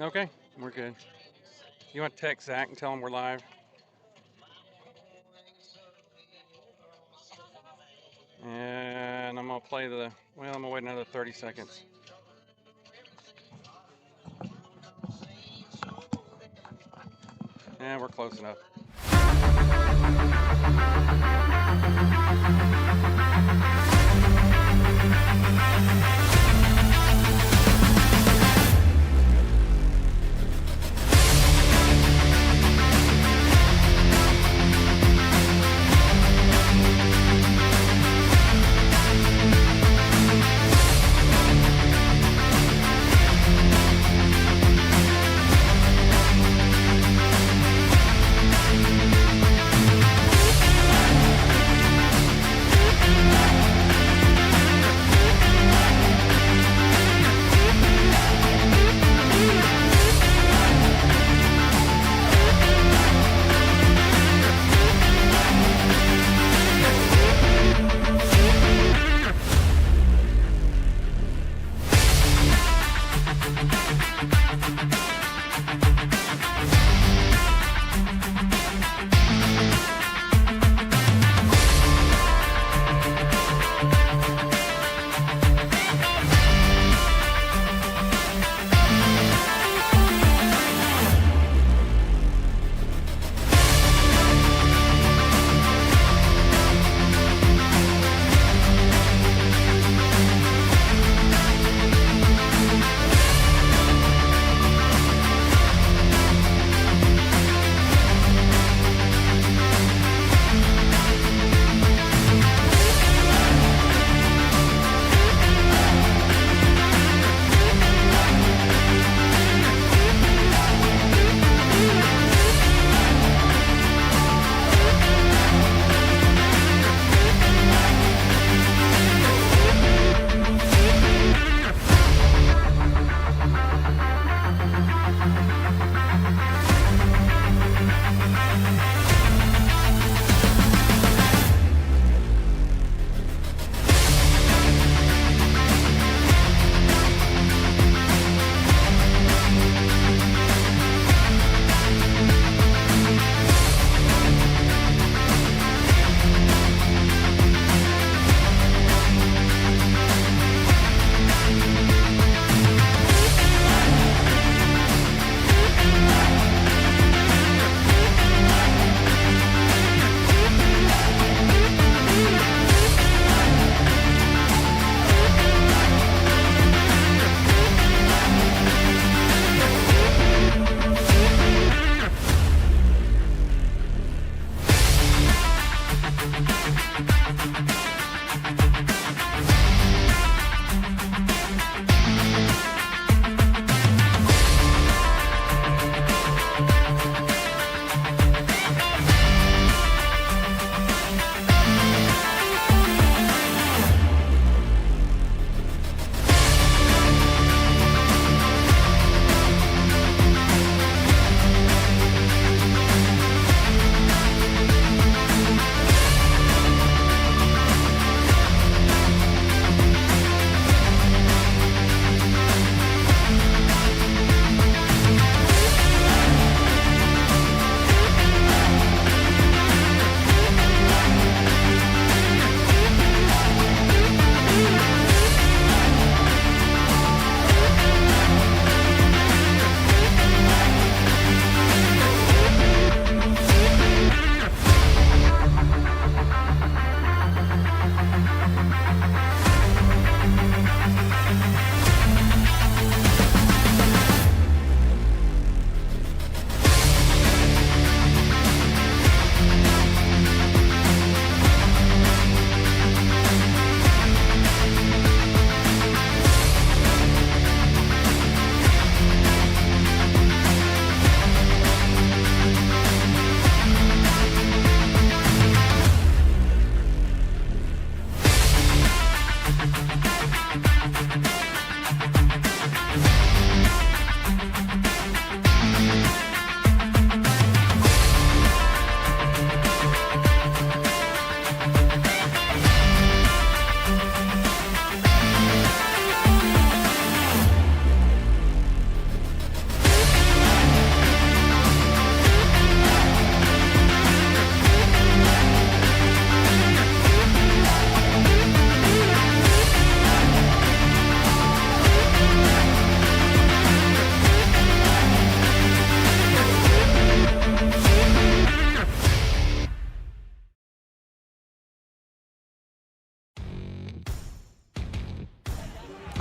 Okay, we're good. You want to text Zach and tell him we're live? And I'm going to play the, well, I'm going to wait another 30 seconds. Yeah, we're close enough.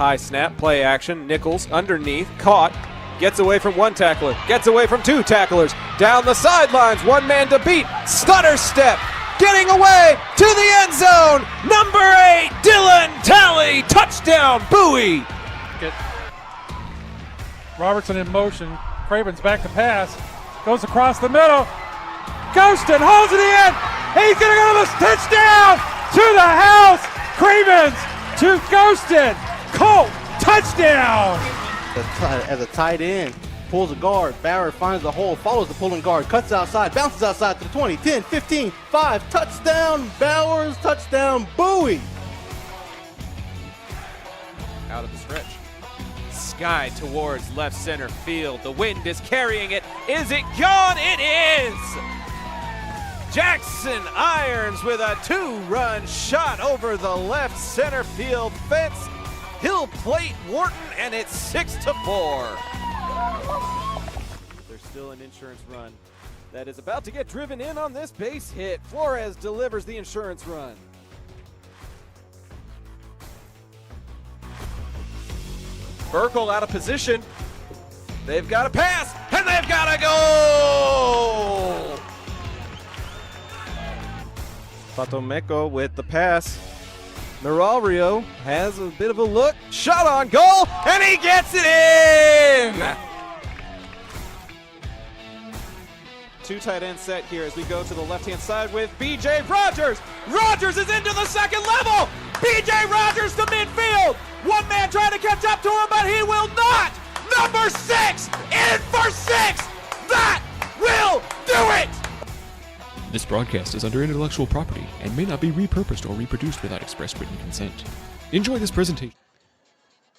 High snap, play action, Nichols underneath, caught, gets away from one tackler, gets away from two tacklers, down the sidelines, one man to beat, stutter step, getting away to the end zone, number 8, Dylan Talley, touchdown, Bowie. Robertson in motion, Craven's back to pass, goes across the middle, Ghostin holds it in, he's gonna go to the touchdown, to the house, Cravens to Ghostin, Colt, touchdown! As a tight end, pulls a guard, Barrett finds the hole, follows the pulling guard, cuts outside, bounces outside to the 20, 10, 15, 5, touchdown, Bowers, touchdown, Bowie! Out of the stretch. Sky towards left center field. The wind is carrying it. Is it gone? It is! Jackson Irons with a 2-run shot over the left center field fence. He'll plate Wharton, and it's 6-4. There's still an insurance run that is about to get driven in on this base hit. Flores delivers the insurance run. Burkle out of position. They've got to pass, and they've got to go! Patomeco with the pass. Mirario has a bit of a look. Shot on goal, and he gets it in! Two tight end set here as we go to the left-hand side with B.J. Rogers. Rogers is into the second level. B.J. Rogers to midfield. One man trying to catch up to him, but he will not. Number 6 in for 6. That will do it. This broadcast is under intellectual property and may not be repurposed or reproduced without express written consent. Enjoy this presentation.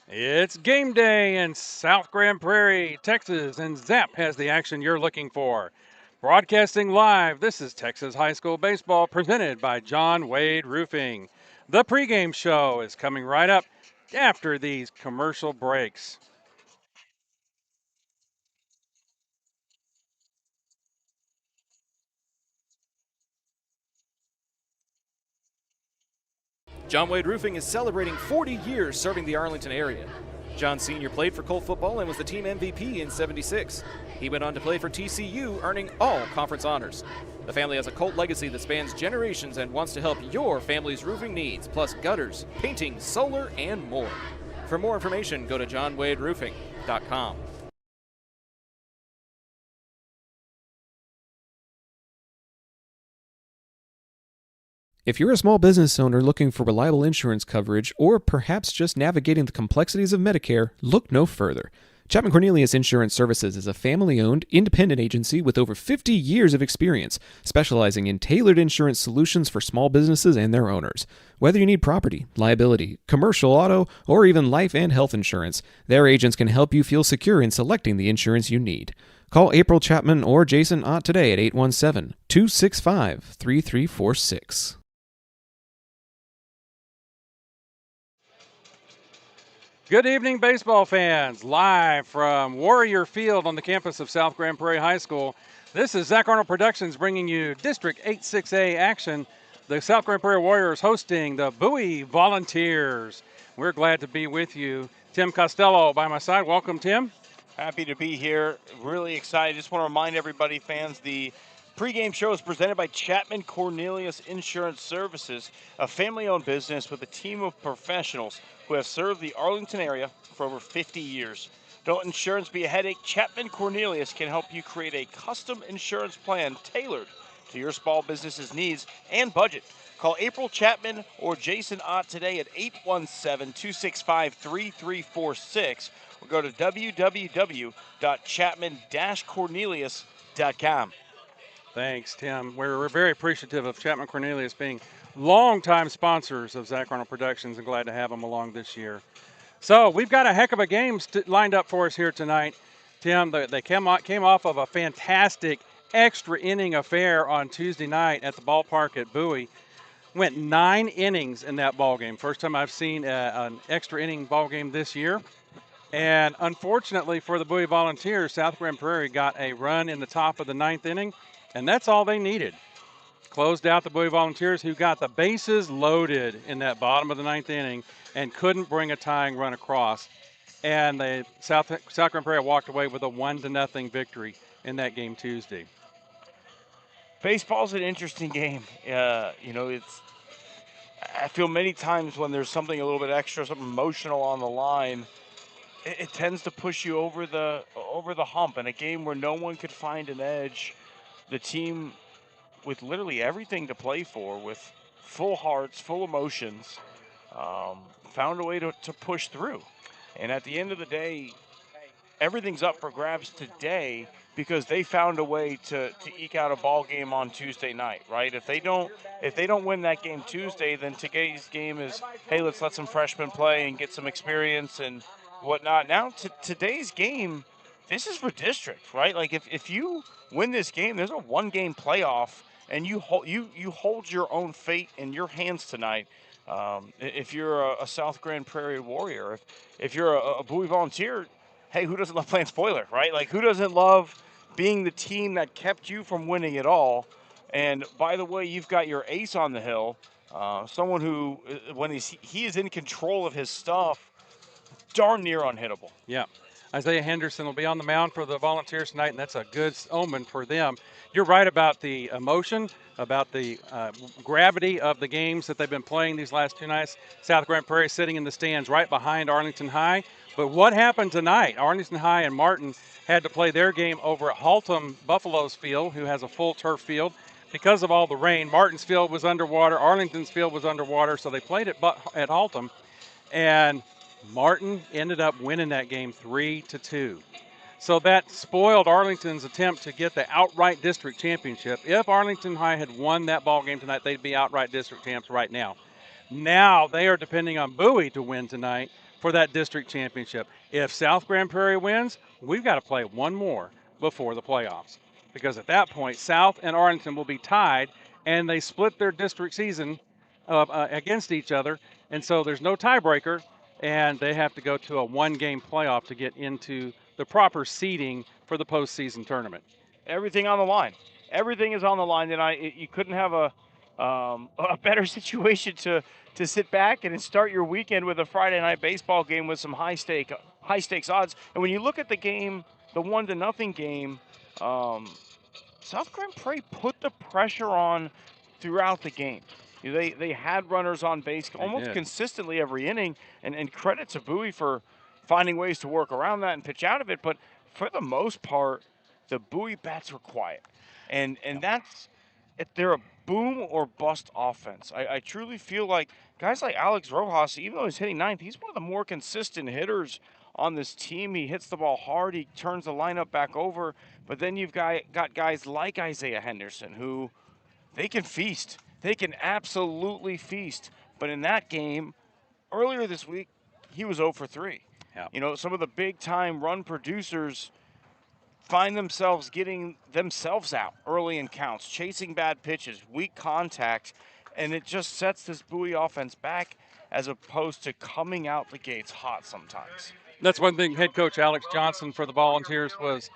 It's game day in South Grand Prairie, Texas, and Zap has the action you're looking for. Broadcasting live, this is Texas High School Baseball presented by John Wade Roofing. The pregame show is coming right up after these commercial breaks. John Wade Roofing is celebrating 40 years serving the Arlington area. John Sr. played for Colt football and was the team MVP in '76. He went on to play for TCU, earning all conference honors. The family has a Colt legacy that spans generations and wants to help your family's roofing needs, plus gutters, painting, solar, and more. For more information, go to johnwaderoofing.com. If you're a small business owner looking for reliable insurance coverage, or perhaps just navigating the complexities of Medicare, look no further. Chapman Cornelius Insurance Services is a family-owned, independent agency with over 50 years of experience, specializing in tailored insurance solutions for small businesses and their owners. Whether you need property, liability, commercial auto, or even life and health insurance, their agents can help you feel secure in selecting the insurance you need. Call April Chapman or Jason Ott today at 817-265-3346. Good evening, baseball fans. Live from Warrior Field on the campus of South Grand Prairie High School. This is Zach Arnold Productions bringing you District 8-6A action. The South Grand Prairie Warriors hosting the Bowie Volunteers. We're glad to be with you. Tim Costello by my side. Welcome, Tim. Happy to be here. Really excited. Just want to remind everybody, fans, the pregame show is presented by Chapman Cornelius Insurance Services, a family-owned business with a team of professionals who have served the Arlington area for over 50 years. Don't insurance be a headache? Chapman Cornelius can help you create a custom insurance plan tailored to your small business's needs and budget. Call April Chapman or Jason Ott today at 817-265-3346 or go to www.chapman-cornelius.com. Thanks, Tim. We're very appreciative of Chapman Cornelius being longtime sponsors of Zach Arnold Productions and glad to have them along this year. So we've got a heck of a game lined up for us here tonight. Tim, they came off of a fantastic extra inning affair on Tuesday night at the ballpark at Bowie. Went 9 innings in that ball game. First time I've seen an extra inning ball game this year. And unfortunately for the Bowie Volunteers, South Grand Prairie got a run in the top of the 9th inning, and that's all they needed. closed out the Bowie Volunteers, who got the bases loaded in that bottom of the 9th inning and couldn't bring a tying run across. And the South Grand Prairie walked away with a 1-0 victory in that game Tuesday. Baseball's an interesting game. I feel many times when there's something a little bit extra, something emotional on the line, it tends to push you over the hump. In a game where no one could find an edge, the team with literally everything to play for, with full hearts, full emotions, found a way to push through. And at the end of the day, everything's up for grabs today because they found a way to eke out a ball game on Tuesday night, right? If they don't win that game Tuesday, then today's game is, hey, let's let some freshmen play and get some experience and whatnot. Now, today's game, this is for district, right? Like if you win this game, there's a 1-game playoff, and you hold your own fate in your hands tonight. If you're a South Grand Prairie Warrior, if you're a Bowie Volunteer, hey, who doesn't love playing spoiler, right? Like, who doesn't love being the team that kept you from winning it all? And by the way, you've got your ace on the hill, someone who, when he is in control of his stuff, darn near unhittable. Yeah. Isaiah Henderson will be on the mound for the Volunteers tonight, and that's a good omen for them. You're right about the emotion, about the gravity of the games that they've been playing these last 2 nights. South Grand Prairie sitting in the stands right behind Arlington High. But what happened tonight? Arlington High and Martin had to play their game over at Haltom Buffalo's field, who has a full turf field. Because of all the rain, Martin's field was underwater, Arlington's field was underwater, so they played at Haltom. And Martin ended up winning that game 3-2. So that spoiled Arlington's attempt to get the outright district championship. If Arlington High had won that ball game tonight, they'd be outright district champs right now. Now they are depending on Bowie to win tonight for that district championship. If South Grand Prairie wins, we've got to play one more before the playoffs. Because at that point, South and Arlington will be tied, and they split their district season against each other. And so there's no tiebreaker, and they have to go to a 1-game playoff to get into the proper seeding for the postseason tournament. Everything on the line. Everything is on the line tonight. You couldn't have a better situation to sit back and start your weekend with a Friday night baseball game with some high stakes odds. And when you look at the game, the 1-0 game, South Grand Prairie put the pressure on throughout the game. They had runners on base almost consistently every inning, and credit to Bowie for finding ways to work around that and pitch out of it. But for the most part, the Bowie bats were quiet. And that's, if they're a boom or bust offense. I truly feel like guys like Alex Rojas, even though he's hitting 9th, he's one of the more consistent hitters on this team. He hits the ball hard. He turns the lineup back over. But then you've got guys like Isaiah Henderson who they can feast. They can absolutely feast. But in that game, earlier this week, he was 0 for 3. Yeah. Some of the big-time run producers find themselves getting themselves out early in counts, chasing bad pitches, weak contact, and it just sets this Bowie offense back as opposed to coming out the gates hot sometimes. That's one thing head coach Alex Johnson for the Volunteers was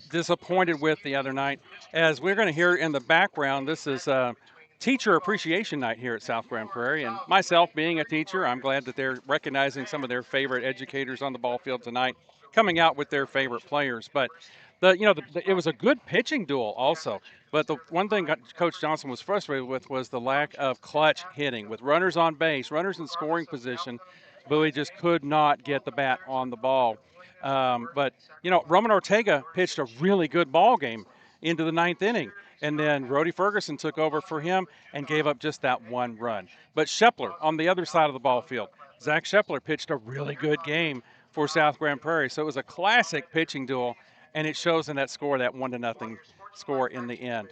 disappointed with the other night. As we're going to hear in the background, this is Teacher Appreciation Night here at South Grand Prairie, and myself being a teacher, I'm glad that they're recognizing some of their favorite educators on the ball field tonight, coming out with their favorite players. But it was a good pitching duel also. But the one thing Coach Johnson was frustrated with was the lack of clutch hitting. With runners on base, runners in scoring position, Bowie just could not get the bat on the ball. But Roman Ortega pitched a really good ball game into the 9th inning. And then Rody Ferguson took over for him and gave up just that 1 run. But Shepler on the other side of the ball field, Zach Shepler pitched a really good game for South Grand Prairie. So it was a classic pitching duel, and it shows in that score, that 1-0 score in the end.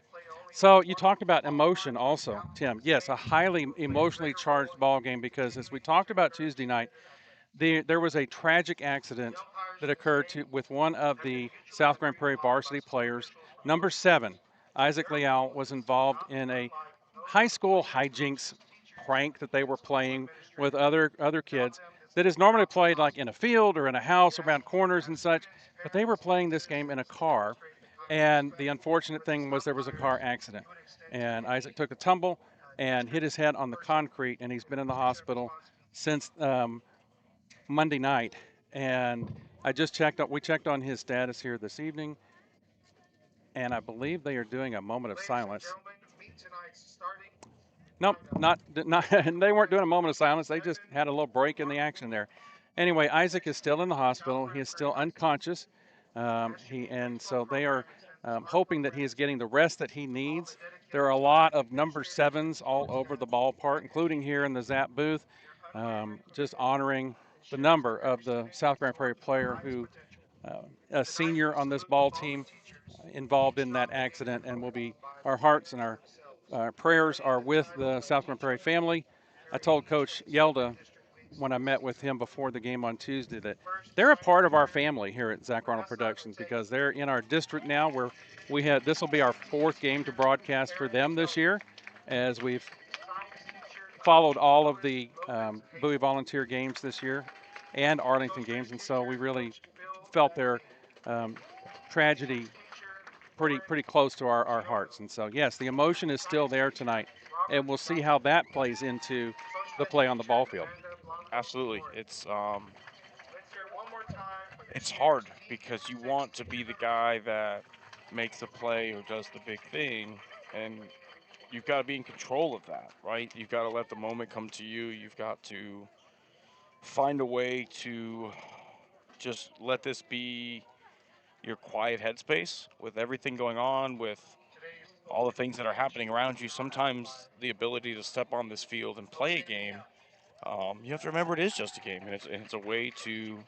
So you talked about emotion also, Tim. Yes, a highly emotionally charged ball game because as we talked about Tuesday night, there was a tragic accident that occurred with one of the South Grand Prairie varsity players. Number 7, Isaac Leal, was involved in a high school hijinks prank that they were playing with other kids that is normally played like in a field or in a house around corners and such, but they were playing this game in a car. And the unfortunate thing was there was a car accident. And Isaac took a tumble and hit his head on the concrete, and he's been in the hospital since Monday night. And we checked on his status here this evening, and I believe they are doing a moment of silence. Nope, not they weren't doing a moment of silence. They just had a little break in the action there. Anyway, Isaac is still in the hospital. He is still unconscious. And so they are hoping that he is getting the rest that he needs. There are a lot of number 7s all over the ballpark, including here in the Zap booth, just honoring the number of the South Grand Prairie player who, a senior on this ball team, involved in that accident, and our hearts and our prayers are with the South Grand Prairie family. I told Coach Yelda when I met with him before the game on Tuesday that they're a part of our family here at Zach Arnold Productions because they're in our district now where this will be our 4th game to broadcast for them this year, as we've followed all of the Bowie Volunteer games this year and Arlington games, and so we really felt their tragedy pretty close to our hearts. And so, yes, the emotion is still there tonight, and we'll see how that plays into the play on the ball field. Absolutely. It's hard because you want to be the guy that makes the play or does the big thing, and you've got to be in control of that, right? You've got to let the moment come to you. You've got to find a way to just let this be your quiet headspace with everything going on, with all the things that are happening around you. Sometimes the ability to step on this field and play a game, you have to remember it is just a game, and it's a way to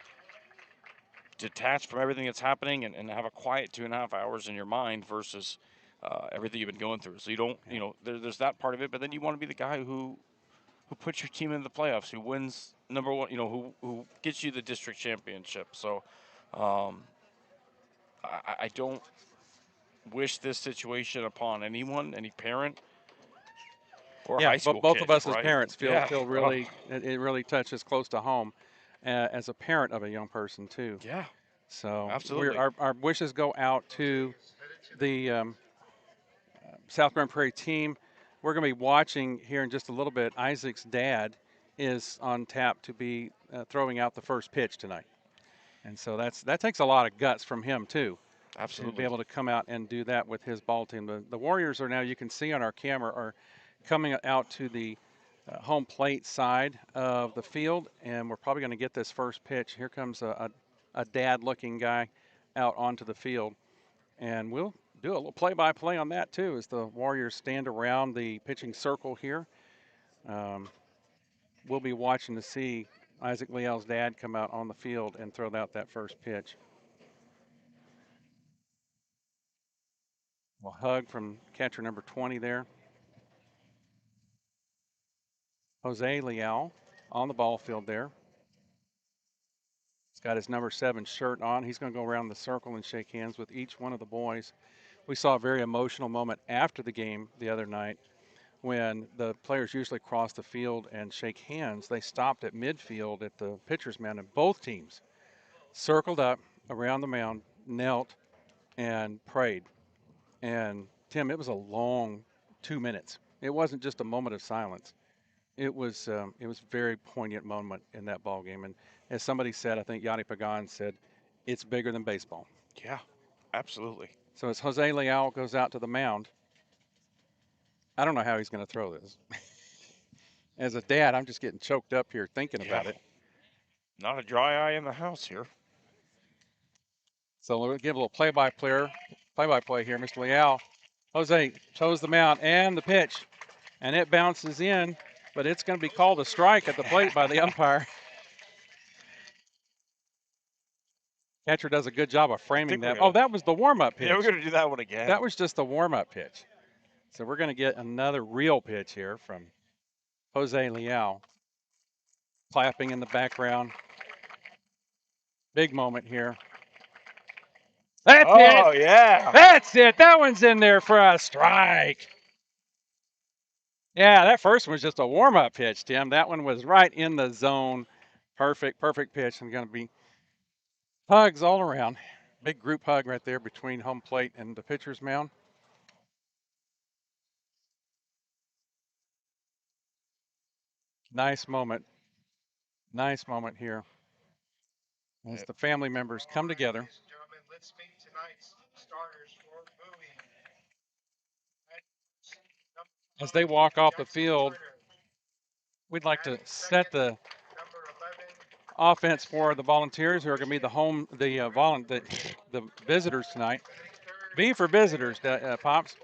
detach from everything that's happening and have a quiet 2.5 hours in your mind versus everything you've been going through. So you don't, there's that part of it, but then you want to be the guy who puts your team in the playoffs, who wins number 1, who gets you the district championship. So I don't wish this situation upon anyone, any parent or high school both kid, of us right? as parents feel really, it really touches close to home as a parent of a young person too. Yeah. So Absolutely. Our wishes go out to the South Grand Prairie team. We're going to be watching here in just a little bit. Isaac's dad is on tap to be throwing out the first pitch tonight. And so that takes a lot of guts from him too. Absolutely. To be able to come out and do that with his ball team. The Warriors are now, you can see on our camera, are coming out to the home plate side of the field, and we're probably going to get this first pitch. Here comes a dad-looking guy out onto the field, and we'll do a little play-by-play on that too as the Warriors stand around the pitching circle here. We'll be watching to see Isaac Leal's dad come out on the field and throw out that first pitch. A hug from catcher number 20 there. Jose Leal on the ball field there. He's got his number 7 shirt on. He's going to go around the circle and shake hands with each one of the boys. We saw a very emotional moment after the game the other night when the players usually cross the field and shake hands. They stopped at midfield at the pitcher's mound, and both teams circled up around the mound, knelt, and prayed. And Tim, it was a long 2 minutes. It wasn't just a moment of silence. It was a very poignant moment in that ball game. And as somebody said, I think Yanni Pagan said, it's bigger than baseball. Yeah, absolutely. So as Jose Leal goes out to the mound, I don't know how he's going to throw this. As a dad, I'm just getting choked up here thinking about it. Not a dry eye in the house here. So we'll give a little play-by-play here. Mr. Leal. Jose toes the mound and the pitch, and it bounces in, but it's going to be called a strike at the plate by the umpire. Catcher does a good job of framing that. Oh, that was the warm-up pitch. Yeah, we're going to do that one again. That was just the warm-up pitch. So we're going to get another real pitch here from Jose Leal. Clapping in the background. Big moment here. That's it. Oh, yeah. That's it. That one's in there for a strike. Yeah, that first one was just a warm-up pitch, Tim. That one was right in the zone. Perfect pitch. I'm going to be hugs all around. Big group hug right there between home plate and the pitcher's mound. Nice moment. Nice moment here as the family members come together. As they walk off the field, we'd like to set the offense for the Volunteers, who are going to be the visitors tonight. B for visitors, Pops.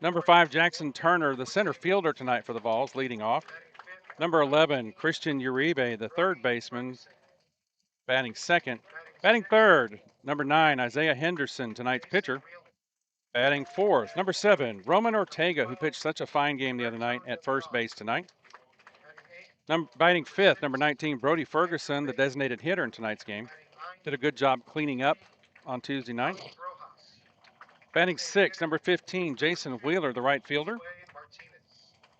Number 5, Jackson Turner, the center fielder tonight for the Vols, leading off. Number 11, Christian Uribe, the third baseman, batting second. Batting third, number 9, Isaiah Henderson, tonight's pitcher, batting fourth. Number 7, Roman Ortega, who pitched such a fine game the other night at first base tonight. Batting fifth, number 19, Brody Ferguson, the designated hitter in tonight's game. Did a good job cleaning up on Tuesday night. Batting sixth, number 15, Jason Wheeler, the right fielder.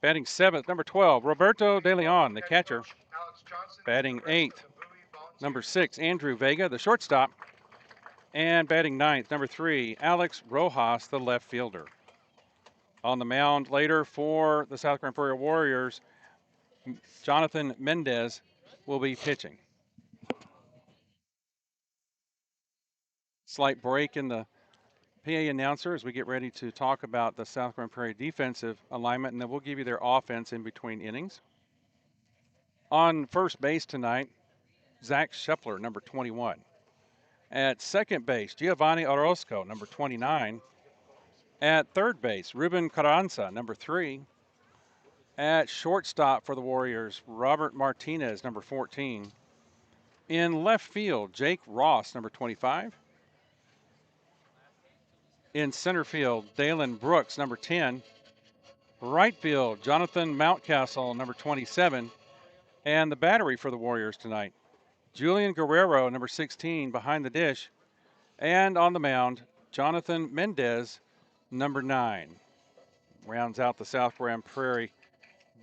Batting seventh, number 12, Roberto De Leon, the catcher. Batting eighth, number 6, Andrew Vega, the shortstop. And batting ninth, number 3, Alex Rojas, the left fielder. On the mound later for the South Grand Prairie Warriors, Jonathan Mendez will be pitching. Slight break in the PA announcer as we get ready to talk about the South Grand Prairie defensive alignment, and then we'll give you their offense in between innings. On first base tonight, Zach Scheffler, number 21. At second base, Giovanni Orozco, number 29. At third base, Ruben Carranza, number 3. At shortstop for the Warriors, Robert Martinez, number 14. In left field, Jake Ross, number 25. In center field, Dalen Brooks, number 10. Right field, Jonathan Mountcastle, number 27. And the battery for the Warriors tonight, Julian Guerrero, number 16, behind the dish. And on the mound, Jonathan Mendez, number 9. Rounds out the South Grand Prairie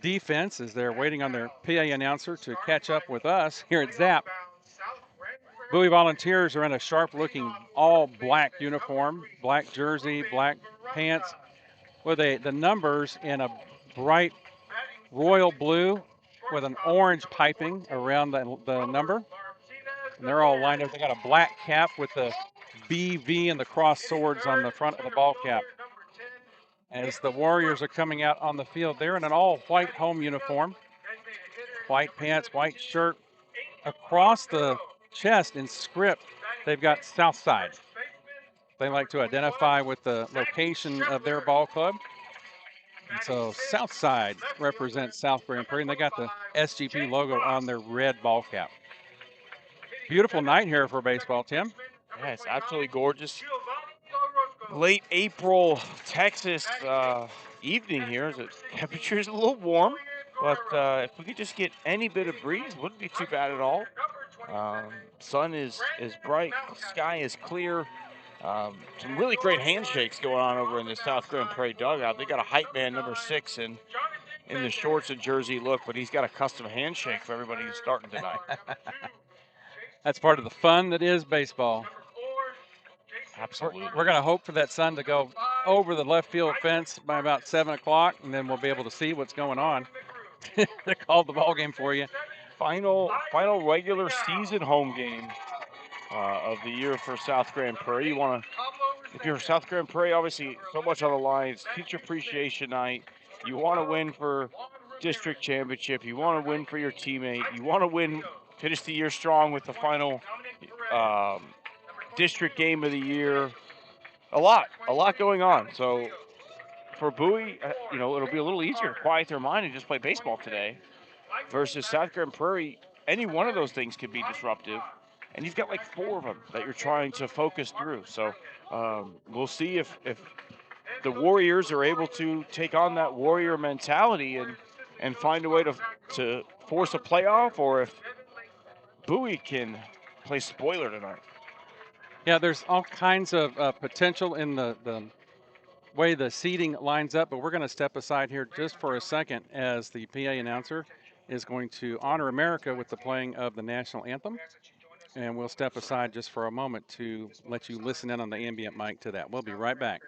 defense as they're waiting on their PA announcer to catch up with us here at ZAP. Bowie Volunteers are in a sharp-looking all-black uniform, black jersey, black pants, with the numbers in a bright royal blue with an orange piping around the number. And they're all lined up. They got a black cap with the BV and the cross swords on the front of the ball cap. As the Warriors are coming out on the field, they're in an all-white home uniform. White pants, white shirt. Across the chest in script, they've got Southside. They like to identify with the location of their ball club. And so Southside represents South Grand Prairie, and they got the SGP logo on their red ball cap. Beautiful night here for baseball, Tim. Yeah, it's absolutely gorgeous. Late April Texas evening here. The temperature's a little warm, but if we could just get any bit of breeze, wouldn't be too bad at all. Sun is bright, sky is clear. Some really great handshakes going on over in the South Grand Prairie dugout. They got a hype man, number 6, in the shorts and jersey look, but he's got a custom handshake for everybody who's starting tonight. That's part of the fun that is baseball. Absolutely. We're going to hope for that sun to go over the left field fence by about 7 o'clock, and then we'll be able to see what's going on. They called the ball game for you. Final regular season home game of the year for South Grand Prairie. If you're South Grand Prairie, obviously so much on the line. It's teacher appreciation night. You want to win for district championship. You want to win for your teammate. You want to finish the year strong with the final district game of the year. A lot going on. So for Bowie, it'll be a little easier to quiet their mind and just play baseball today. Versus South Grand Prairie, any one of those things could be disruptive. And you've got like 4 of them that you're trying to focus through. So we'll see if the Warriors are able to take on that Warrior mentality and find a way to force a playoff, or if Bowie can play spoiler tonight. Yeah, there's all kinds of potential in the way the seating lines up, but we're going to step aside here just for a second as the PA announcer is going to honor America with the playing of the national anthem. And we'll step aside just for a moment to let you listen in on the ambient mic to that. We'll be right back.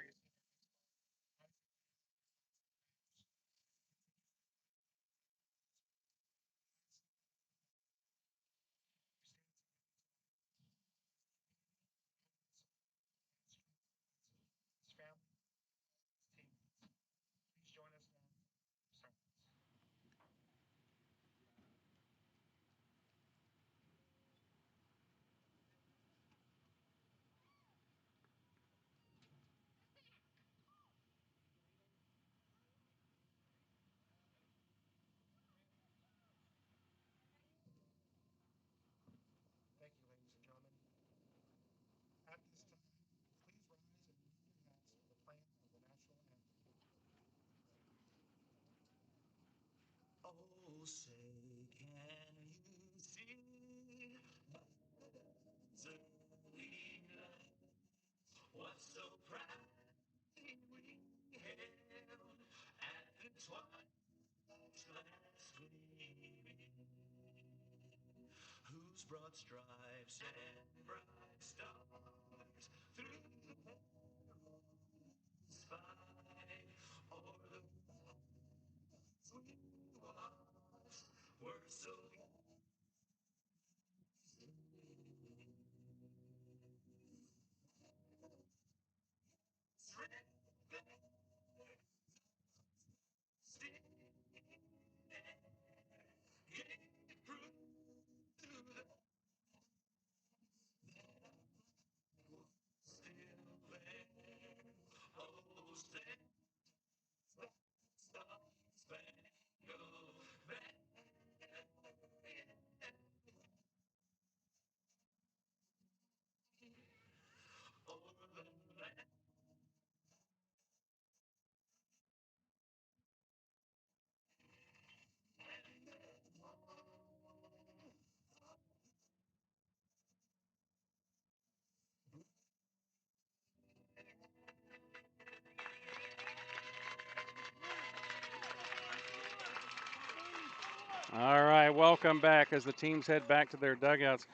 All right, welcome back as the teams head back to their dugouts.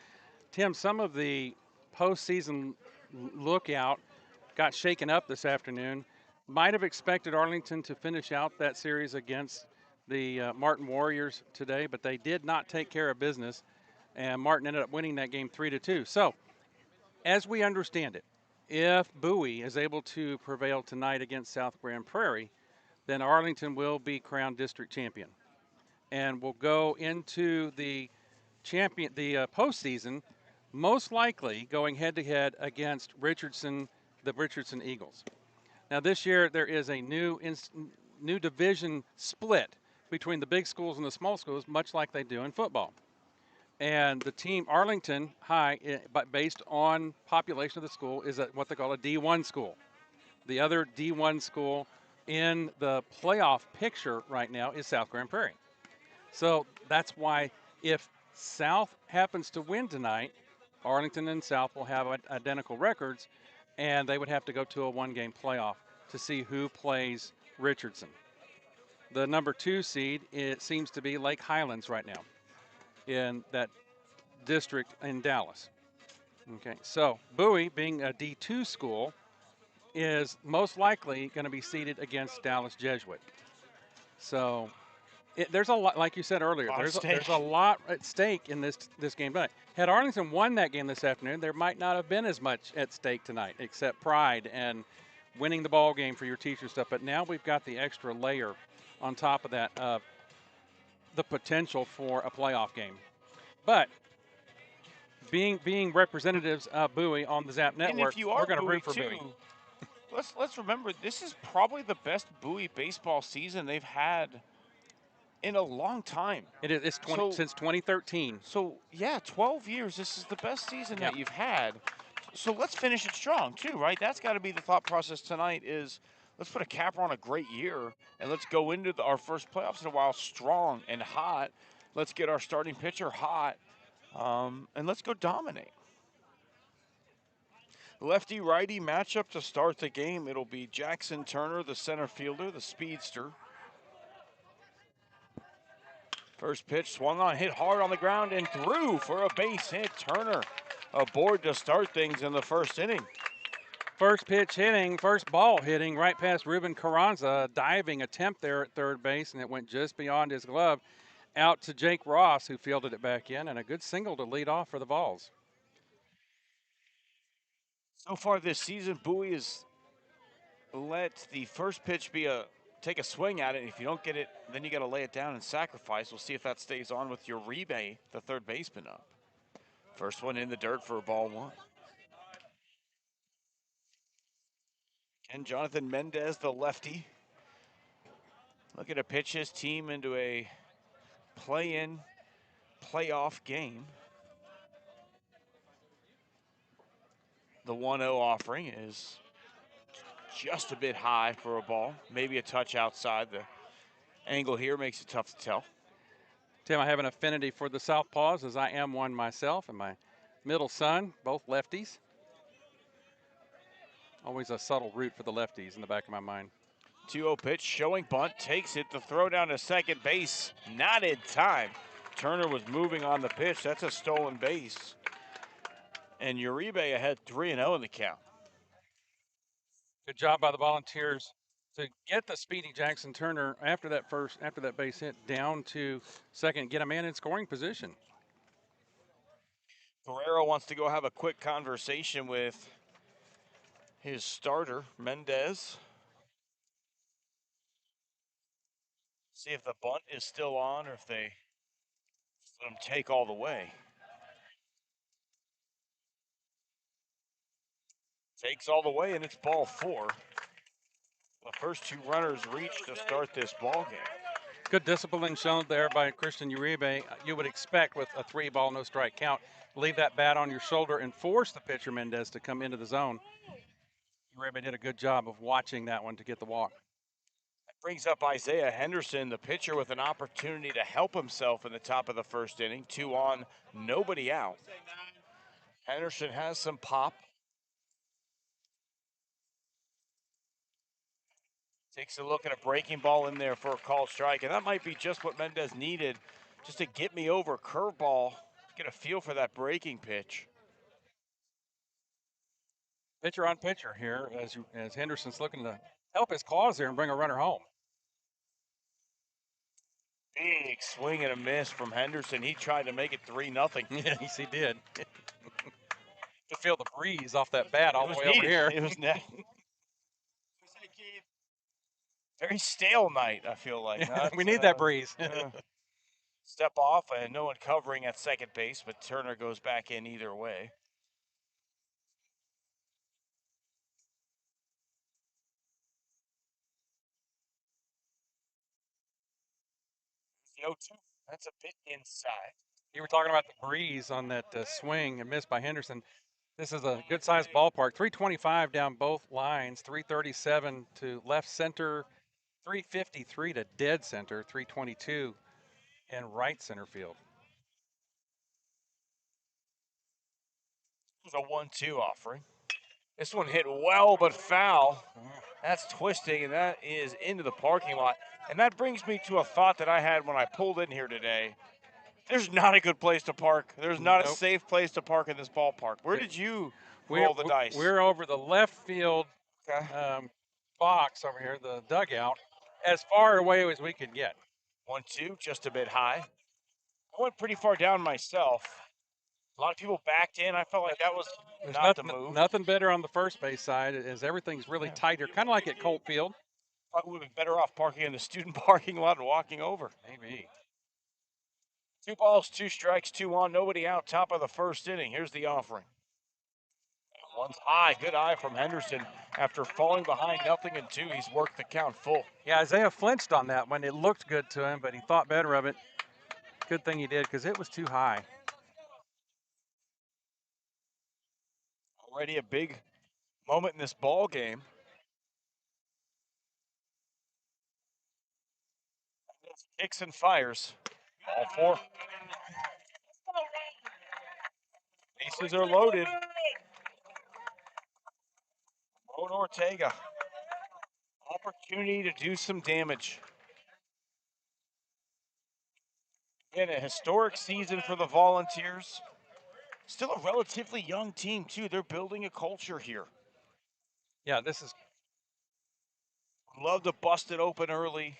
Tim, some of the postseason lookout got shaken up this afternoon. Might have expected Arlington to finish out that series against the Martin Warriors today, but they did not take care of business, and Martin ended up winning that game 3-2. So, as we understand it, if Bowie is able to prevail tonight against South Grand Prairie, then Arlington will be crowned district champion and will go into the postseason, most likely going head-to-head against the Richardson Eagles. Now, this year there is a new division split between the big schools and the small schools, much like they do in football. And the team, Arlington High, but based on population of the school, is what they call a D1 school. The other D1 school in the playoff picture right now is South Grand Prairie. So that's why if South happens to win tonight, Arlington and South will have identical records, and they would have to go to a one-game playoff to see who plays Richardson. The number 2 seed, it seems to be Lake Highlands right now in that district in Dallas. Okay, so Bowie, being a D2 school, is most likely going to be seeded against Dallas Jesuit. So there's a lot, like you said earlier, there's a lot at stake in this game tonight. Had Arlington won that game this afternoon, there might not have been as much at stake tonight, except pride and winning the ball game for your teacher stuff. But now we've got the extra layer on top of that of the potential for a playoff game. But being representatives of Bowie on the Zap Network, we're going to root for Bowie. Let's remember, this is probably the best Bowie baseball season they've had in a long time. It's since 2013. So, yeah, 12 years. This is the best season that you've had. So let's finish it strong, too, right? That's got to be the thought process tonight is let's put a capper on a great year, and let's go into our first playoffs in a while strong and hot. Let's get our starting pitcher hot, and let's go dominate. Lefty-righty matchup to start the game. It'll be Jackson Turner, the center fielder, the speedster. First pitch swung on, hit hard on the ground, and through for a base hit. Turner aboard to start things in the first inning. First pitch hitting, first ball hitting right past Ruben Carranza. Diving attempt there at third base, and it went just beyond his glove. Out to Jake Ross, who fielded it back in, and a good single to lead off for the Vols. So far this season, Bowie has let the first pitch be take a swing at it. If you don't get it, then you got to lay it down and sacrifice. We'll see if that stays on with Uribe, the third baseman, up. First one in the dirt for ball one. And Jonathan Mendez, the lefty, looking to pitch his team into a play-in, playoff game. The 1-0 offering is just a bit high for a ball. Maybe a touch outside. The angle here makes it tough to tell. Tim, I have an affinity for the Southpaws, as I am one myself, and my middle son, both lefties. Always a subtle root for the lefties in the back of my mind. 2-0 pitch, showing bunt, takes it, the throw down to second base, not in time. Turner was moving on the pitch, that's a stolen base. And Uribe ahead 3-0 in the count. Good job by the Volunteers to get the speedy Jackson Turner after that base hit down to second, get a man in scoring position. Guerrero wants to go have a quick conversation with his starter, Mendez. See if the bunt is still on or if they let him take all the way. Takes all the way, and it's ball four. The first two runners reach to start this ball game. Good discipline shown there by Christian Uribe. You would expect with a 3-ball, no strike count, leave that bat on your shoulder and force the pitcher Mendez to come into the zone. Uribe did a good job of watching that one to get the walk. That brings up Isaiah Henderson, the pitcher, with an opportunity to help himself in the top of the first inning. 2 on, nobody out. Henderson has some pop. Takes a look at a breaking ball in there for a called strike, and that might be just what Mendez needed, just to get me over. Curveball, get a feel for that breaking pitch. Pitcher on pitcher here as Henderson's looking to help his cause there and bring a runner home. Big swing and a miss from Henderson. He tried to make it 3-0. Yes, he did. To feel the breeze off that bat all the way over here. It was very stale night, I feel like. We need that breeze. Step off, and no one covering at second base, but Turner goes back in either way. The 0-2, that's a bit inside. You were talking about the breeze on that swing and miss by Henderson. This is a good-sized ballpark. 325 down both lines, 337 to left center, 353 to dead center, 322 in right center field. It was a 1-2 offering. This one hit well but foul. That's twisting, and that is into the parking lot. And that brings me to a thought that I had when I pulled in here today. There's not a good place to park. There's not a safe place to park in this ballpark. Where did you roll the dice? We're over the left field box over here, the dugout, as far away as we could get. 1-2, just a bit high. I went pretty far down myself. A lot of people backed in. I felt like that was not the move. Nothing better on the first base side as everything's really tight here, kind of like at Colt Field. Probably would have been better off parking in the student parking lot and walking over. Maybe. 2 balls, 2 strikes, 2 on, nobody out, top of the first inning. Here's the offering. One's high, good eye from Henderson. After falling behind 0-2, he's worked the count full. Yeah, Isaiah flinched on that one. It looked good to him, but he thought better of it. Good thing he did, because it was too high. Already a big moment in this ball game. Kicks and fires. All 4. Bases are loaded. Road Ortega. Opportunity to do some damage. In a historic season for the Volunteers. Still a relatively young team, too. They're building a culture here. Yeah, this is Love to bust it open early.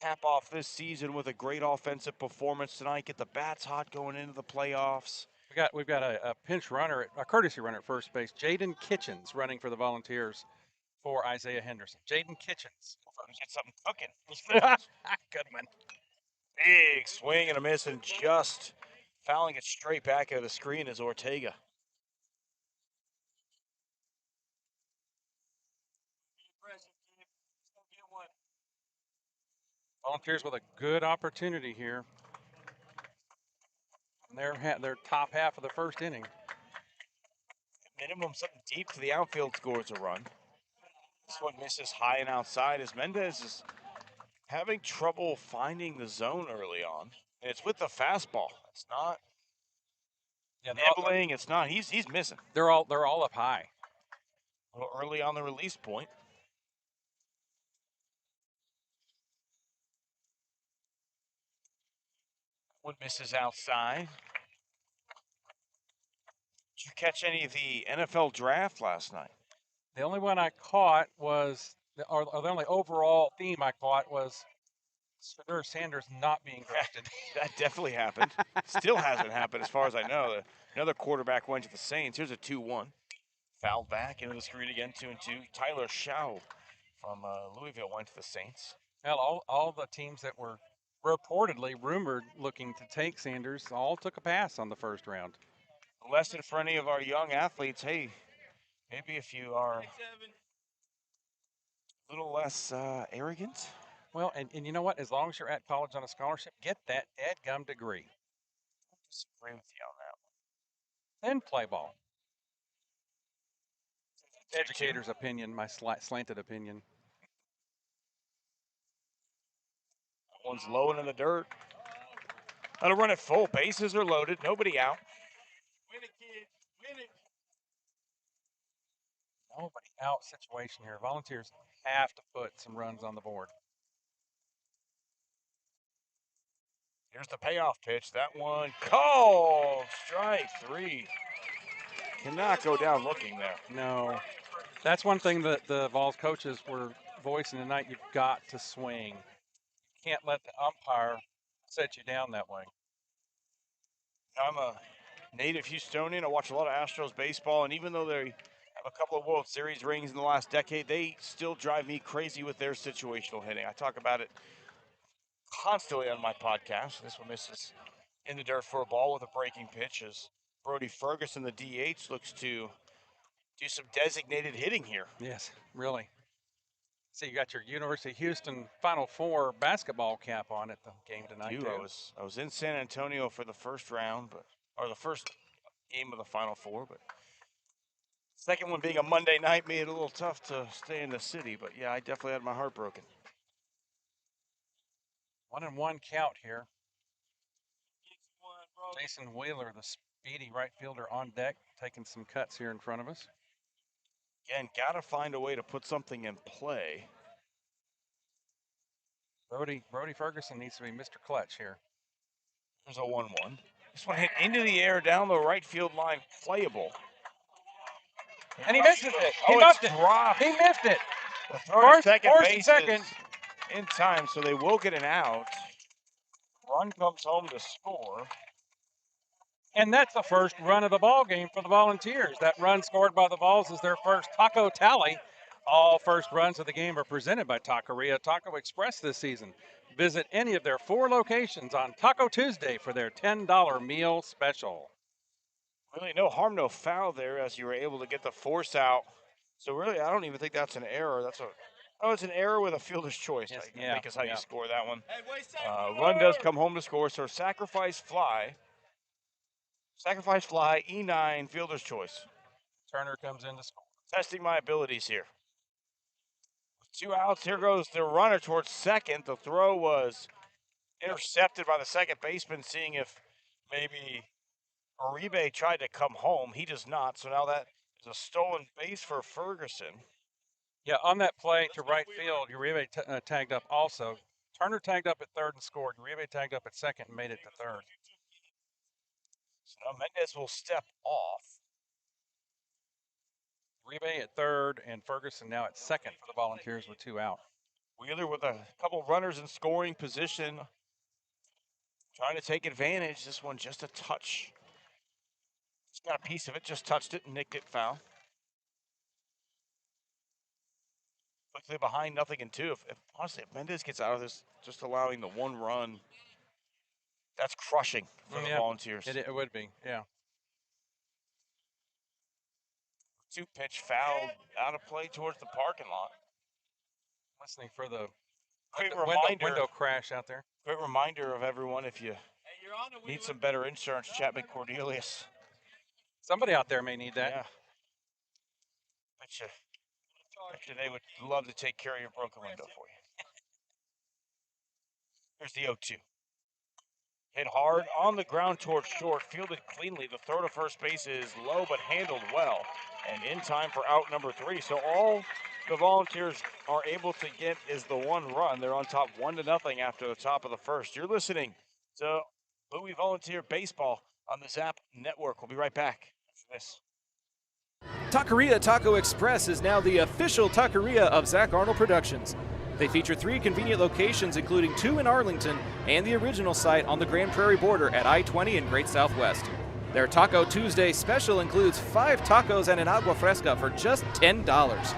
Cap off this season with a great offensive performance tonight. Get the bats hot going into the playoffs. we've got a pinch runner, a courtesy runner at first base. Jaden Kitchens running for the Volunteers for Isaiah Henderson. Jaden Kitchens. Get something cooking. Good one. Big swing and a miss, and just fouling it straight back into the screen is Ortega. Volunteers with a good opportunity here. Their top half of the first inning. Minimum something deep to the outfield scores a run. This one misses high and outside as Mendez is having trouble finding the zone early on. And it's with the fastball. It's not nibbling. It's not. He's missing. They're all up high. A little early on the release point. One misses outside. Did you catch any of the NFL draft last night? The only one I caught was, or the only overall theme I caught was Sir Sanders not being drafted. That definitely happened. Still hasn't happened as far as I know. Another quarterback went to the Saints. Here's a 2-1. Fouled back into the screen again, 2-2. Tyler Shaw from Louisville went to the Saints. Well, all the teams that were reportedly rumored looking to take Sanders all took a pass on the first round. A lesson for any of our young athletes, hey, maybe if you are a little less arrogant. Well, and you know what? As long as you're at college on a scholarship, get that dadgum degree. I disagree with you on that one. Then play ball. Educator's opinion, my slanted opinion. That one's low and in the dirt. Let him run it full. Bases are loaded. Nobody out. Win it, kid. Win it. Nobody out situation here. Volunteers have to put some runs on the board. Here's the payoff pitch. That one called. Strike 3. Cannot go down looking there. No. That's one thing that the Vols coaches were voicing tonight. You've got to swing. You can't let the umpire set you down that way. I'm a native Houstonian. I watch a lot of Astros baseball, and even though they have a couple of World Series rings in the last decade, they still drive me crazy with their situational hitting. I talk about it constantly on my podcast. This one misses in the dirt for a ball with a breaking pitch as Brody Ferguson, the DH, looks to do some designated hitting here. Yes, really. So you got your University of Houston Final Four basketball cap on at the game tonight. I was in San Antonio for the first round, or the first game of the Final Four, but second one being a Monday night made it a little tough to stay in the city. But yeah, I definitely had my heart broken. 1-1 count here. Jason Wheeler, the speedy right fielder, on deck, taking some cuts here in front of us. Again, got to find a way to put something in play. Brody Ferguson needs to be Mr. Clutch here. There's a 1-1. This one hit into the air down the right field line, playable. And he misses it. He missed it. Dropped. He missed it. The throw to second First base second. is in time, so they will get an out. Run comes home to score. And that's the first run of the ball game for the Volunteers. That run scored by the Vols is their first taco tally. All first runs of the game are presented by Taqueria Taco Express this season. Visit any of their 4 locations on Taco Tuesday for their $10 meal special. Really no harm, no foul there as you were able to get the force out. So really, I don't even think that's an error. It's an error with a fielder's choice. Yes, I think is how you score that one. Hey, run does come home to score, so sacrifice fly, E9, fielder's choice. Turner comes in to score. Testing my abilities here. With 2 outs, here goes the runner towards second. The throw was intercepted by the second baseman, seeing if maybe Uribe tried to come home. He does not, so now that is a stolen base for Ferguson. Yeah, on that play to right field, Uribe tagged up also. Turner tagged up at third and scored. Uribe tagged up at second and made it to third. So now Mendez will step off. Uribe at third and Ferguson now at second for the Volunteers with 2 out. Wheeler with a couple runners in scoring position, trying to take advantage. This one just a touch. Just got a piece of it, just touched it and nicked it foul. Quickly behind, nothing in 2. Honestly, if Mendez gets out of this, just allowing the 1 run, that's crushing for the Volunteers. It would be, yeah. 2-pitch foul out of play towards the parking lot. Listening for the window crash out there. Great reminder of everyone, if you need some better insurance, Chapman Cornelius. Somebody out there may need that. Yeah. Bet you they would love to take care of your broken window for you. Here's the 0-2. Hit hard on the ground towards short, fielded cleanly. The throw to first base is low but handled well, and in time for out number 3. So all the Volunteers are able to get is the 1 run. They're on top 1-0 after the top of the first. You're listening to Bowie Volunteer Baseball on the Zap Network. We'll be right back after this. Taqueria Taco Express is now the official taqueria of Zach Arnold Productions. They feature 3 convenient locations, including 2 in Arlington and the original site on the Grand Prairie border at I-20 in Great Southwest. Their Taco Tuesday special includes 5 tacos and an agua fresca for just $10.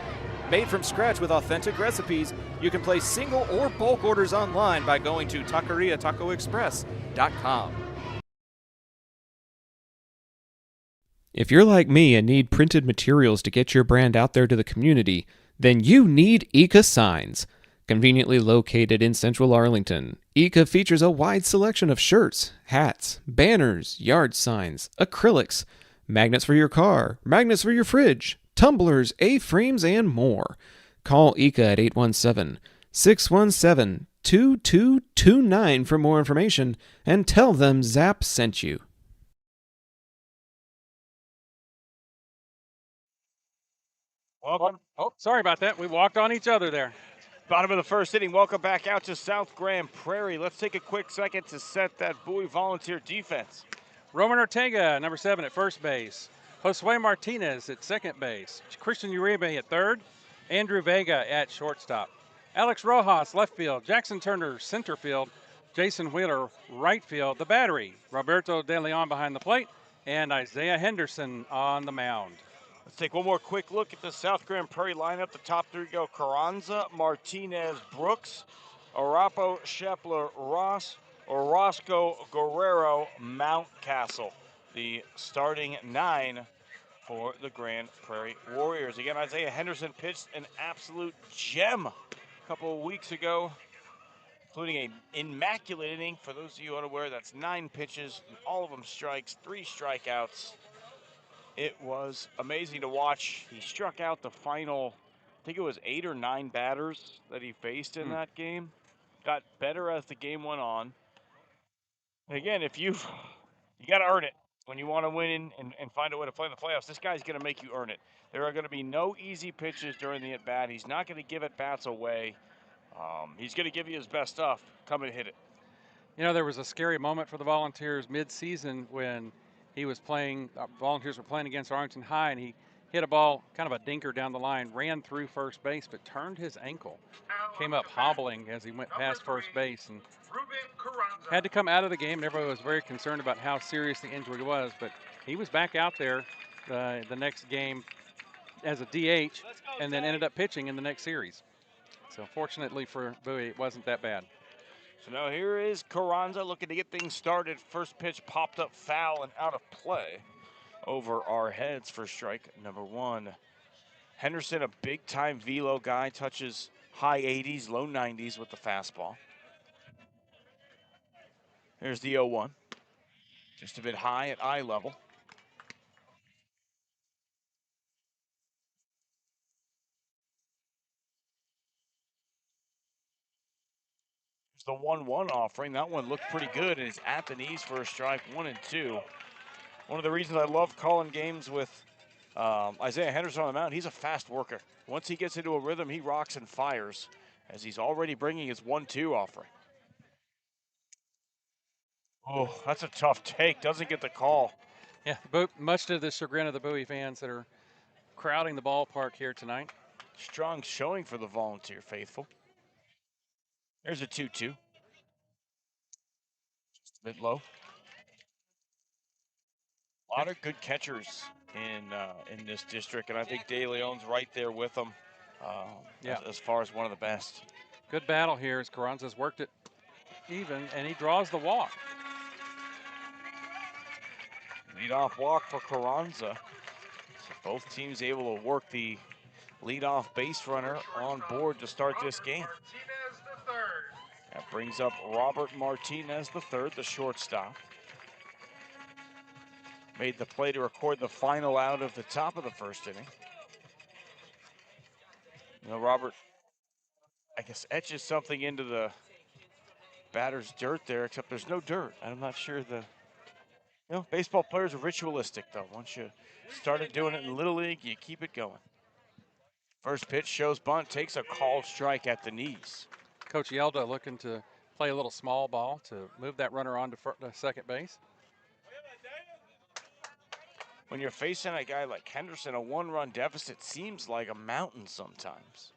Made from scratch with authentic recipes, you can place single or bulk orders online by going to taqueriatacoexpress.com. If you're like me and need printed materials to get your brand out there to the community, then you need Eka Signs. Conveniently located in central Arlington, Eka features a wide selection of shirts, hats, banners, yard signs, acrylics, magnets for your car, magnets for your fridge, tumblers, A-frames, and more. Call Eka at 817-617-2229 for more information and tell them Zap sent you. Welcome. Oh, sorry about that. We walked on each other there. Bottom of the first inning. Welcome back out to South Grand Prairie. Let's take a quick second to set that Bowie Volunteer defense. Roman Ortega, number 7 at first base. Josue Martinez at second base. Christian Uribe at third. Andrew Vega at shortstop. Alex Rojas, left field. Jackson Turner, center field. Jason Wheeler, right field. The battery, Roberto De Leon behind the plate. And Isaiah Henderson on the mound. Let's take one more quick look at the South Grand Prairie lineup. The top 3 go Carranza, Martinez, Brooks, Arapo, Shepler, Ross, Orozco, Guerrero, Mountcastle. The starting 9 for the Grand Prairie Warriors. Again, Isaiah Henderson pitched an absolute gem a couple of weeks ago, including an immaculate inning. For those of you unaware, that's 9 pitches, all of them strikes, 3 strikeouts. It was amazing to watch. He struck out the final, I think it was 8 or 9 batters that he faced in that game. Got better as the game went on. Again, you got to earn it when you want to win and find a way to play in the playoffs. This guy's going to make you earn it. There are going to be no easy pitches during the at-bat. He's not going to give at-bats away. He's going to give you his best stuff. Come and hit it. You know, there was a scary moment for the Volunteers mid-season when he was playing, Volunteers were playing against Arlington High, and he hit a ball, kind of a dinker down the line, ran through first base, but turned his ankle. Came up hobbling as he went past first base and had to come out of the game. And everybody was very concerned about how serious the injury was, but he was back out there the next game as a DH and then ended up pitching in the next series. So fortunately for Bowie, it wasn't that bad. So now here is Carranza looking to get things started. First pitch popped up foul and out of play over our heads for strike number 1. Henderson, a big-time velo guy, touches high 80s, low 90s with the fastball. Here's the 0-1. Just a bit high at eye level. The 1-1 offering. That one looked pretty good and is at the knees for a strike. 1 and 2. One of the reasons I love calling games with Isaiah Henderson on the mound, he's a fast worker. Once he gets into a rhythm, he rocks and fires. as he's already bringing his 1-2 offering. Oh, that's a tough take. Doesn't get the call. Yeah, much to the chagrin of the Bowie fans that are crowding the ballpark here tonight. Strong showing for the Volunteer faithful. There's a 2-2. Just a bit low. A lot of good catchers in this district, and I think De Leon's right there with them as far as one of the best. Good battle here as Carranza's worked it even, and he draws the walk. Leadoff walk for Carranza. So both teams able to work the leadoff base runner on board to start this game. That brings up Robert Martinez III, the shortstop. Made the play to record the final out of the top of the first inning. You know, Robert, I guess, etches something into the batter's dirt there, except there's no dirt. I'm not sure baseball players are ritualistic, though. Once you started doing it in Little League, you keep it going. First pitch shows bunt, takes a called strike at the knees. Coach Yelda looking to play a little small ball to move that runner on to second base. When you're facing a guy like Henderson, a one-run deficit seems like a mountain sometimes.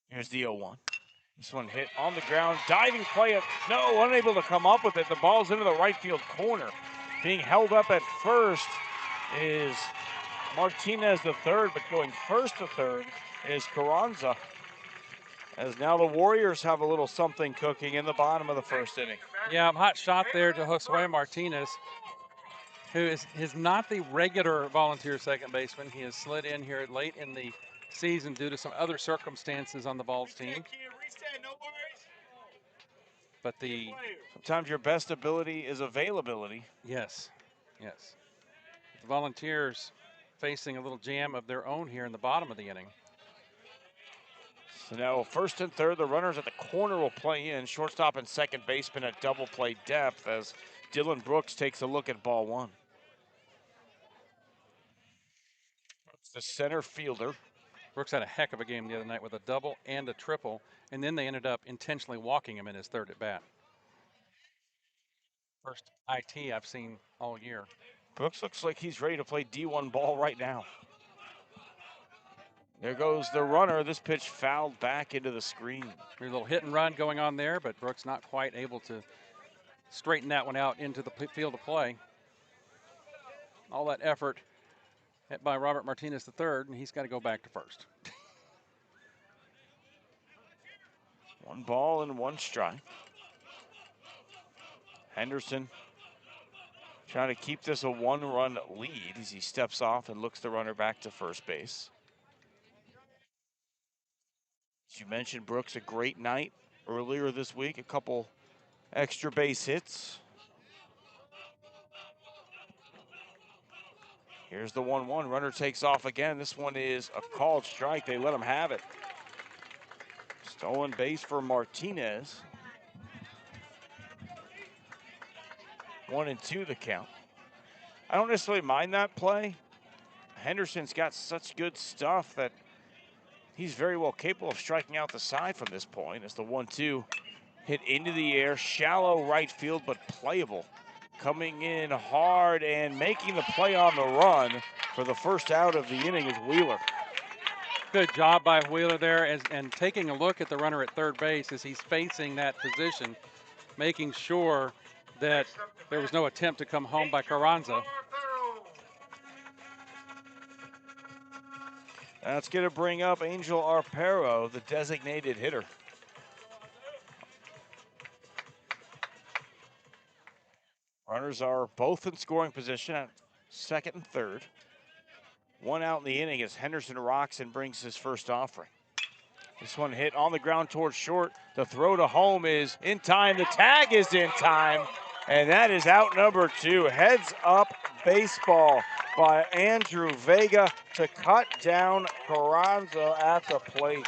Here's the 0-1. This one hit on the ground, diving play, unable to come up with it. The ball's into the right field corner. Being held up at first is Martinez the third, but going first to third is Carranza. As now the Warriors have a little something cooking in the bottom of the first inning. Yeah, hot shot there to Josue Martinez, who is not the regular Volunteer second baseman. He has slid in here late in the season due to some other circumstances on the Vols team. But sometimes your best ability is availability. Yes. The Volunteers facing a little jam of their own here in the bottom of the inning. So now first and third, the runners at the corner will play in. Shortstop and second baseman at double play depth as Dylan Brooks takes a look at ball one. It's the center fielder. Brooks had a heck of a game the other night with a double and a triple, and then they ended up intentionally walking him in his third at bat. First IT I've seen all year. Brooks looks like he's ready to play D1 ball right now. There goes the runner. This pitch fouled back into the screen. A little hit and run going on there, but Brooks not quite able to straighten that one out into the field of play. All that effort by Robert Martinez III, and he's got to go back to first. 1 ball and 1 strike. Henderson trying to keep this a 1-run lead as he steps off and looks the runner back to first base. As you mentioned, Brooks, a great night earlier this week, a couple extra base hits. Here's the 1-1, runner takes off again. This one is a called strike. They let him have it. Stolen base for Martinez. 1-2 the count. I don't necessarily mind that play. Henderson's got such good stuff that he's very well capable of striking out the side from this point as the 1-2 hit into the air, shallow right field, but playable. Coming in hard and making the play on the run for the first out of the inning is Wheeler. Good job by Wheeler there and taking a look at the runner at third base as he's facing that position, making sure that there was no attempt to come home by Carranza. That's going to bring up Angel Arpero, the designated hitter. Runners are both in scoring position at second and third. 1 out in the inning as Henderson rocks and brings his first offering. This one hit on the ground towards short. The throw to home is in time. The tag is in time. And that is out number 2. Heads up baseball by Andrew Vega to cut down Carranza at the plate.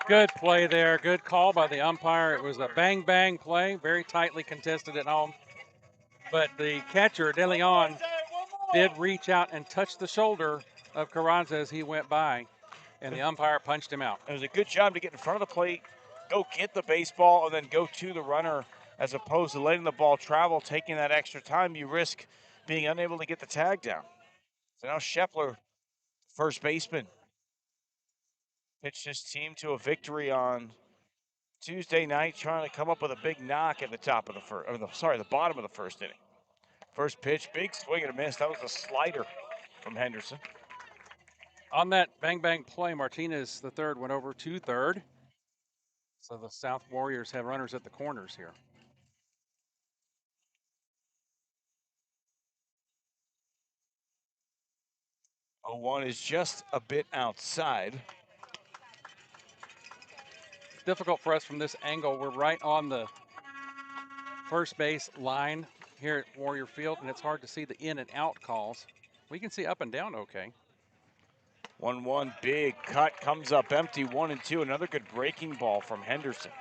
Good play there. Good call by the umpire. It was a bang-bang play, very tightly contested at home. But the catcher, De Leon, did reach out and touch the shoulder of Carranza as he went by. and the umpire punched him out. It was a good job to get in front of the plate, go get the baseball, and then go to the runner, as opposed to letting the ball travel, taking that extra time. You risk being unable to get the tag down. So now Scheffler, first baseman, pitched his team to a victory on Tuesday night, trying to come up with a big knock at the top of the first, or the bottom of the first inning. First pitch, big swing and a miss. That was a slider from Henderson. On that bang play, Martinez, the third, went over to third. So the South Warriors have runners at the corners here. Oh, 1 is just a bit outside. It's difficult for us from this angle. We're right on the first base line here at Warrior Field, and it's hard to see the in and out calls. We can see up and down okay. 1-1, big cut, comes up empty, 1-2. Another good breaking ball from Henderson.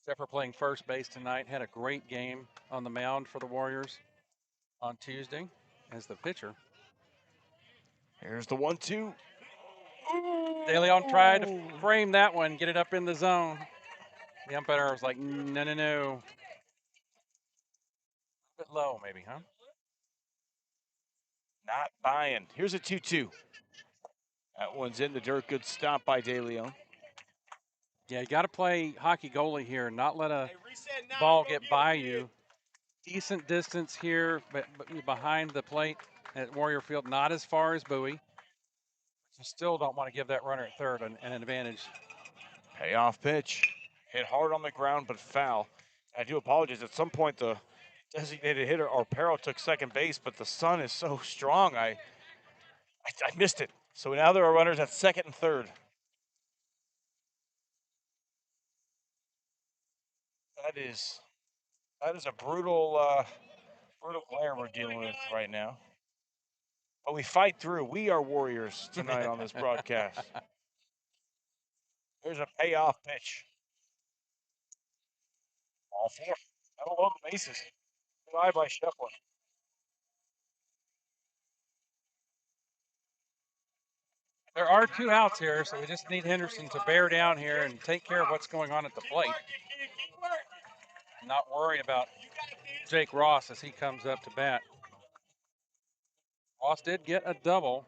Zephyr playing first base tonight, had a great game on the mound for the Warriors on Tuesday as the pitcher. Here's the 1-2. De Leon tried to frame that one, get it up in the zone. The umpire was like, no. A bit low maybe, huh? Not buying. Here's a 2-2. That one's in the dirt. Good stop by De Leon. Yeah, you got to play hockey goalie here and not let a ball get by you. Decent distance here, but behind the plate at Warrior Field, not as far as Bowie. You still don't want to give that runner at third an advantage. Payoff pitch. Hit hard on the ground, but foul. I do apologize. At some point, the designated hitter, Arpero, took second base, but the sun is so strong, I missed it. So now there are runners at second and third. That is a brutal glare we're dealing with right now. But we fight through. We are Warriors tonight on this broadcast. Here's a payoff pitch. All 4. That'll load the bases. Good eye by Scheffler. There are 2 outs here, so we just need Henderson to bear down here and take care of what's going on at the plate. Not worried about Jake Ross as he comes up to bat. Ross did get a double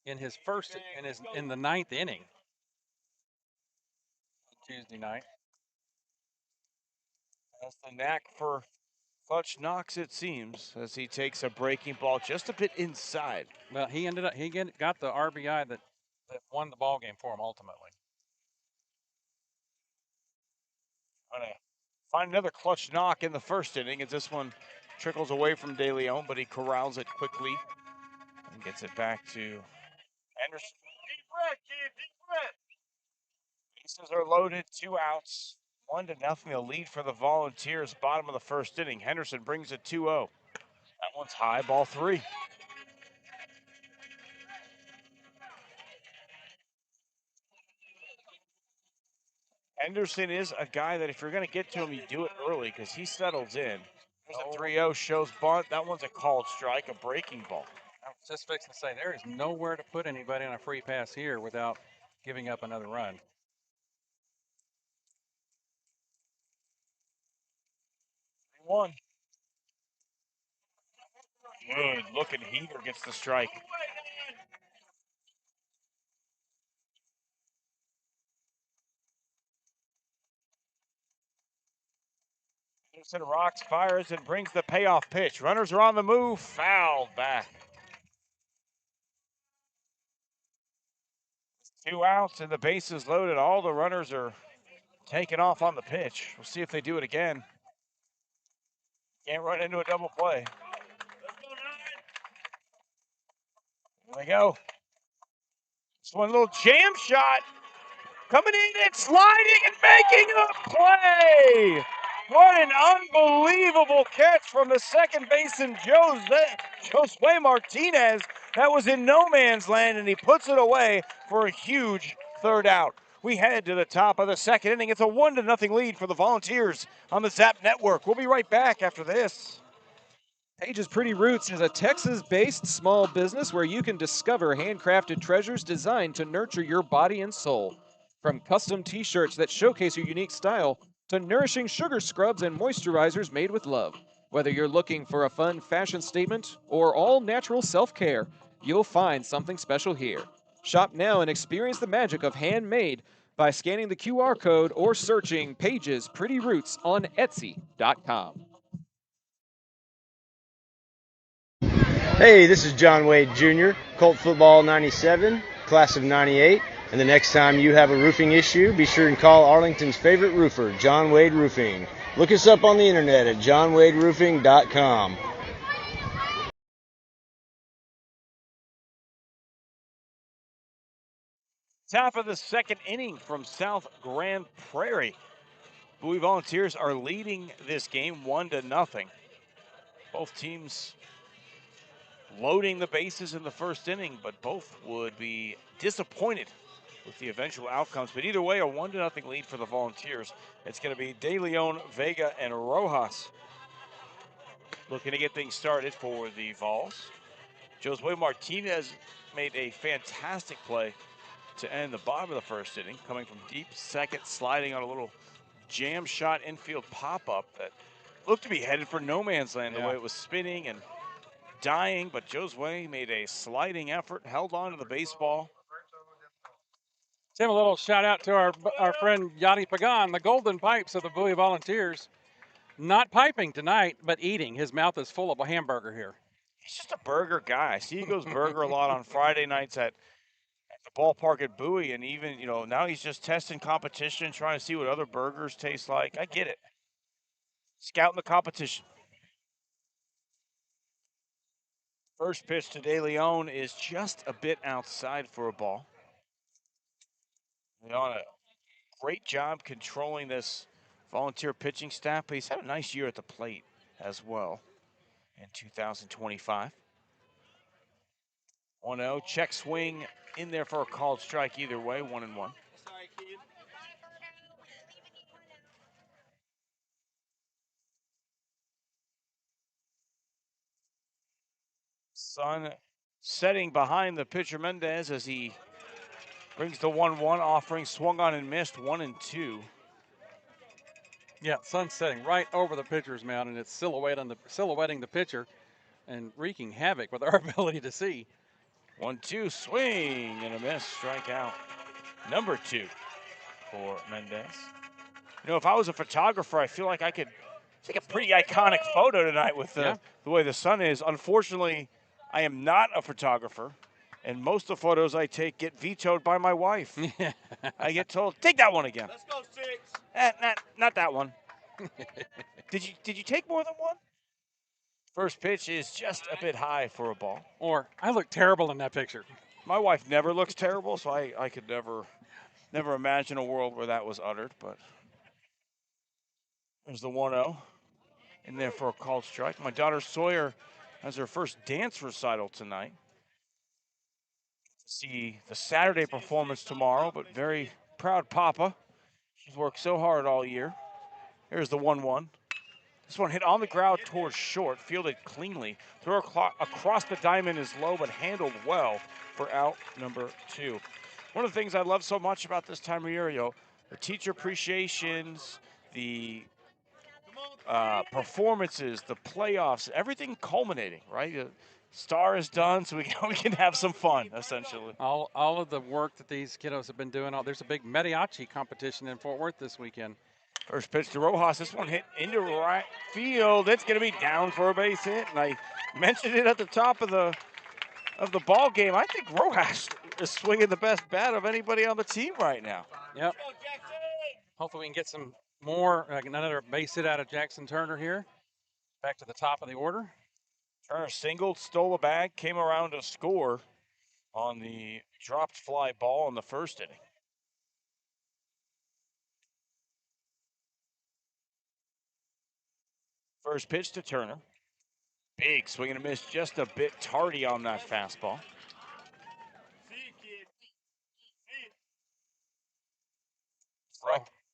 in his in the 9th inning Tuesday night. That's the knack for clutch knocks, it seems, as he takes a breaking ball just a bit inside. Well, he got the RBI that won the ball game for him ultimately. Gonna find another clutch knock in the first inning as this one trickles away from De Leon, but he corrals it quickly and gets it back to Henderson. Deep breath, kid, deep breath. Bases are loaded, 2 outs, 1-0. The lead for the Volunteers, bottom of the first inning. Henderson brings it 2-0. That one's high, ball 3. Henderson is a guy that if you're going to get to him, you do it early because he settles in. There's a 3-0, shows bunt. That one's a called strike, a breaking ball. I was just fixing to say, there is nowhere to put anybody on a free pass here without giving up another run. One. Good looking heater gets the strike. Henderson rocks, fires, and brings the payoff pitch. Runners are on the move, fouled back. 2 outs and the bases loaded. All the runners are taking off on the pitch. We'll see if they do it again. Can't run into a double play. Here they go. This one, little jam shot. Coming in and sliding and making a play. What an unbelievable catch from the second baseman, Josue Martinez. That was in no man's land, and he puts it away for a huge third out. We head to the top of the second inning. It's a 1-0 lead for the Volunteers on the Zap Network. We'll be right back after this. Page's Pretty Roots is a Texas-based small business where you can discover handcrafted treasures designed to nurture your body and soul. From custom t-shirts that showcase your unique style to nourishing sugar scrubs and moisturizers made with love. Whether you're looking for a fun fashion statement or all-natural self-care, you'll find something special here. Shop now and experience the magic of handmade by scanning the QR code or searching Page's Pretty Roots on Etsy.com. Hey, this is John Wade Jr., Colt Football 97, class of 98. And the next time you have a roofing issue, be sure and call Arlington's favorite roofer, John Wade Roofing. Look us up on the internet at johnwaderoofing.com. Top of the second inning from South Grand Prairie. Bowie Volunteers are leading this game 1-0. Both teams loading the bases in the first inning, but both would be disappointed with the eventual outcomes. But either way, a 1-0 lead for the Volunteers. It's going to be De Leon, Vega, and Rojas looking to get things started for the Vols. Josue Martinez made a fantastic play to end the bottom of the first inning, coming from deep second, sliding on a little jam shot infield pop-up that looked to be headed for no man's land, the way it was spinning and dying, but Josue made a sliding effort, held on to the baseball. Tim, a little shout out to our friend Yadi Pagan, the Golden Pipes of the Bowie Volunteers. Not piping tonight, but eating. His mouth is full of a hamburger here. He's just a burger guy. I see he goes burger a lot on Friday nights at the ballpark at Bowie, and even, now he's just testing competition, trying to see what other burgers taste like. I get it. Scouting the competition. First pitch to De Leon is just a bit outside for a ball. Leon, a great job controlling this Volunteer pitching staff, but he's had a nice year at the plate as well in 2025. 1-0, check swing in there for a called strike either way, 1-1. Sun setting behind the pitcher Mendez as he brings the 1-1, offering swung on and missed, 1-2. Yeah, sun setting right over the pitcher's mound, and it's silhouetting the pitcher and wreaking havoc with our ability to see. 1-2, swing and a miss, strikeout. Number 2 for Mendez. If I was a photographer, I feel like I could take a pretty iconic photo tonight with the way the sun is. Unfortunately, I am not a photographer, and most of the photos I take get vetoed by my wife. I get told, take that one again. Let's go 6. Not that one. Did you take more than one? First pitch is just a bit high for a ball. Or, I look terrible in that picture. My wife never looks terrible, so I could never imagine a world where that was uttered, but there's the 1-0 in there for a called strike. My daughter Sawyer has her first dance recital tonight. See the Saturday performance tomorrow, but very proud papa. She's worked so hard all year. Here's the 1-1. This one hit on the ground towards short, fielded cleanly. Throw across the diamond is low, but handled well for out number 2. One of the things I love so much about this time of year, the teacher appreciations, the performances, the playoffs, everything culminating, right? The star is done, so we can have some fun, essentially. All of the work that these kiddos have been doing. There's a big mariachi competition in Fort Worth this weekend. First pitch to Rojas. This one hit into right field. It's going to be down for a base hit, and I mentioned it at the top of the ball game. I think Rojas is swinging the best bat of anybody on the team right now. Yep. Hopefully we can get some more, another base hit out of Jackson Turner here. Back to the top of the order. Turner singled, stole a bag, came around to score on the dropped fly ball in the first inning. First pitch to Turner. Big swing and a miss, just a bit tardy on that fastball.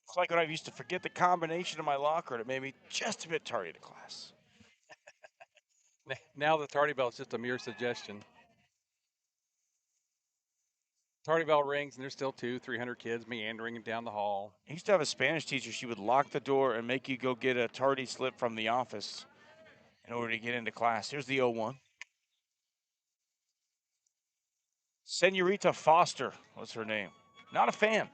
It's like when I used to forget the combination in my locker, and it made me just a bit tardy to class. Now the tardy bell is just a mere suggestion. Tardy bell rings, and there's still 200-300 kids meandering down the hall. I used to have a Spanish teacher. She would lock the door and make you go get a tardy slip from the office in order to get into class. Here's the 0-1. Senorita Foster was her name. Not a fan.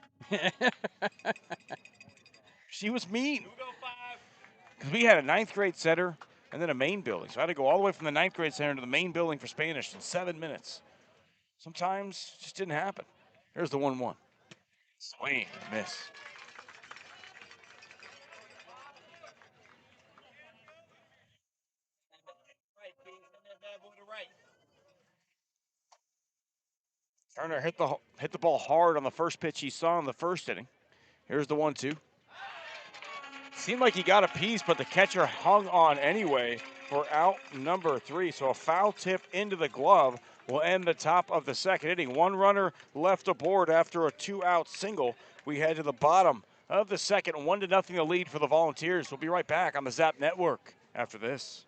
She was mean. Because we had a 9th grade center and then a main building. So I had to go all the way from the 9th grade center to the main building for Spanish in 7 minutes. Sometimes it just didn't happen. Here's the 1-1. Swing, miss. Turner hit the ball hard on the first pitch he saw in the first inning. Here's the 1-2. Seemed like he got a piece, but the catcher hung on anyway for out number 3. So a foul tip into the glove will end the top of the second inning. 1 runner left aboard after a 2-out single. We head to the bottom of the second, 1-0 the lead for the Volunteers. We'll be right back on the Zap Network after this.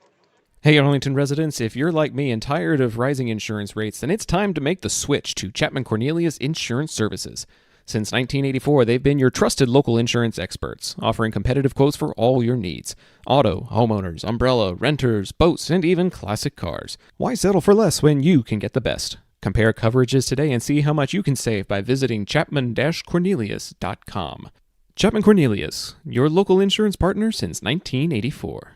Hey, Arlington residents, if you're like me and tired of rising insurance rates, then it's time to make the switch to Chapman Cornelius Insurance Services. Since 1984, they've been your trusted local insurance experts, offering competitive quotes for all your needs. Auto, homeowners, umbrella, renters, boats, and even classic cars. Why settle for less when you can get the best? Compare coverages today and see how much you can save by visiting chapman-cornelius.com. Chapman Cornelius, your local insurance partner since 1984.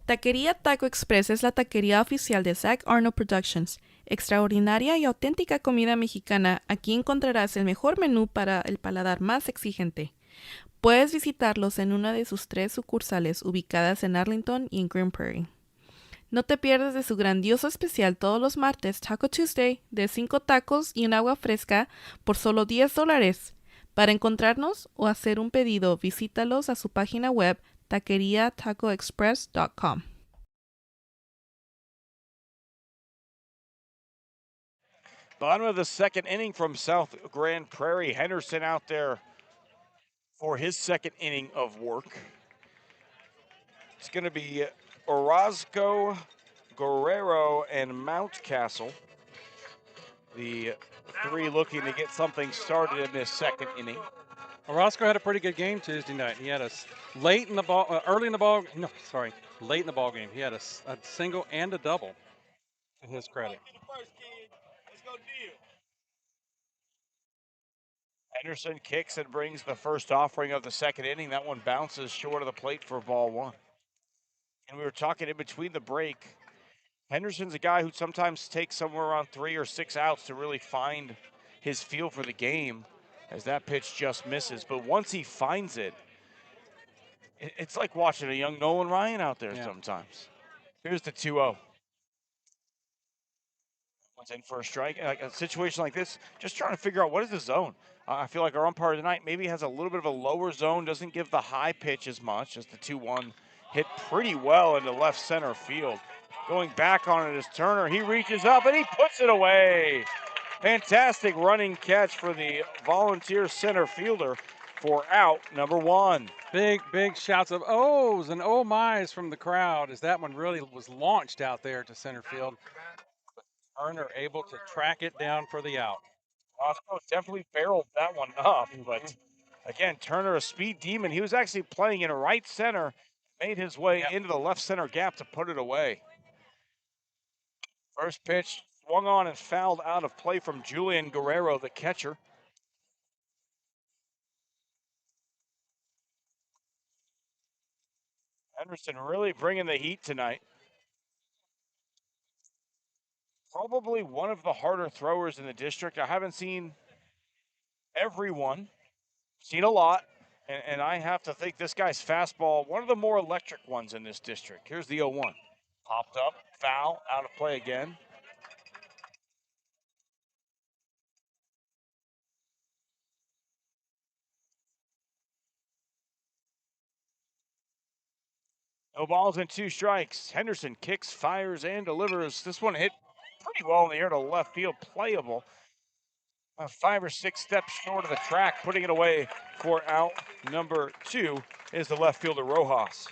Taquería Taco Express es la taquería oficial de Zach Arnold Productions. Extraordinaria y auténtica comida mexicana, aquí encontrarás el mejor menú para el paladar más exigente. Puedes visitarlos en una de sus 3 sucursales ubicadas en Arlington y en Grand Prairie. No te pierdas de su grandioso especial todos los martes, Taco Tuesday, de 5 tacos y un agua fresca por solo $10. Para encontrarnos o hacer un pedido, visítalos a su página web taqueriatacoexpress.com. Bottom of the second inning from South Grand Prairie. Henderson out there for his second inning of work. It's going to be Orozco, Guerrero, and Mountcastle. The 3 looking to get something started in this second inning. Orozco had a pretty good game Tuesday night. He had a late in the ball game. He had a single and a double, to his credit. Henderson kicks and brings the first offering of the second inning. That one bounces short of the plate for ball 1. And we were talking in between the break. Henderson's a guy who sometimes takes somewhere around 3 or 6 outs to really find his feel for the game, as that pitch just misses. But once he finds it, it's like watching a young Nolan Ryan out there sometimes. Here's the 2-0. One's in for a strike. A situation like this, just trying to figure out what is the zone. I feel like our umpire tonight maybe has a little bit of a lower zone, doesn't give the high pitch as much as the 2-1 hit pretty well into left center field. Going back on it is Turner. He reaches up and he puts it away. Fantastic running catch for the Volunteer center fielder for out number 1. Big shouts of ohs and oh my's from the crowd as that one really was launched out there to center field. Turner able to track it down for the out. Roscoe definitely barreled that one up, but again, Turner, a speed demon. He was actually playing in right center, made his way into the left center gap to put it away. First pitch swung on and fouled out of play from Julian Guerrero, the catcher. Henderson really bringing the heat tonight. Probably one of the harder throwers in the district. I haven't seen everyone, seen a lot, and I have to think this guy's fastball, one of the more electric ones in this district. Here's the 0-1. Popped up, foul, out of play again. No balls and 2 strikes. Henderson kicks, fires, and delivers. This one hit pretty well in the air to left field, playable. 5 or 6 steps short of the track, putting it away for out number 2 is the left fielder Rojas.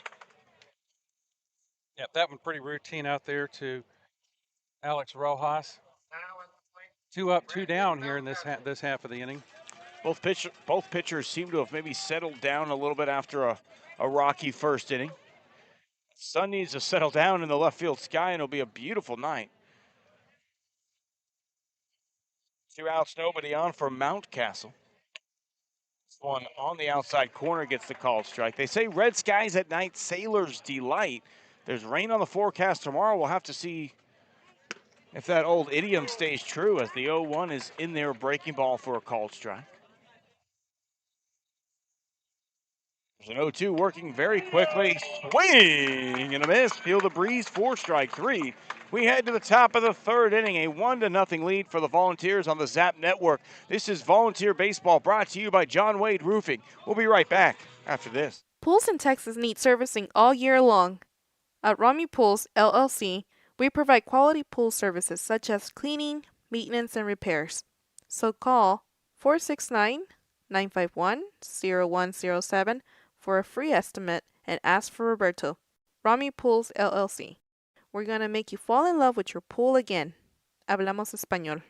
Yep, that one pretty routine out there to Alex Rojas. 2 up, 2 down here in this half of the inning. Both pitchers seem to have maybe settled down a little bit after a rocky first inning. Sun needs to settle down in the left field sky, and it'll be a beautiful night. 2 outs, nobody on for Mountcastle. This one on the outside corner gets the called strike. They say red skies at night, sailor's delight. There's rain on the forecast tomorrow. We'll have to see if that old idiom stays true, as the 0-1 is in there, breaking ball for a called strike. There's an 0-2 working very quickly. Swing and a miss. Feel the breeze for strike 3. We head to the top of the third inning, a 1-0 lead for the Volunteers on the ZAP Network. This is Volunteer Baseball, brought to you by John Wade Roofing. We'll be right back after this. Pools in Texas need servicing all year long. At Rami Pools, LLC, we provide quality pool services such as cleaning, maintenance, and repairs. So call 469-951-0107 for a free estimate and ask for Roberto. Rami Pools, LLC. We're going to make you fall in love with your pool again. Hablamos español.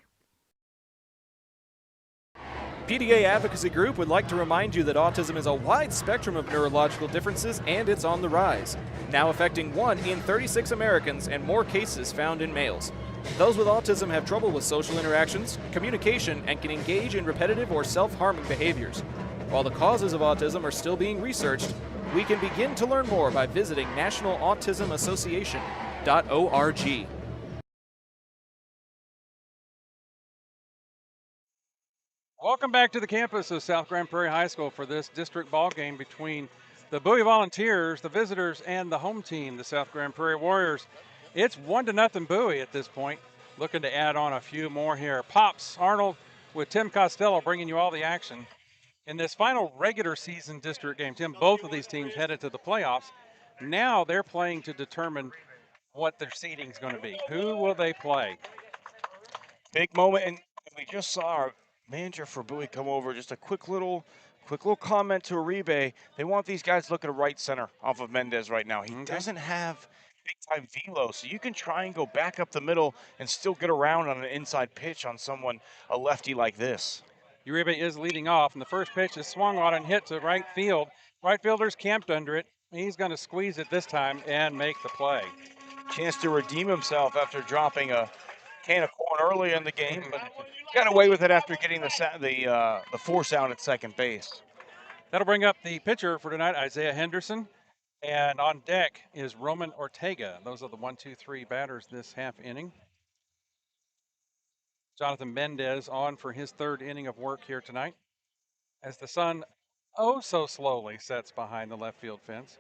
PDA Advocacy Group would like to remind you that autism is a wide spectrum of neurological differences, and it's on the rise, now affecting 1 in 36 Americans and more cases found in males. Those with autism have trouble with social interactions, communication, and can engage in repetitive or self-harming behaviors. While the causes of autism are still being researched, we can begin to learn more by visiting nationalautismassociation.org. Welcome back to the campus of South Grand Prairie High School for this district ball game between the Bowie Volunteers, the visitors, and the home team, the South Grand Prairie Warriors. It's 1-0 Bowie at this point. Looking to add on a few more here. Pops Arnold with Tim Costello bringing you all the action in this final regular season district game. Tim, both of these teams headed to the playoffs. Now they're playing to determine what their seeding is going to be. Who will they play? Big moment, and we just saw our manager for Bowie come over. Just a quick little comment to Uribe. They want these guys looking at right center off of Mendez right now. He doesn't have big-time velo, so you can try and go back up the middle and still get around on an inside pitch on someone, a lefty like this. Uribe is leading off, and the first pitch is swung on and hit to right field. Right fielder's camped under it. He's going to squeeze it this time and make the play. Chance to redeem himself after dropping a can of corn early in the game, but got away with it after getting the force out at second base. That'll bring up the pitcher for tonight, Isaiah Henderson. And on deck is Roman Ortega. Those are the 1-2-3 batters this half inning. Jonathan Mendez on for his third inning of work here tonight, as the sun so slowly sets behind the left field fence.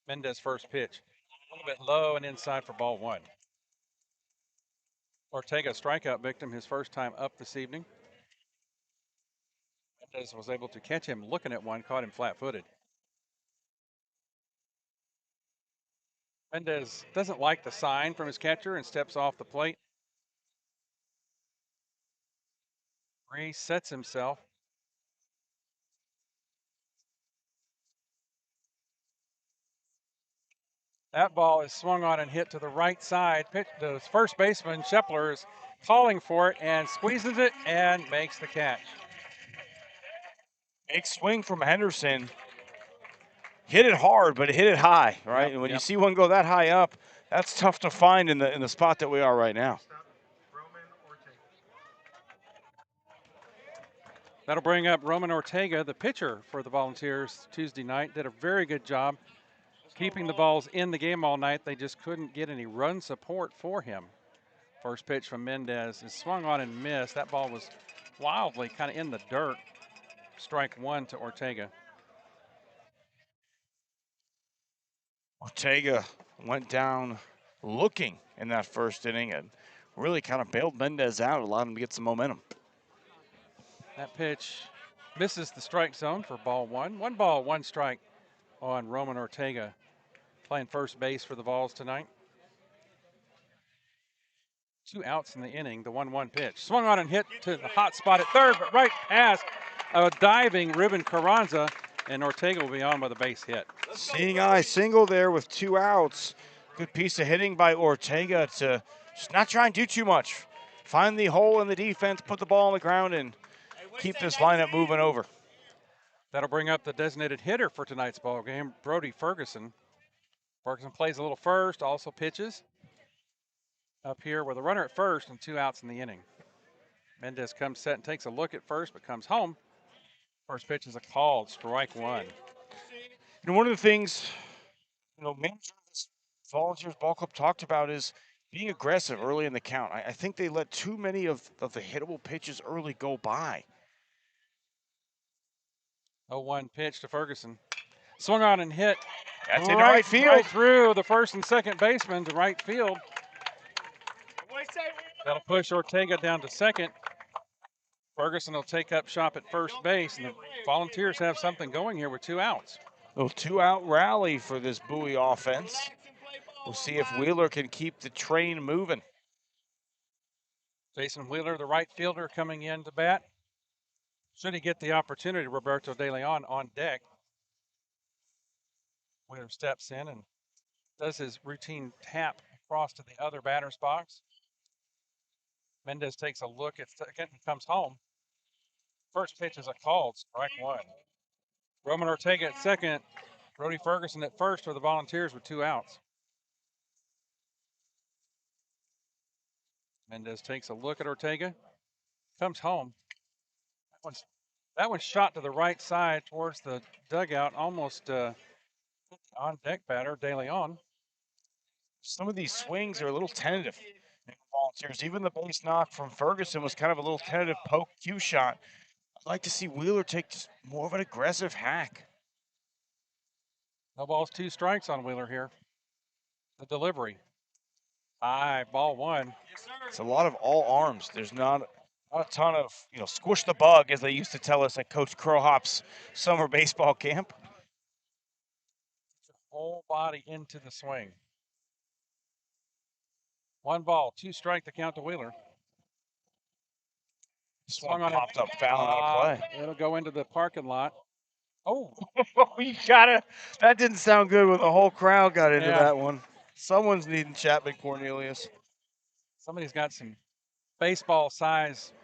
Mendez first pitch, a little bit low and inside for ball 1. Ortega, strikeout victim, his first time up this evening. Mendez was able to catch him looking at one, caught him flat-footed. Mendez doesn't like the sign from his catcher and steps off the plate. Resets himself. That ball is swung on and hit to the right side. The first baseman, Shepler, is calling for it and squeezes it and makes the catch. Big swing from Henderson. Hit it hard, but hit it high, right? And when you see one go that high up, that's tough to find in the spot that we are right now. That'll bring up Roman Ortega, the pitcher for the Volunteers Tuesday night. Did a very good job keeping the balls in the game all night. They just couldn't get any run support for him. First pitch from Mendez is swung on and missed. That ball was wildly kind of in the dirt. Strike 1 to Ortega. Ortega went down looking in that first inning and really kind of bailed Mendez out, allowed him to get some momentum. That pitch misses the strike zone for ball 1. 1 ball, 1 strike on Roman Ortega, playing first base for the Vols tonight. 2 outs in the inning, the 1-1 pitch. Swung on and hit to the hot spot at third, but right past a diving Ruben Carranza, and Ortega will be on with a base hit. Seeing eye single there with 2 outs. Good piece of hitting by Ortega to just not try and do too much. Find the hole in the defense, put the ball on the ground, and keep this lineup moving over. That'll bring up the designated hitter for tonight's ball game, Brody Ferguson. Ferguson plays a little first, also pitches. Up here with a runner at first and 2 outs in the inning. Mendez comes set and takes a look at first, but comes home. First pitch is a called strike one. And one of the things, managers Volunteers Ball Club talked about is being aggressive early in the count. I think they let too many of the hittable pitches early go by. 0-1 pitch to Ferguson. Swung on and hit. That's in right field. Right through the first and second baseman to right field. That'll push Ortega down to second. Ferguson will take up shop at first base, and the Volunteers have something going here with 2 outs. A little 2-out rally for this Bowie offense. We'll see if Wheeler can keep the train moving. Jason Wheeler, the right fielder, coming in to bat. Should he get the opportunity, Roberto De Leon on deck. Wheeler steps in and does his routine tap across to the other batter's box. Mendez takes a look at second and comes home. First pitch is a called strike one. Roman Ortega at second. Brody Ferguson at first for the Volunteers with 2 outs. Mendez takes a look at Ortega. Comes home. That one's shot to the right side towards the dugout, almost on deck batter, De Leon. Some of these swings are a little tentative. Volunteers. Even the base knock from Ferguson was kind of a little tentative poke cue shot. I'd like to see Wheeler take more of an aggressive hack. No balls, 2 strikes on Wheeler here. The delivery. High, ball 1. It's a lot of all arms. There's not a ton of, squish the bug, as they used to tell us at Coach Crowhop's summer baseball camp. Whole body into the swing. 1 ball, 2 strike to count to Wheeler. Swung on popped up foul out of play. It'll go into the parking lot. Oh, we got it. That didn't sound good when the whole crowd got into that one. Someone's needing Chapman Cornelius. Somebody's got some baseball size.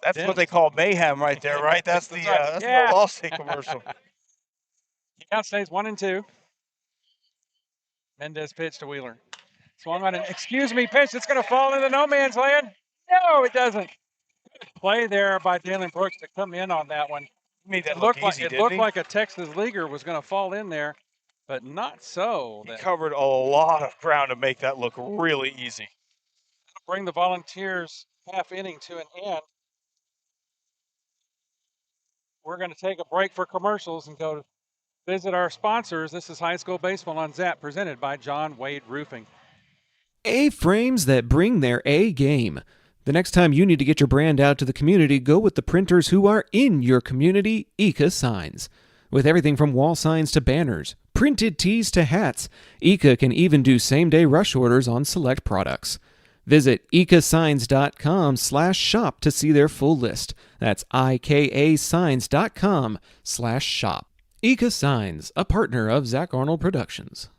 That's what they call mayhem right there, right? That's the Allstate commercial. The count stays 1-2. Mendez pitch to Wheeler. Swung on an excuse me pitch. It's going to fall into no man's land. No, it doesn't. Play there by Dalen Brooks to come in on that one. Made that look easy, it looked like a Texas leaguer was going to fall in there, but not so. He covered a lot of ground to make that look really easy. Bring the Volunteers half inning to an end. We're going to take a break for commercials and go to visit our sponsors. This is High School Baseball on ZAP, presented by John Wade Roofing. A-frames that bring their A game. The next time you need to get your brand out to the community, go with the printers who are in your community, Ika Signs. With everything from wall signs to banners, printed tees to hats, Ika can even do same-day rush orders on select products. Visit ikasigns.com/shop to see their full list. That's ikasigns.com/shop. Ika Signs, a partner of Zach Arnold Productions.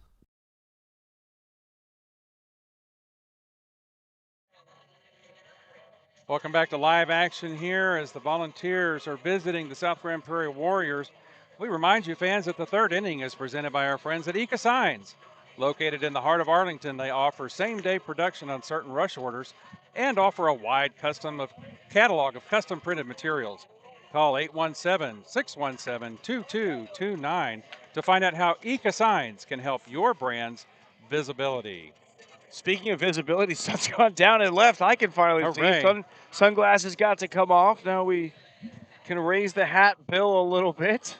Welcome back to live action here as the Volunteers are visiting the South Grand Prairie Warriors. We remind you, fans, that the third inning is presented by our friends at Ika Signs. Located in the heart of Arlington, they offer same-day production on certain rush orders and offer a wide catalog of custom printed materials. Call 817-617-2229 to find out how Ika Signs can help your brand's visibility. Speaking of visibility, sun's gone down and left. I can finally see. Sunglasses got to come off. Now we can raise the hat bill a little bit.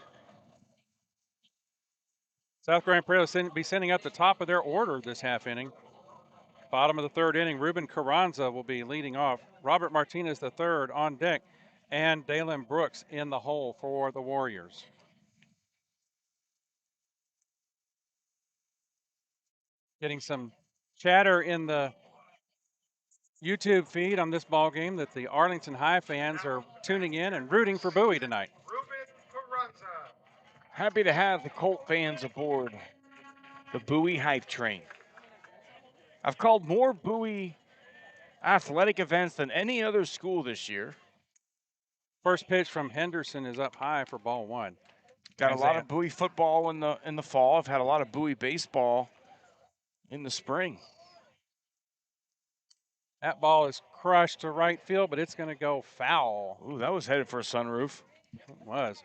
South Grand Prairie will be sending up the top of their order this half inning. Bottom of the third inning, Ruben Carranza will be leading off. Robert Martinez the third on deck, and Dalen Brooks in the hole for the Warriors. Getting some chatter in the YouTube feed on this ball game that the Arlington High fans are tuning in and rooting for Bowie tonight. Happy to have the Colt fans aboard the Bowie hype train. I've called more Bowie athletic events than any other school this year. First pitch from Henderson is up high for ball 1. Got a lot of Bowie football in the fall. I've had a lot of Bowie baseball in the spring. That ball is crushed to right field, but it's going to go foul. Ooh, that was headed for a sunroof. It was.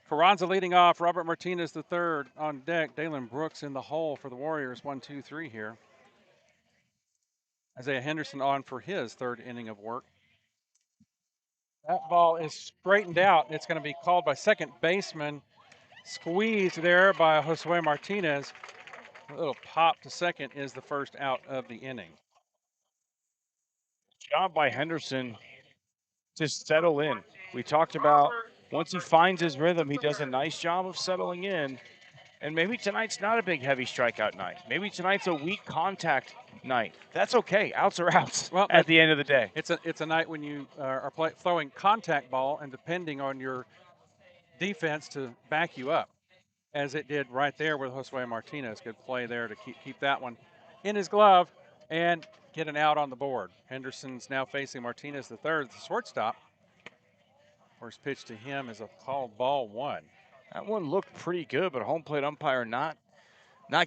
Carranza leading off. Robert Martinez the third on deck. Dalen Brooks in the hole for the Warriors. 1, 2, 3 here. Isaiah Henderson on for his third inning of work. That ball is straightened out. It's going to be called by second baseman. Squeezed there by Josue Martinez. A little pop to second is the first out of the inning. Job by Henderson to settle in. We talked about once he finds his rhythm, he does a nice job of settling in. And maybe tonight's not a big heavy strikeout night. Maybe tonight's a weak contact night. That's okay. Outs are outs at the end of the day. It's a night when you are throwing contact ball and depending on your defense to back you up, as it did right there with Josue Martinez. Good play there to keep that one in his glove and get an out on the board. Henderson's now facing Martinez the third, the shortstop. First pitch to him is a called ball 1. That one looked pretty good, but home plate umpire not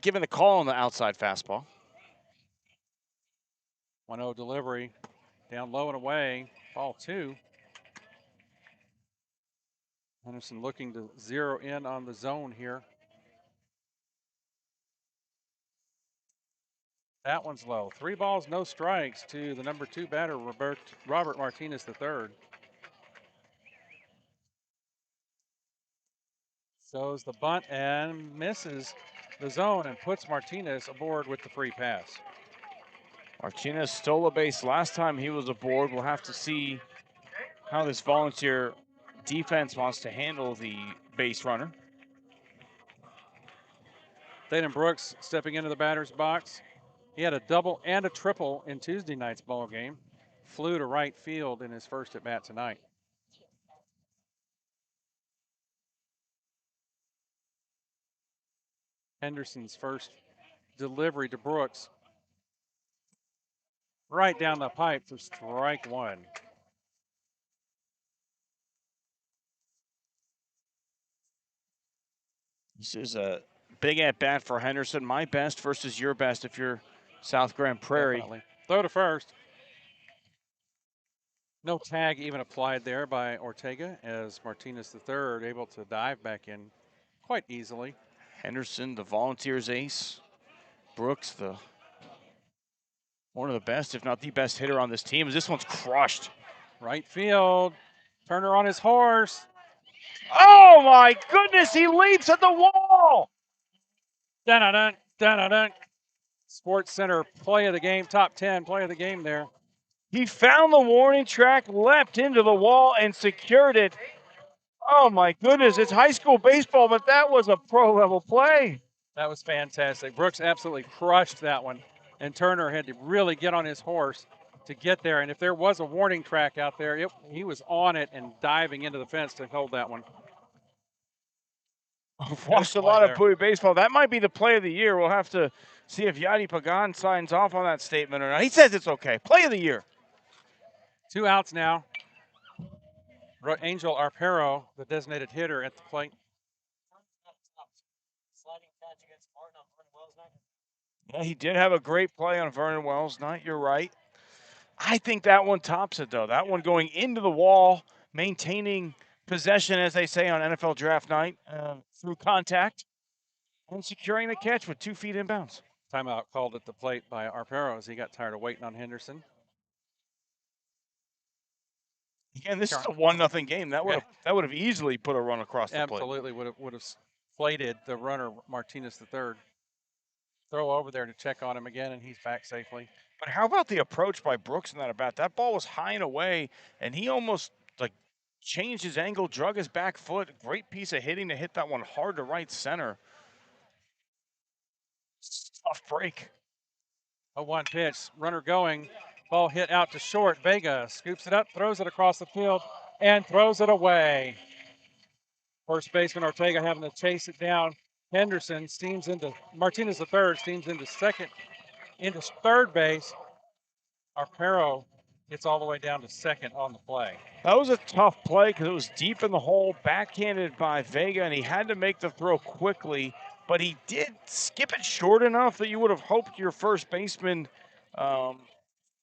giving the call on the outside fastball. 1-0 delivery, down low and away, ball 2. Henderson looking to zero in on the zone here. That one's low. 3 balls, no strikes to the number 2 batter, Robert Martinez III. Shows the bunt and misses the zone and puts Martinez aboard with the free pass. Martinez stole a base last time he was aboard. We'll have to see how this Volunteer defense wants to handle the base runner. Dayton Brooks stepping into the batter's box. He had a double and a triple in Tuesday night's ball game. Flew to right field in his first at bat tonight. Henderson's first delivery to Brooks. Right down the pipe for strike 1. This is a big at-bat for Henderson. My best versus your best if you're South Grand Prairie. Definitely. Throw to first. No tag even applied there by Ortega as Martinez III able to dive back in quite easily. Henderson, the Volunteers ace. Brooks, one of the best, if not the best hitter on this team. This one's crushed. Right field. Turner on his horse. Oh my goodness, he leaps at the wall. Dun-dun-dun, dun-dun-dun. Sports Center play of the game, top 10 play of the game there. He found the warning track, leapt into the wall, and secured it. Oh my goodness, it's high school baseball, but that was a pro-level play. That was fantastic. Brooks absolutely crushed that one, and Turner had to really get on his horse to get there. And if there was a warning track out there, he was on it and diving into the fence to hold that one. I've watched a lot of Bowie baseball. That might be the play of the year. We'll have to see if Yadi Pagan signs off on that statement or not. He says it's okay. Play of the year. 2 outs now. Angel Arpero, the designated hitter at the plate. Yeah, he did have a great play on Vernon Wells' night. You're right. I think that one tops it, though. That one going into the wall, maintaining possession, as they say on NFL draft night, through contact, and securing the catch with 2 feet inbounds. Timeout called at the plate by Arpero as he got tired of waiting on Henderson. Again, this is a 1-0 game. That would have easily put a run across the plate. Absolutely would have flated the runner Martinez III. Throw over there to check on him again, and he's back safely. But how about the approach by Brooks in that at bat? That ball was high and away, and he almost changed his angle, drug his back foot. Great piece of hitting to hit that one hard to right center. Tough break. A 1 pitch, runner going. Ball hit out to short. Vega scoops it up, throws it across the field, and throws it away. First baseman Ortega having to chase it down. Henderson steams into Martinez III, steams into second into third base. Arpero gets all the way down to second on the play. That was a tough play because it was deep in the hole, backhanded by Vega, and he had to make the throw quickly, but he did skip it short enough that you would have hoped your first baseman,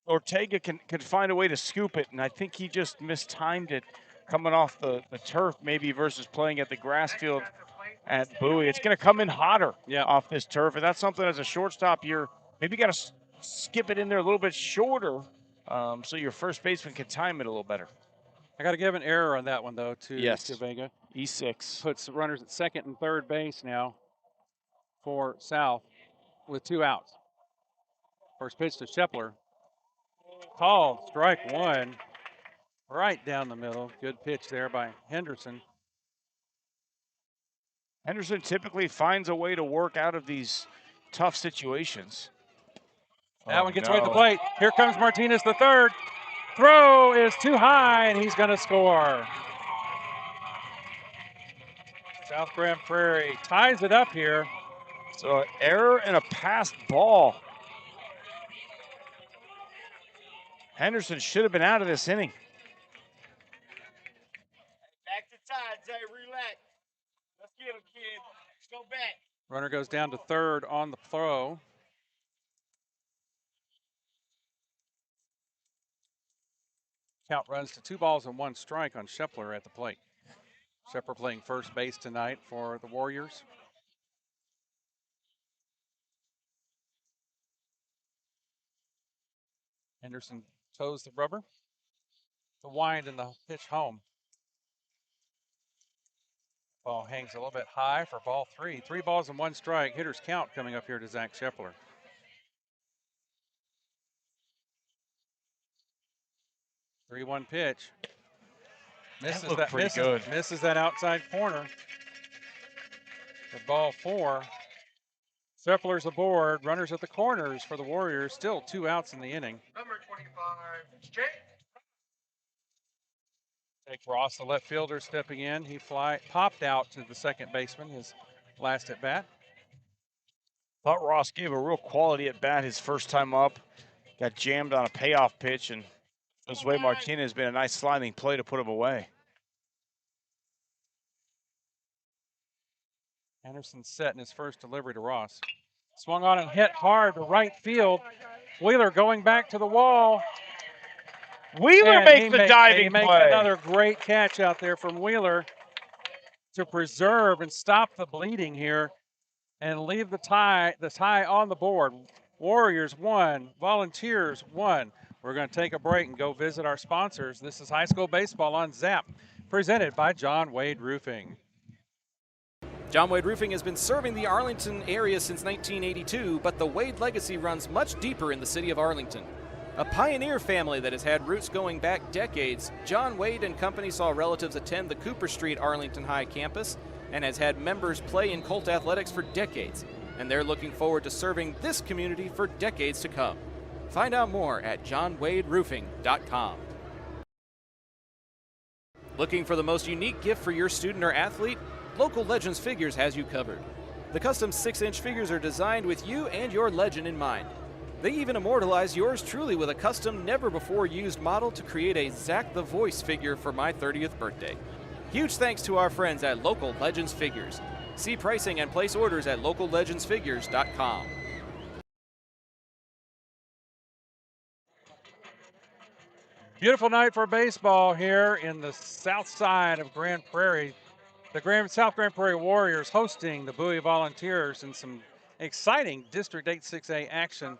Ortega, could find a way to scoop it, and I think he just mistimed it coming off the turf maybe versus playing at the grass field at Bowie. It's going to come in hotter off this turf, and that's something as a shortstop you're maybe got to skip it in there a little bit shorter so your first baseman can time it a little better. I got to give an error on that one, though, to Vega. E6. Puts runners at second and third base now for South with 2 outs. First pitch to Shepler. Called strike one, right down the middle. Good pitch there by Henderson. Henderson typically finds a way to work out of these tough situations. That one gets away to the plate. Here comes Martinez, the third. Throw is too high, and he's going to score. South Grand Prairie ties it up here. So an error and a passed ball. Henderson should have been out of this inning. Back to time, Zay, relax. Let's get him, kid. Let's go back. Runner goes down to third on the throw. Count runs to 2 balls and 1 strike on Shepler at the plate. Shepler playing first base tonight for the Warriors. Henderson toes the rubber. The wind and the pitch home. Ball hangs a little bit high for ball 3. 3 balls and 1 strike. Hitter's count coming up here to Zach Shepler. Three-one pitch. Misses that outside corner. For ball 4. Shepler's aboard. Runners at the corners for the Warriors. Still 2 outs in the inning. Number 25, Jake. Jake Ross, the left fielder, stepping in. He popped out to the second baseman, his last at bat. Thought Ross gave a real quality at bat his first time up. Got jammed on a payoff pitch, and Josue Martinez has been a nice sliding play to put him away. Anderson set in his first delivery to Ross. Swung on and hit hard to right field. Wheeler going back to the wall. Wheeler makes the diving play. He makes another great catch out there from Wheeler to preserve and stop the bleeding here and leave the tie on the board. Warriors 1, Volunteers 1. We're going to take a break and go visit our sponsors. This is High School Baseball on ZAP, presented by John Wade Roofing. John Wade Roofing has been serving the Arlington area since 1982, but the Wade legacy runs much deeper in the city of Arlington. A pioneer family that has had roots going back decades, John Wade and Company saw relatives attend the Cooper Street Arlington High campus and has had members play in Colt athletics for decades, and they're looking forward to serving this community for decades to come. Find out more at johnwaderoofing.com. Looking for the most unique gift for your student or athlete? Local Legends Figures has you covered. The custom 6-inch figures are designed with you and your legend in mind. They even immortalize yours truly with a custom, never-before-used model to create a Zach the Voice figure for my 30th birthday. Huge thanks to our friends at Local Legends Figures. See pricing and place orders at locallegendsfigures.com. Beautiful night for baseball here in the south side of Grand Prairie. The South Grand Prairie Warriors hosting the Bowie Volunteers in some exciting District 8-6A action.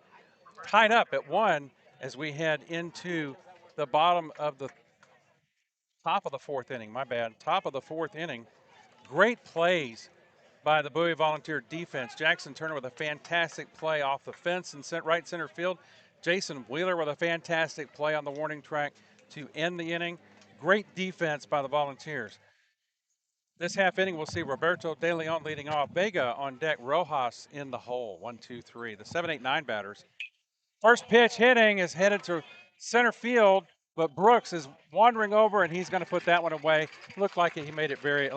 Tied up at 1 as we head into the top of the 4th inning. Top of the 4th inning. Great plays by the Bowie Volunteer defense. Jackson Turner with a fantastic play off the fence and right center field. Jason Wheeler with a fantastic play on the warning track to end the inning. Great defense by the Volunteers. This half inning, we'll see Roberto De Leon leading off. Vega on deck, Rojas in the hole. 1, 2, 3. The 7, 8, 9 batters. First pitch hitting is headed to center field, but Brooks is wandering over, and he's going to put that one away. Looked like he made it very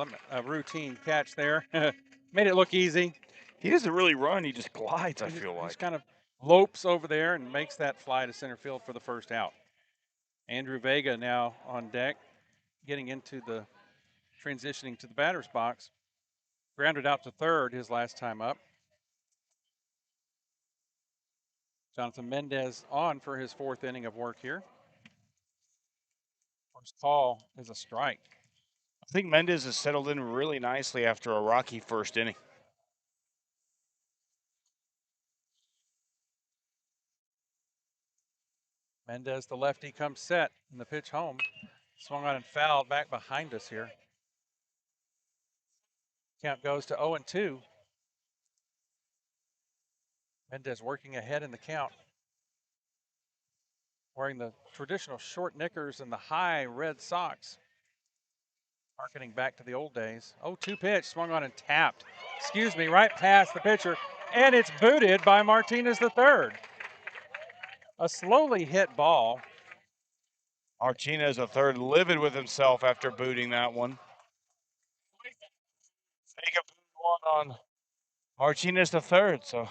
routine catch there. Made it look easy. He doesn't really run. He just glides, I feel like. He's kind of lopes over there and makes that fly to center field for the first out. Andrew Vega now on deck, getting into the transitioning to the batter's box. Grounded out to third his last time up. Jonathan Mendez on for his fourth inning of work here. First call is a strike. I think Mendez has settled in really nicely after a rocky first inning. Mendez, the lefty, comes set, and the pitch home. Swung on and fouled back behind us here. Count goes to 0-2. Mendez working ahead in the count. Wearing the traditional short knickers and the high red socks. Harkening back to the old days. 0-2 pitch, swung on and tapped. Excuse me, right past the pitcher. And it's booted by Martinez III. A slowly hit ball. Martinez III livid with himself after booting that one. Vega one on Martinez III. So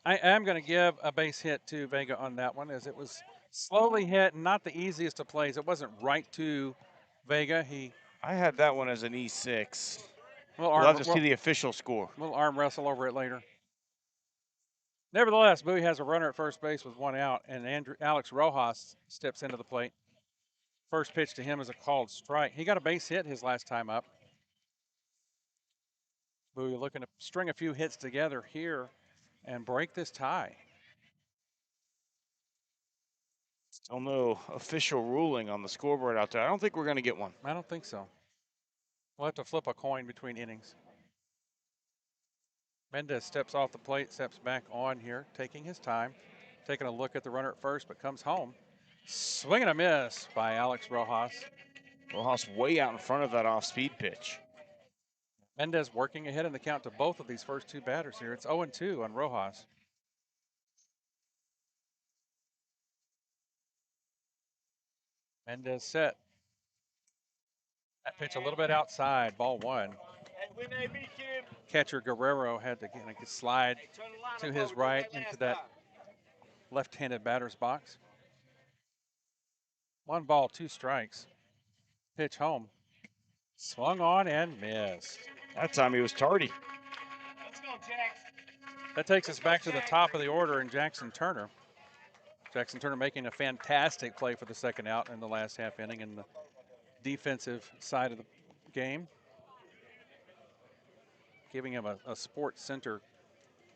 I am going to give a base hit to Vega on that one, as it was slowly hit and not the easiest of plays. It wasn't right to Vega. I had that one as an E6. We'll have to see the official score. We'll arm wrestle over it later. Nevertheless, Bowie has a runner at first base with one out, and Alex Rojas steps into the plate. First pitch to him is a called strike. He got a base hit his last time up. Bowie looking to string a few hits together here and break this tie. Still no official ruling on the scoreboard out there. I don't think we're going to get one. I don't think so. We'll have to flip a coin between innings. Mendez steps off the plate, steps back on here, taking his time, taking a look at the runner at first, but comes home. Swing and a miss by Alex Rojas. Rojas way out in front of that off-speed pitch. Mendez working ahead in the count to both of these first two batters here. It's 0-2 on Rojas. Mendez set. That pitch a little bit outside, ball one. Catcher Guerrero had to slide to his right into that left-handed batter's box. 1 ball, 2 strikes. Pitch home. Swung on and missed. That time he was tardy. That takes us back to the top of the order in Jackson Turner. Jackson Turner making a fantastic play for the second out in the last half inning in the defensive side of the game. Giving him a Sports Center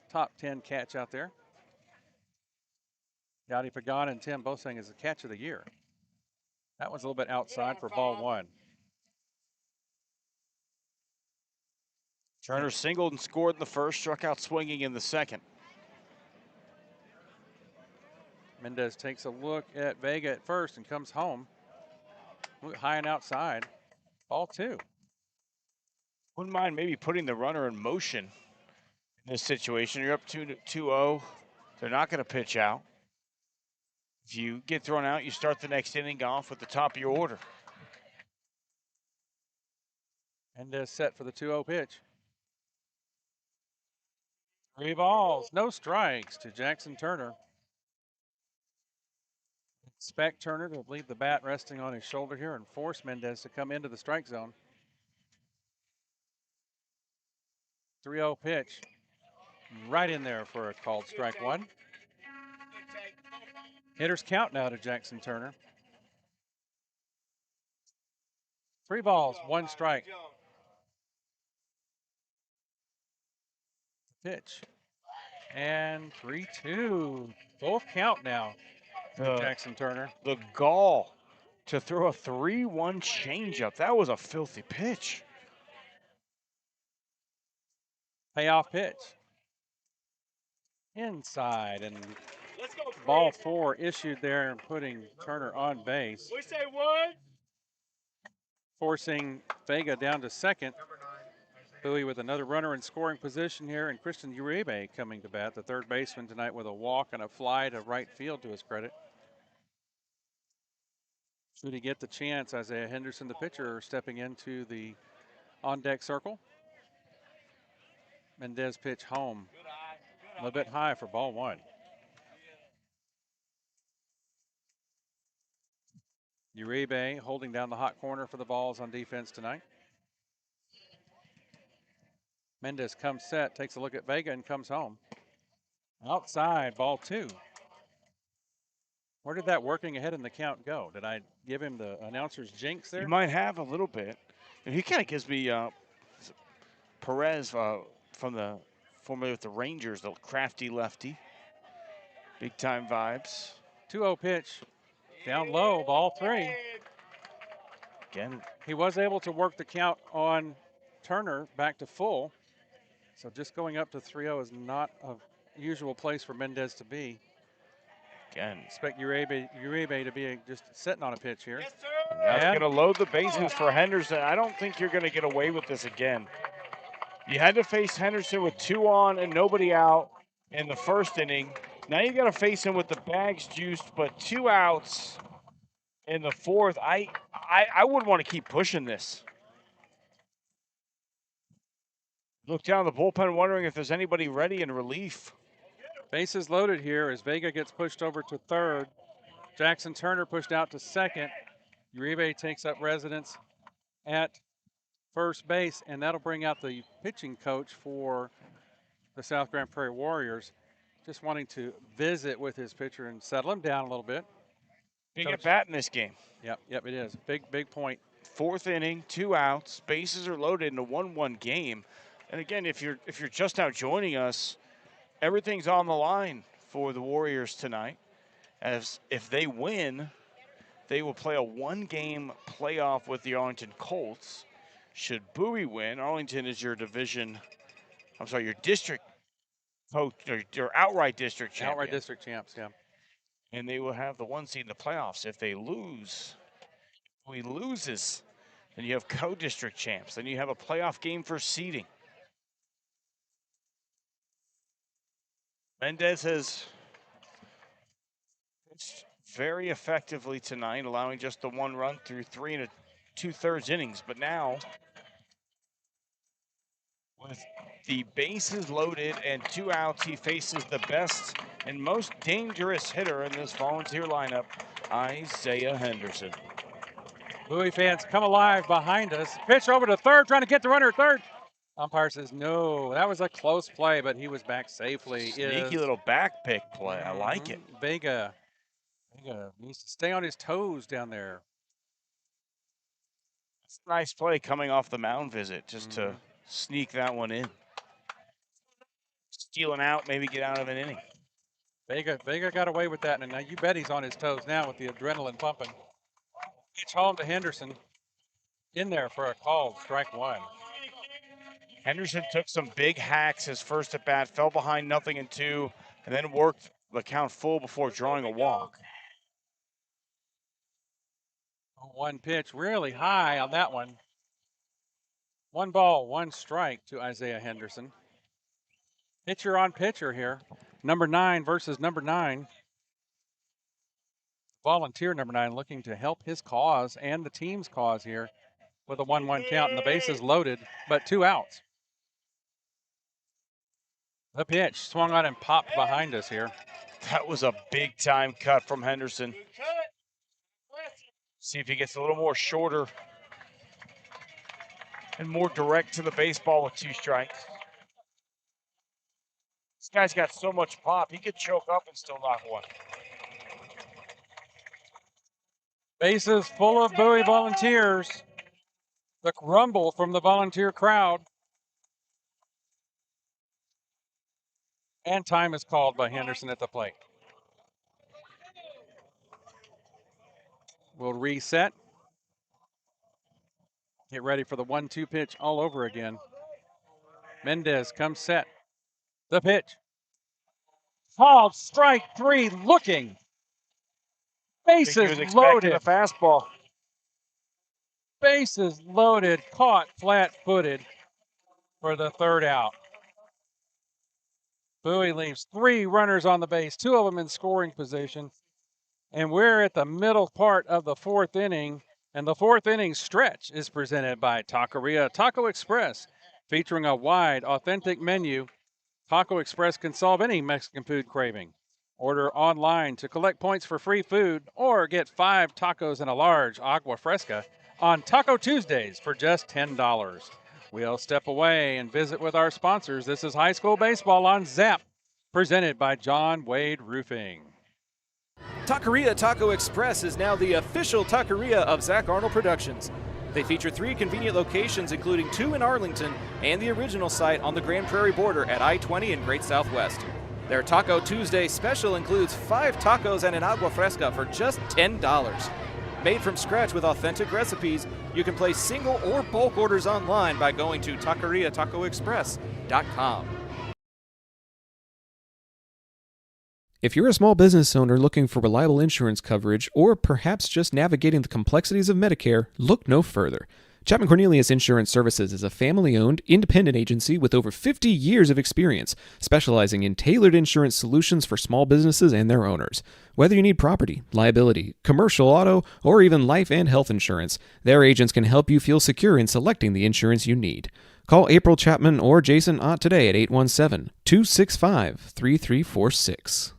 top 10 catch out there. Yadi Pagan and Tim both saying is the catch of the year. That one's a little bit outside for ball one. Turner singled and scored in the first, struck out swinging in the second. Mendez takes a look at Vega at first and comes home. High and outside. Ball two. Wouldn't mind maybe putting the runner in motion in this situation. You're up 2-0. They're not going to pitch out. If you get thrown out, you start the next inning off with the top of your order. Mendez set for the 2-0 pitch. 3 balls, no strikes to Jackson Turner. Expect Turner to leave the bat resting on his shoulder here and force Mendez to come into the strike zone. 3-0 pitch. Right in there for a called strike one. Hitters count now to Jackson Turner. 3 balls, 1 strike. Pitch. And 3-2. Both count now for Jackson Turner. The gall to throw a 3-1 changeup. That was a filthy pitch. Payoff pitch. Inside, and ball 4 issued there and putting Turner on base. We say what? Forcing Vega down to second. Bowie with another runner in scoring position here, and Christian Uribe coming to bat, the third baseman tonight, with a walk and a fly to right field to his credit. Should he get the chance, Isaiah Henderson, the pitcher, stepping into the on-deck circle. Mendez pitch home. A little bit high for ball 1. Uribe holding down the hot corner for the balls on defense tonight. Mendez comes set, takes a look at Vega, and comes home. Outside, ball 2. Where did that working ahead in the count go? Did I give him the announcer's jinx there? You might have a little bit. And he kind of gives me Perez from the formerly with the Rangers, the crafty lefty. Big time vibes. 2-0 pitch. Down low, ball 3. Again, he was able to work the count on Turner back to full. So just going up to 3-0 is not a usual place for Mendez to be. Again, expect Uribe to be just sitting on a pitch here. Yes, that's going to load the bases for Henderson. I don't think you're going to get away with this again. You had to face Henderson with 2 on and nobody out in the first inning. Now you got to face him with the bags juiced, but 2 outs in the 4th. I wouldn't want to keep pushing this. Look down the bullpen, wondering if there's anybody ready in relief. Bases loaded here as Vega gets pushed over to 3rd. Jackson Turner pushed out to 2nd. Uribe takes up residence at first base, and that'll bring out the pitching coach for the South Grand Prairie Warriors, just wanting to visit with his pitcher and settle him down a little bit. Big at bat in this game. Yep, it is. Big point. 4th inning, 2 outs, bases are loaded in a 1-1 game. And again, if you're just now joining us, everything's on the line for the Warriors tonight. As if they win, they will play a 1-game playoff with the Arlington Colts. Should Bowie win, Arlington is your district coach, or your outright district champion. Outright district champs, yeah. And they will have the 1 seed in the playoffs. If they lose, Bowie loses, then you have co-district champs. Then you have a playoff game for seeding. Mendez has pitched very effectively tonight, allowing just the 1 run through 3 2/3 innings. But now, with the bases loaded and 2 outs, he faces the best and most dangerous hitter in this Volunteer lineup, Isaiah Henderson. Bowie fans come alive behind us. Pitch over to 3rd, trying to get the runner at 3rd. Umpire says no. That was a close play, but he was back safely. Sneaky little back pick play. I like it. Vega needs to stay on his toes down there. It's a nice play coming off the mound visit, just to sneak that one in. Stealing out, maybe get out of an inning. Vega got away with that, and now you bet he's on his toes now with the adrenaline pumping. Pitch home to Henderson. In there for a call, strike 1. Henderson took some big hacks his first at bat, fell behind 0-2, and then worked the count full before drawing a walk. 1 pitch, really high on that one. 1 ball, 1 strike to Isaiah Henderson. Pitcher on pitcher here. Number 9 versus number 9. Volunteer number 9 looking to help his cause and the team's cause here with a 1-1 count and the bases loaded, but 2 outs. The pitch swung on and popped behind us here. That was a big time cut from Henderson. See if he gets a little more shorter and more direct to the baseball with 2 strikes. This guy's got so much pop, he could choke up and still knock 1. Bases full of Bowie Volunteers. The rumble from the Volunteer crowd. And time is called by Henderson at the plate. We'll reset. Get ready for the 1-2 pitch all over again. Mendez comes set. The pitch. Called strike 3, looking. Bases loaded. A fastball. Bases loaded, caught flat-footed for the 3rd out. Bowie leaves 3 runners on the base, 2 of them in scoring position. And we're at the middle part of the 4th inning. And the 4th inning stretch is presented by Taqueria Taco Express, featuring a wide, authentic menu. Taco Express can solve any Mexican food craving. Order online to collect points for free food or get 5 tacos and a large agua fresca on Taco Tuesdays for just $10. We'll step away and visit with our sponsors. This is high school baseball on ZAP, presented by John Wade Roofing. Taqueria Taco Express is now the official taqueria of Zach Arnold Productions. They feature 3 convenient locations, including 2 in Arlington and the original site on the Grand Prairie border at I-20 in Great Southwest. Their Taco Tuesday special includes 5 tacos and an agua fresca for just $10. Made from scratch with authentic recipes, you can place single or bulk orders online by going to taqueriatacoexpress.com. If you're a small business owner looking for reliable insurance coverage or perhaps just navigating the complexities of Medicare, look no further. Chapman Cornelius Insurance Services is a family-owned, independent agency with over 50 years of experience, specializing in tailored insurance solutions for small businesses and their owners. Whether you need property, liability, commercial auto, or even life and health insurance, their agents can help you feel secure in selecting the insurance you need. Call April Chapman or Jason Ott today at 817-265-3346.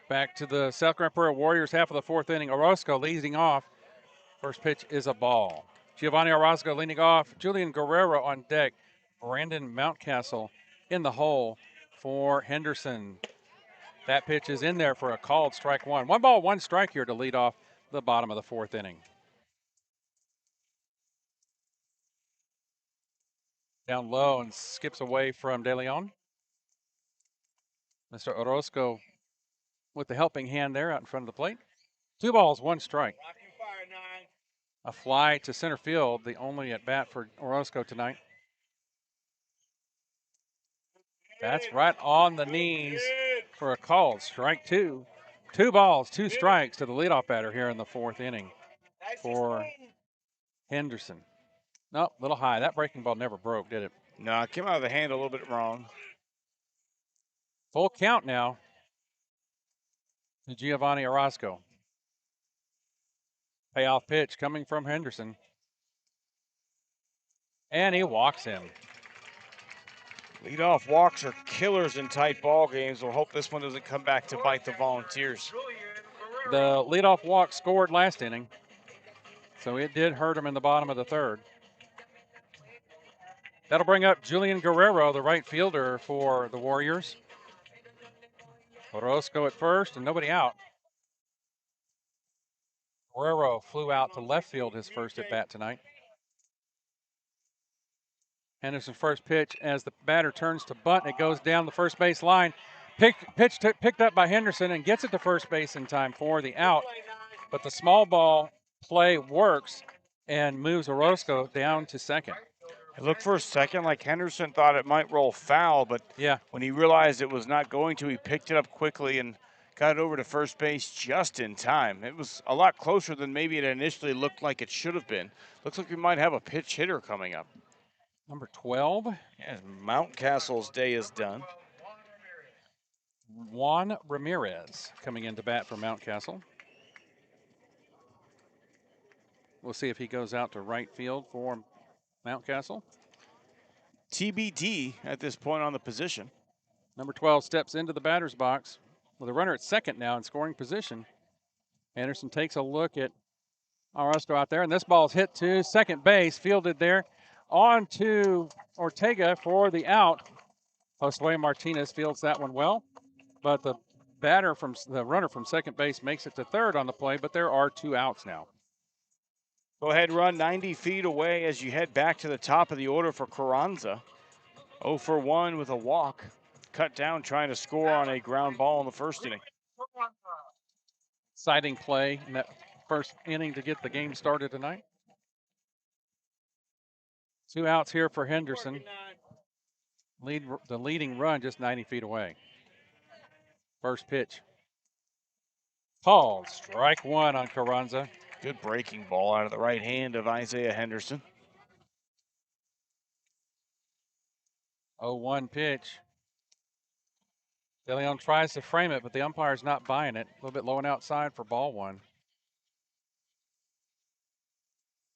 Back to the South Grand Prairie Warriors, half of the 4th inning. Orozco leading off. First pitch is a ball. Giovanni Orozco leading off. Julian Guerrero on deck. Brandon Mountcastle in the hole for Henderson. That pitch is in there for a called strike 1. 1 ball, 1 strike here to lead off the bottom of the 4th inning. Down low and skips away from De Leon. Mr. Orozco with the helping hand there out in front of the plate. 2 balls, 1 strike. A fly to center field, the only at bat for Orozco tonight. That's right on the knees for a called strike 2. 2 balls, 2 strikes to the leadoff batter here in the 4th inning for Henderson. No, a little high. That breaking ball never broke, did it? No, it came out of the hand a little bit wrong. Full count now to Giovanni Orozco. Payoff pitch coming from Henderson. And he walks him. Leadoff walks are killers in tight ball games. We'll hope this one doesn't come back to bite the Volunteers. The leadoff walk scored last inning, so it did hurt him in the bottom of the 3rd. That'll bring up Julian Guerrero, the right fielder for the Warriors. Orozco at first and nobody out. Guerrero flew out to left field his first at bat tonight. Henderson's first pitch as the batter turns to bunt. It goes down the first base line. Picked up by Henderson and gets it to first base in time for the out. But the small ball play works and moves Orozco down to second. It looked for a second like Henderson thought it might roll foul, but yeah, when he realized it was not going to, he picked it up quickly and got it over to first base just in time. It was a lot closer than maybe it initially looked like it should have been. Looks like we might have a pinch hitter coming up. Number 12. Yeah, Mountcastle's day is done. Juan Ramirez coming in to bat for Mountcastle. We'll see if he goes out to right field for Mountcastle. TBD at this point on the position. Number 12 steps into the batter's box with a runner at second now in scoring position. Anderson takes a look at Orozco out there, and this ball's hit to second base, fielded there on to Ortega for the out. Josue Martinez fields that one well, but the runner from second base makes it to third on the play, but there are 2 outs now. Go ahead, run 90 feet away as you head back to the top of the order for Carranza. 0 for 1 with a walk. Cut down trying to score on a ground ball in the first inning. Exciting play in that first inning to get the game started tonight. 2 outs here for Henderson. The leading run just 90 feet away. First pitch. Called strike 1 on Carranza. Good breaking ball out of the right hand of Isaiah Henderson. 0-1 pitch. De Leon tries to frame it, but the umpire's not buying it. A little bit low and outside for ball 1.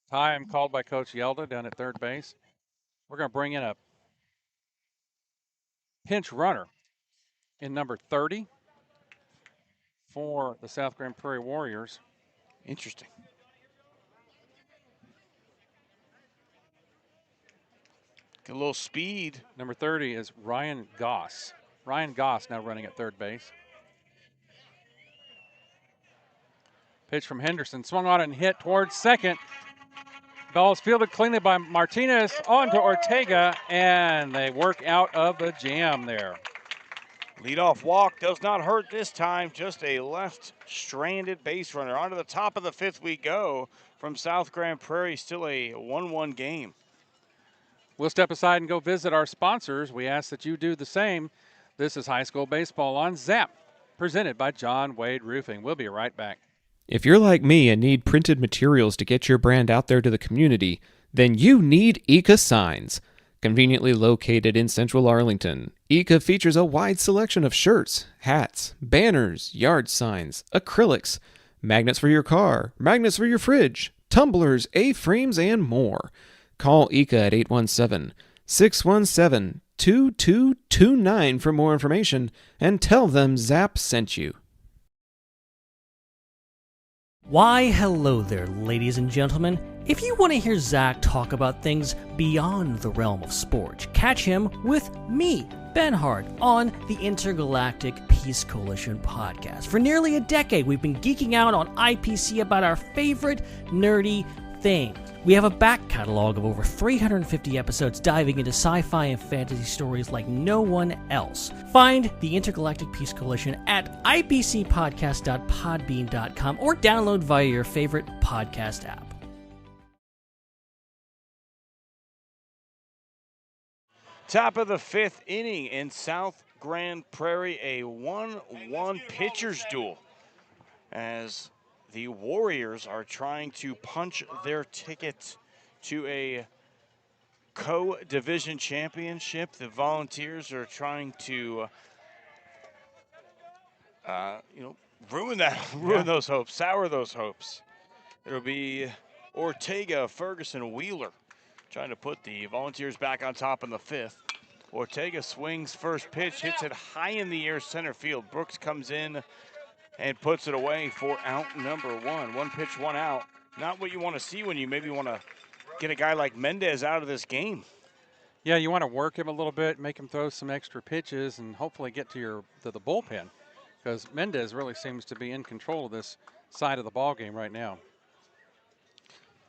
Time called by Coach Yelda down at third base. We're going to bring in a pinch runner in number 30 for the South Grand Prairie Warriors. Interesting. Get a little speed. Number 30 is Ryan Goss. Ryan Goss now running at third base. Pitch from Henderson, swung on and hit towards second. Ball is fielded cleanly by Martinez onto Ortega, and they work out of the jam there. Leadoff walk does not hurt this time, just a left stranded base runner. Onto the top of the fifth we go from South Grand Prairie, still a 1-1 game. We'll step aside and go visit our sponsors. We ask that you do the same. This is High School Baseball on ZAP, presented by John Wade Roofing. We'll be right back. If you're like me and need printed materials to get your brand out there to the community, then you need Eka Signs. Conveniently located in central Arlington, Eka features a wide selection of shirts, hats, banners, yard signs, acrylics, magnets for your car, magnets for your fridge, tumblers, A-frames, and more. Call Eka at 817-617-2229 for more information and tell them Zap sent you. Why, hello there, ladies and gentlemen. If you want to hear Zach talk about things beyond the realm of sport, catch him with me, Ben Hart, on the Intergalactic Peace Coalition podcast. For nearly a decade, we've been geeking out on IPC about our favorite nerdy things. We have a back catalog of over 350 episodes diving into sci-fi and fantasy stories like no one else. Find the Intergalactic Peace Coalition at ipcpodcast.podbean.com or download via your favorite podcast app. Top of the fifth inning in South Grand Prairie, a 1-1 pitcher's duel as the Warriors are trying to punch their ticket to a co-division championship. The Volunteers are trying to, ruin those hopes, sour those hopes. It'll be Ortega, Ferguson, Wheeler trying to put the Volunteers back on top in the fifth. Ortega swings first pitch, hits it high in the air center field. Brooks comes in and puts it away for out number one. One pitch, one out. Not what you want to see when you maybe want to get a guy like Mendez out of this game. Yeah, you want to work him a little bit, make him throw some extra pitches, and hopefully get to the bullpen, because Mendez really seems to be in control of this side of the ball game right now.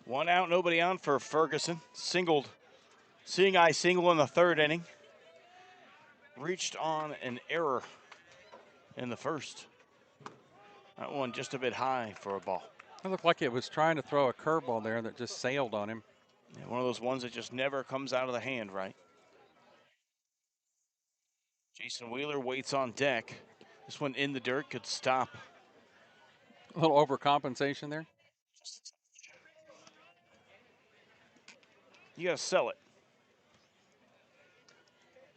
One out, nobody on for Ferguson. Seeing eye single in the third inning. Reached on an error in the first. That one just a bit high for a ball. It looked like it was trying to throw a curveball there that just sailed on him. Yeah, one of those ones that just never comes out of the hand, right? Jason Wheeler waits on deck. This one in the dirt could stop. A little overcompensation there. You got to sell it.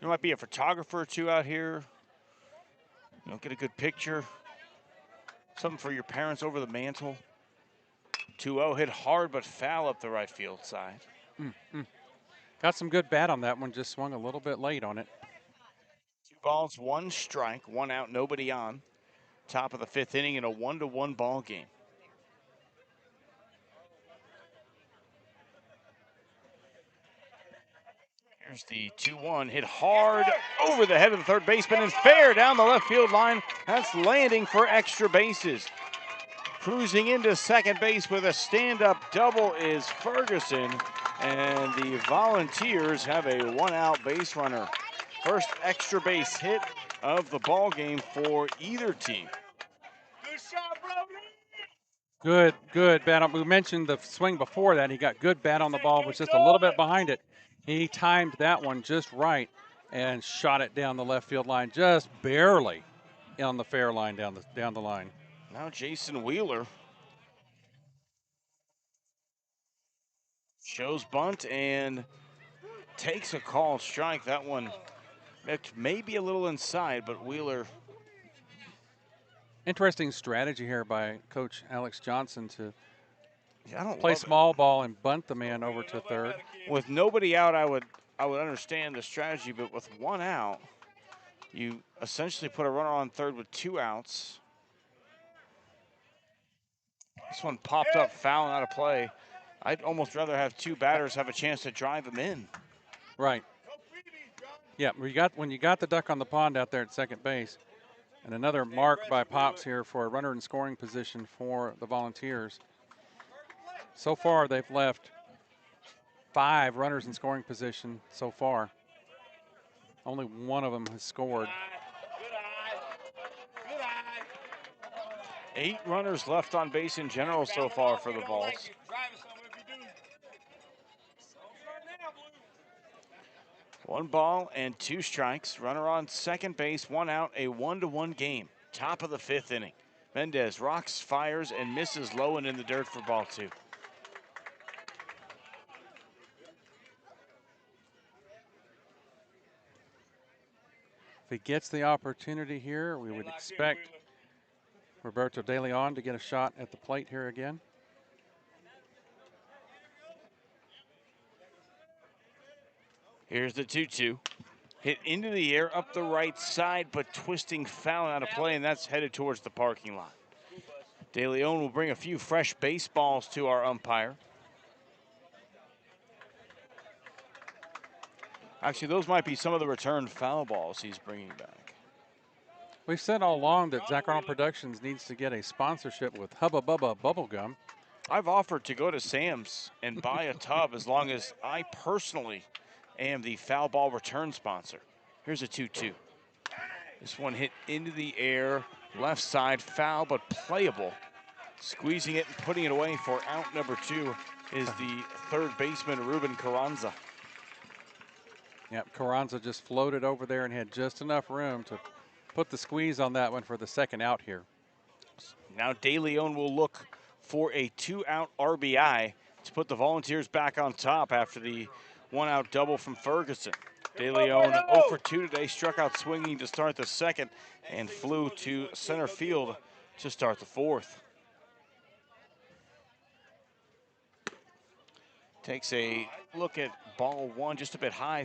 There might be a photographer or two out here. Get a good picture. Something for your parents over the mantle. 2-0, hit hard but foul up the right field side. Got some good bat on that one, just swung a little bit late on it. 2 balls, 1 strike, 1 out, nobody on. Top of the fifth inning in a 1-1 ball game. Here's the 2-1, hit hard over the head of the third baseman and fair down the left field line. That's landing for extra bases. Cruising into second base with a stand-up double is Ferguson, and the Volunteers have a 1-out base runner. First extra base hit of the ball game for either team. Good bat on. We mentioned the swing before that. He got good bat on the ball, was just a little bit behind it. He timed that one just right and shot it down the left field line, just barely on the fair line down the line. Now Jason Wheeler shows bunt and takes a called strike. That one may be a little inside, but Wheeler. Interesting strategy here by Coach Alex Johnson to play love small ball and bunt the man over to third. With nobody out, I would understand the strategy, but with 1 out, You essentially put a runner on third with 2 outs. This one popped up, fouling out of play. I'd almost rather have 2 batters have a chance to drive them in. Right. Yeah, when you got the duck on the pond out there at second base, and another mark by Pops here for a runner in scoring position for the Volunteers. So far, they've left 5 runners in scoring position so far. Only one of them has scored. 8 runners left on base in general so far for the Vols. 1 ball and 2 strikes. Runner on second base, 1 out, a 1-1 game. Top of the 5th inning. Mendez rocks, fires, and misses low and in the dirt for ball 2. If he gets the opportunity here, we would expect Roberto De Leon to get a shot at the plate here again. Here's the 2-2. Hit into the air up the right side, but twisting foul out of play, and that's headed towards the parking lot. De Leon will bring a few fresh baseballs to our umpire. Actually, those might be some of the returned foul balls he's bringing back. We've said all along that Zach Arnold Productions needs to get a sponsorship with Hubba Bubba Bubblegum. I've offered to go to Sam's and buy a tub as long as I personally am the foul ball return sponsor. Here's a 2-2. This one hit into the air, left side, foul but playable. Squeezing it and putting it away for out number 2 is the third baseman, Ruben Carranza. Yep, Carranza just floated over there and had just enough room to put the squeeze on that one for the second out here. Now De Leon will look for a 2-out RBI to put the Volunteers back on top after the 1-out double from Ferguson. De Leon 0 for 2 today, struck out swinging to start the second and flew to center field to start the 4th. Takes a look at ball 1 just a bit high.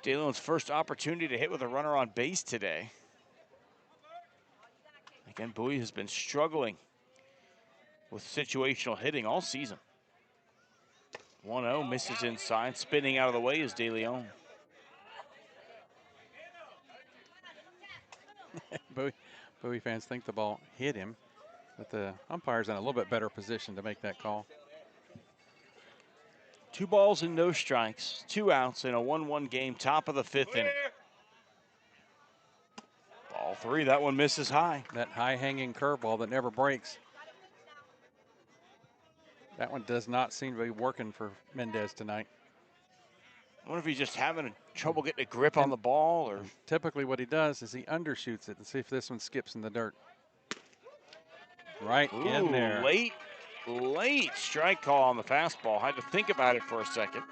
De Leon's first opportunity to hit with a runner on base today. Again, Bowie has been struggling with situational hitting all season. 1-0, misses inside. Spinning out of the way is De Leon. Bowie fans think the ball hit him, but the umpire's in a little bit better position to make that call. 2 balls and no strikes, 2 outs in a 1-1 game, top of the 5th inning. Ball 3, that one misses high. That high-hanging curveball that never breaks. That one does not seem to be working for Mendez tonight. I wonder if he's just having trouble getting a grip on the ball, or typically what he does is he undershoots it and see if this one skips in the dirt. Right in there. Late strike call on the fastball. Had to think about it for a second.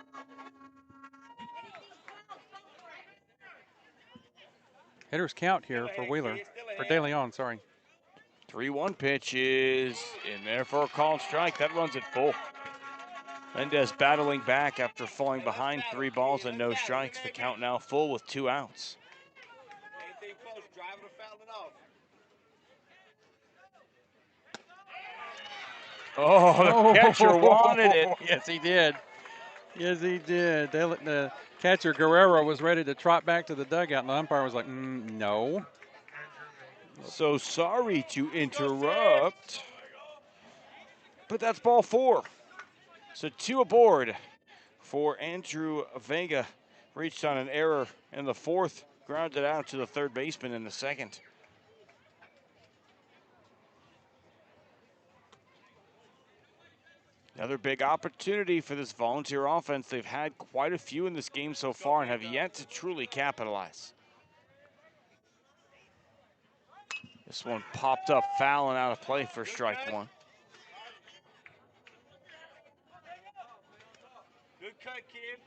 Hitter's count here for Wheeler, for De Leon, sorry. 3-1 pitch is in there for a called strike. That runs it full. Mendez battling back after falling behind 3 balls and no strikes. The count now full with 2 outs. Oh, the catcher wanted it. Yes, he did. Yes, he did. The catcher, Guerrero, was ready to trot back to the dugout, and the umpire was like, no. So sorry to interrupt, but that's ball 4. So 2 aboard for Andrew Vega. Reached on an error in the 4th, grounded out to the third baseman in the 2nd. Another big opportunity for this Volunteer offense. They've had quite a few in this game so far and have yet to truly capitalize. This one popped up foul and out of play for strike 1. Good cut, kid.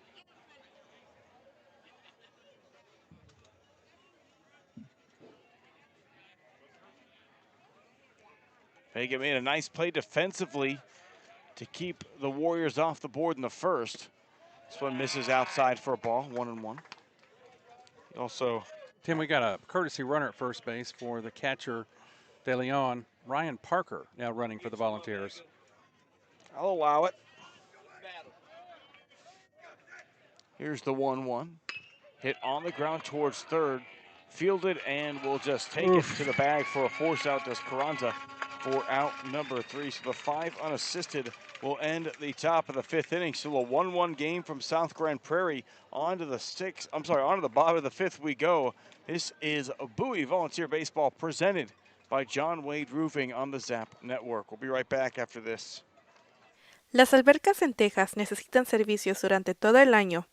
Vega made a nice play defensively to keep the Warriors off the board in the 1st. This one misses outside for a ball, 1-1. He also Tim, we got a courtesy runner at first base for the catcher De Leon. Ryan Parker now running for the Volunteers. I'll allow it. Here's the 1-1. Hit on the ground towards third. Fielded and will just take it to the bag for a force out. Does Carranza for out number 3. So the 5 unassisted will end the top of the 5th inning. So a 1-1 game from South Grand Prairie on to the bottom of the 5th we go. This is a Bowie Volunteer Baseball presented by John Wade Roofing on the Zap Network. We'll be right back after this. Las albercas en Texas necesitan servicios durante todo el año.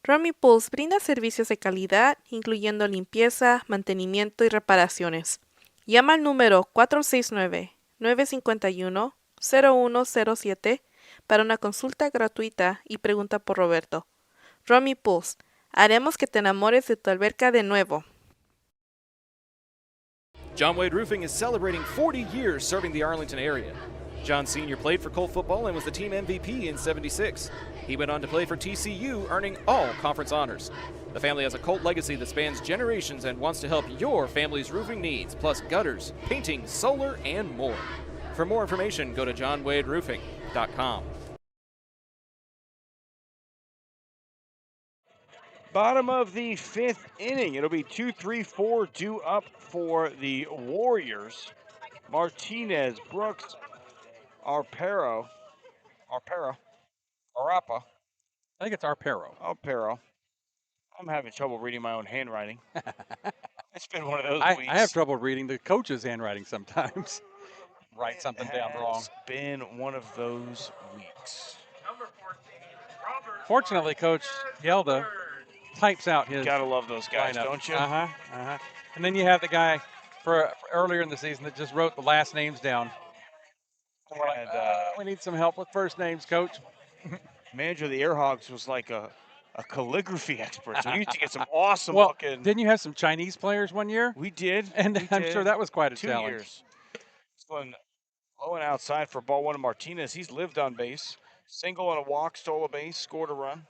Romy Pools brinda servicios de calidad, incluyendo limpieza, mantenimiento y reparaciones. Llama al número 469-951-0107 para una consulta gratuita y pregunta por Roberto. Romy Pools, haremos que te enamores de tu alberca de nuevo. John Wade Roofing is celebrating 40 years serving the Arlington area. John Sr. played for Colt football and was the team MVP in '76. He went on to play for TCU, earning all conference honors. The family has a Colt legacy that spans generations and wants to help your family's roofing needs, plus gutters, painting, solar, and more. For more information, go to johnwaderoofing.com. Bottom of the 5th inning. It'll be 2-3-4 due up for the Warriors. Martinez, Brooks, Arapa. I think it's Arpero. I'm having trouble reading my own handwriting. It's been one of those weeks. I have trouble reading the coach's handwriting sometimes. Write something down wrong. It's been one of those weeks. Fortunately, Coach Gelda types out his Gotta love those guys, lineup. don't you? And then you have the guy for earlier in the season that just wrote the last names down. We need some help with first names, Coach. Manager of the Airhogs was like a calligraphy expert. So we used to get some awesome Well, looking. didn't you have some Chinese players one year? We did. And I'm sure that was quite a 2 challenge. years. This one low and outside for ball 1 to Martinez. He's lived on base. Single and a walk, stole a base, scored a run.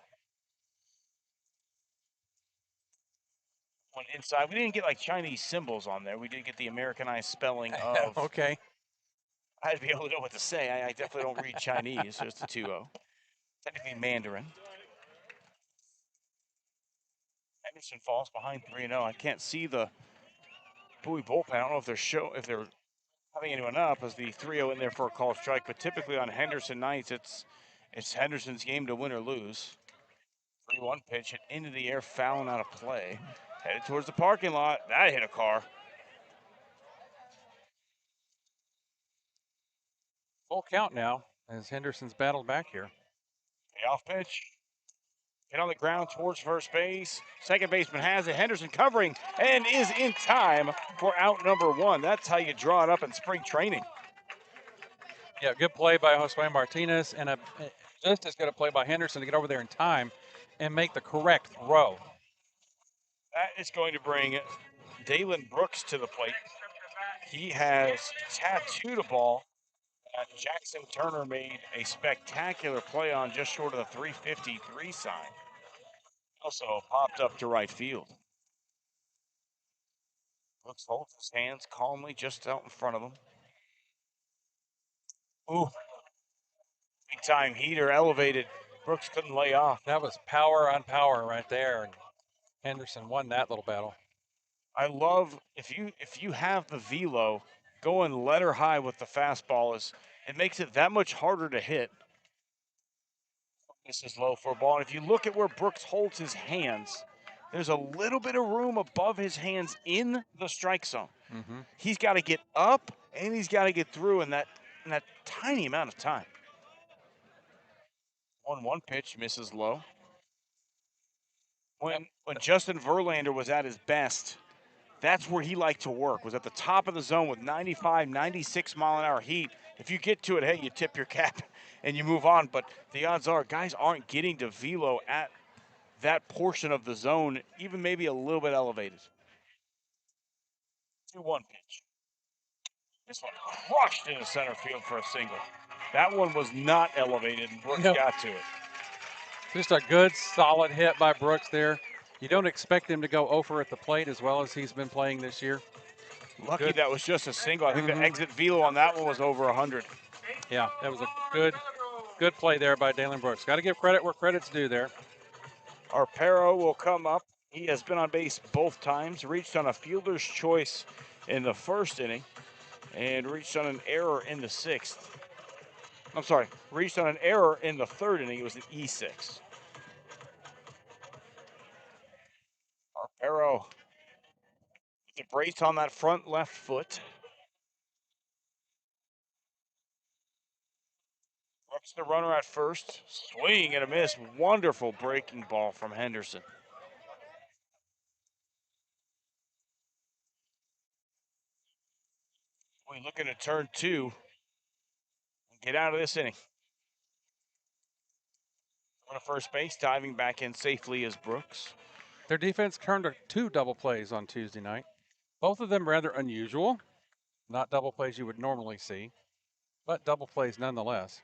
One inside. We didn't get like Chinese symbols on there. We did get the Americanized spelling of. Okay. I'd be able to know what to say. I definitely don't read Chinese. There's the 2-0. Technically Mandarin. Henderson falls behind 3-0. I can't see the Bowie bullpen. I don't know if they're having anyone up as the 3-0 in there for a called strike. But typically on Henderson nights, it's Henderson's game to win or lose. 3-1 pitch hit into the air, fouling out of play. Headed towards the parking lot. That hit a car. Full count now as Henderson's battled back here. Payoff pitch. Hit on the ground towards first base. Second baseman has it. Henderson covering and is in time for out number 1. That's how you draw it up in spring training. Yeah, good play by Josue Martinez and just as good a play by Henderson to get over there in time and make the correct throw. That is going to bring Dalen Brooks to the plate. He has tattooed a ball that Jackson Turner made a spectacular play on just short of the 353 sign. Also popped up to right field. Brooks holds his hands calmly just out in front of him. Ooh. Big time heater elevated. Brooks couldn't lay off. That was power on power right there. And Henderson won that little battle. I love if you have the velo going letter high with the fastball, it makes it that much harder to hit. This is low for a ball. And if you look at where Brooks holds his hands, there's a little bit of room above his hands in the strike zone. Mm-hmm. He's got to get up and he's got to get through in that tiny amount of time. 1-1 pitch misses low. When Justin Verlander was at his best, that's where he liked to work, was at the top of the zone with 95, 96 mile an hour heat. If you get to it, hey, you tip your cap and you move on. But the odds are guys aren't getting to velo at that portion of the zone, even maybe a little bit elevated. 2-1 pitch. This one crushed into center field for a single. That one was not elevated, and Brooks got to it. Just a good, solid hit by Brooks there. You don't expect him to go over at the plate as well as he's been playing this year. Lucky Good. that was just a single. I think the exit velo on that one was over 100. Yeah, that was a good play there by Dalen Brooks. Got to give credit where credit's due there. Arpero will come up. He has been on base both times, reached on a fielder's choice in the first inning, and reached on an error in the sixth. I'm sorry, reached on an error in the third inning. It was an E6. Arpero, the brace on that front left foot. Brooks the runner at first. Swing and a miss. Wonderful breaking ball from Henderson. We're looking to turn 2 and get out of this inning. On a first base, diving back in safely is Brooks. Their defense turned to 2 double plays on Tuesday night. Both of them rather unusual. Not double plays you would normally see, but double plays nonetheless.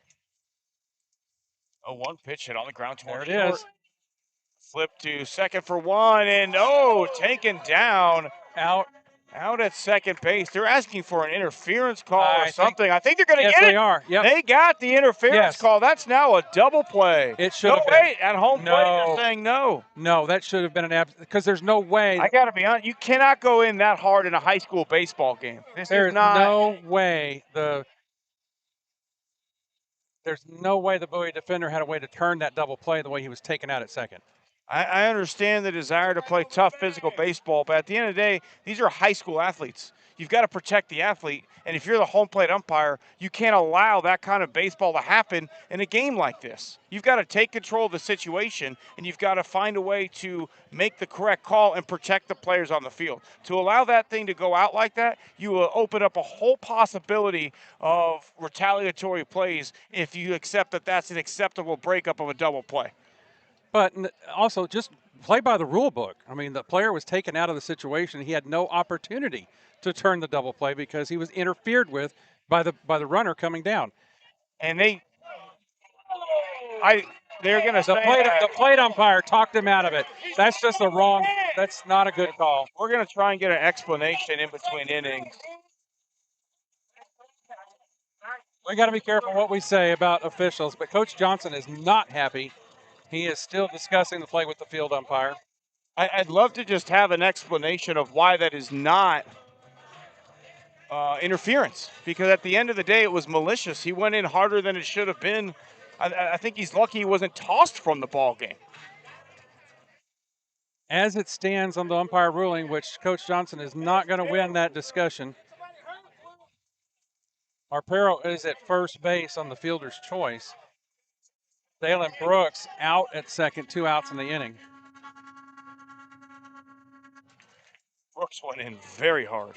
A 1 pitch hit on the ground toward There it is. Flip to second for 1, and taken down. Out at second base. They're asking for an interference call or something. I think they're going to get it. Yes, they are. Yep. They got the interference call. That's now a double play. It should have been. Wait, at home plate, they're saying no. No, that should have been an because there's no way. I got to be honest. You cannot go in that hard in a high school baseball game. There's no way the Bowie defender had a way to turn that double play the way he was taken out at second. I understand the desire to play tough physical baseball, but at the end of the day, these are high school athletes. You've got to protect the athlete, and if you're the home plate umpire, you can't allow that kind of baseball to happen in a game like this. You've got to take control of the situation, and you've got to find a way to make the correct call and protect the players on the field. To allow that thing to go out like that, you will open up a whole possibility of retaliatory plays if you accept that that's an acceptable breakup of a double play. But also just play by the rule book. I mean, the player was taken out of the situation. He had no opportunity to turn the double play because he was interfered with by the runner coming down. And they're going to say the plate umpire talked him out of it. That's just that's not a good call. We're going to try and get an explanation in between innings. We got to be careful what we say about officials, but Coach Johnson is not happy. He is still discussing the play with the field umpire. I'd love to just have an explanation of why that is not interference, because at the end of the day, it was malicious. He went in harder than it should have been. I think he's lucky he wasn't tossed from the ball game. As it stands on the umpire ruling, which Coach Johnson is not going to win that discussion, Arpero is at first base on the fielder's choice. Dalen Brooks out at second, 2 outs in the inning. Brooks went in very hard.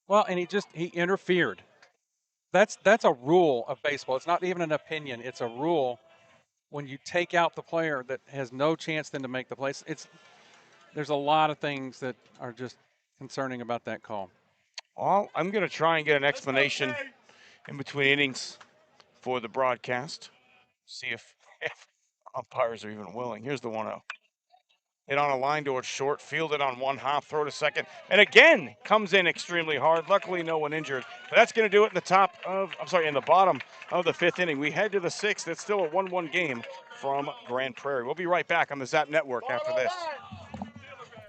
Well, and he interfered. That's a rule of baseball. It's not even an opinion. It's a rule. When you take out the player that has no chance then to make the play, there's a lot of things that are just concerning about that call. Well, I'm going to try and get an explanation in between innings for the broadcast. See if umpires are even willing. Here's the 1-0. Hit on a line towards short, fielded on 1 hop, throw to second, and again comes in extremely hard. Luckily, no one injured. But that's going to do it in the bottom of the 5th inning. We head to the 6th. It's still a 1-1 game from Grand Prairie. We'll be right back on the Zap Network after this.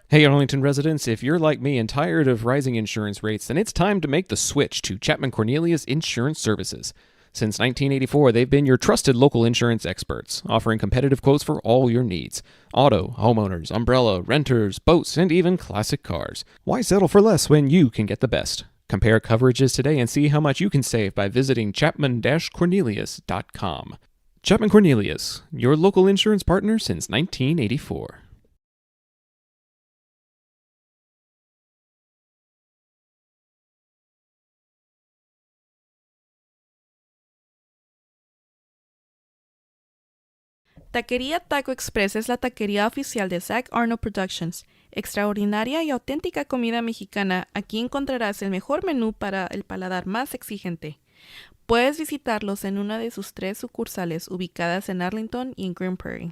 Hey Arlington residents, if you're like me and tired of rising insurance rates, then it's time to make the switch to Chapman Cornelius Insurance Services. Since 1984, they've been your trusted local insurance experts, offering competitive quotes for all your needs. Auto, homeowners, umbrella, renters, boats, and even classic cars. Why settle for less when you can get the best? Compare coverages today and see how much you can save by visiting chapman-cornelius.com. Chapman Cornelius, your local insurance partner since 1984. Taquería Taco Express es la taquería oficial de Zach Arnold Productions. Extraordinaria y auténtica comida mexicana, aquí encontrarás el mejor menú para el paladar más exigente. Puedes visitarlos en una de sus 3 sucursales ubicadas en Arlington y en Grand Prairie.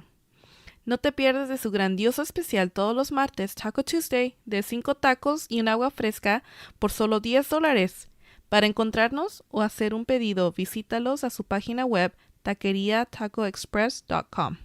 No te pierdas de su grandioso especial todos los martes, Taco Tuesday, de 5 tacos y un agua fresca por solo $10. Para encontrarnos o hacer un pedido, visítalos a su página web taqueriatacoexpress.com.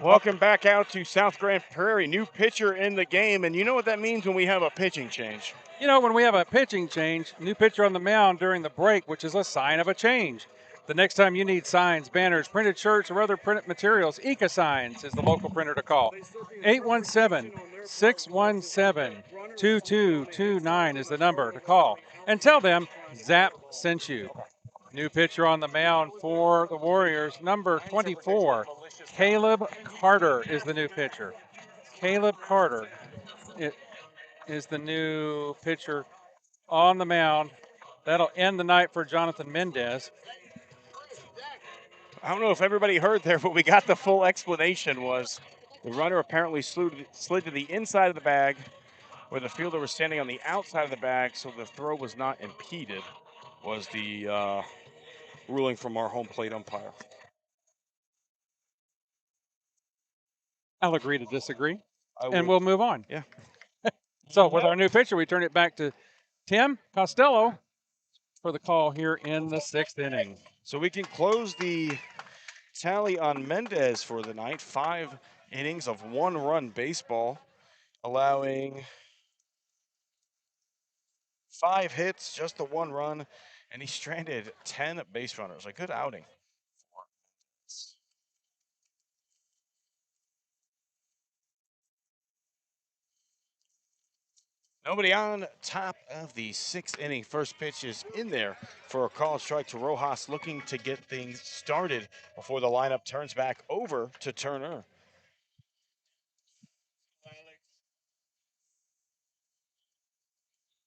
Welcome back out to South Grand Prairie. New pitcher in the game, and you know what that means when we have a pitching change. You know, when we have a pitching change, new pitcher on the mound during the break, which is a sign of a change. The next time you need signs, banners, printed shirts, or other printed materials, Eka Signs is the local printer to call. 817-617-2229 is the number to call. And tell them Zap sent you. New pitcher on the mound for the Warriors, number 24, Caleb Carter is the new pitcher. Caleb Carter is the new pitcher on the mound. That'll end the night for Jonathan Mendez. I don't know if everybody heard there, but we got the full explanation. Was the runner apparently slid to the inside of the bag where the fielder was standing on the outside of the bag, so the throw was not impeded, was the ruling from our home plate umpire. I'll agree to disagree, and we'll move on. Yeah. So with our new pitcher, we turn it back to Tim Costello for the call here in the 6th inning. So we can close the tally on Mendez for the night. 5 innings of 1-run baseball, allowing 5 hits, just the 1 run, and he stranded 10 base runners. A good outing. Nobody on top of the 6th inning. First pitch is in there for a called strike to Rojas, looking to get things started before the lineup turns back over to Turner.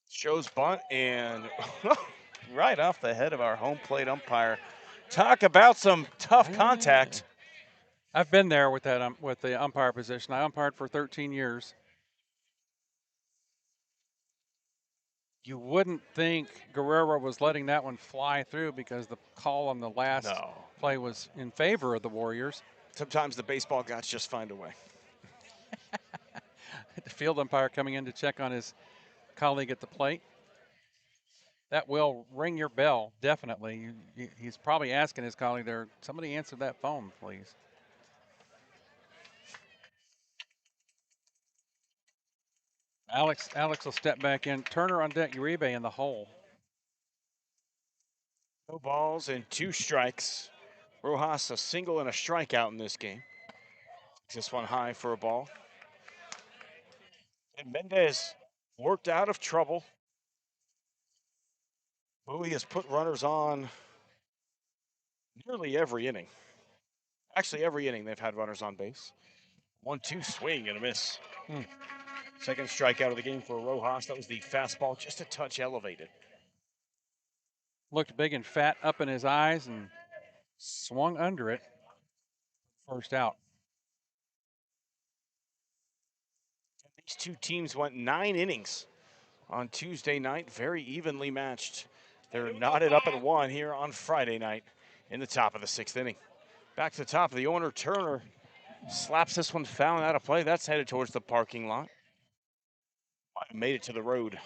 Shows bunt and right off the head of our home plate umpire. Talk about some tough contact. I've been there with that with the umpire position. I umpired for 13 years. You wouldn't think Guerrero was letting that one fly through because the call on the last play was in favor of the Warriors. Sometimes the baseball gods just find a way. The field umpire coming in to check on his colleague at the plate. That will ring your bell, definitely. He's probably asking his colleague there, somebody answer that phone, please. Alex will step back in. Turner on deck, Uribe in the hole. 2 balls and 2 strikes. Rojas a single and a strikeout in this game. This one high for a ball. And Mendez worked out of trouble. Bowie has put runners on nearly every inning. Actually, every inning they've had runners on base. 1-2 swing and a miss. Second strikeout of the game for Rojas. That was the fastball, just a touch elevated. Looked big and fat up in his eyes and swung under it. First out. These two teams went 9 innings on Tuesday night, very evenly matched. They're knotted up at 1 here on Friday night in the top of the 6th inning. Back to the top of the order, Turner slaps this one foul and out of play. That's headed towards the parking lot. Made it to the road.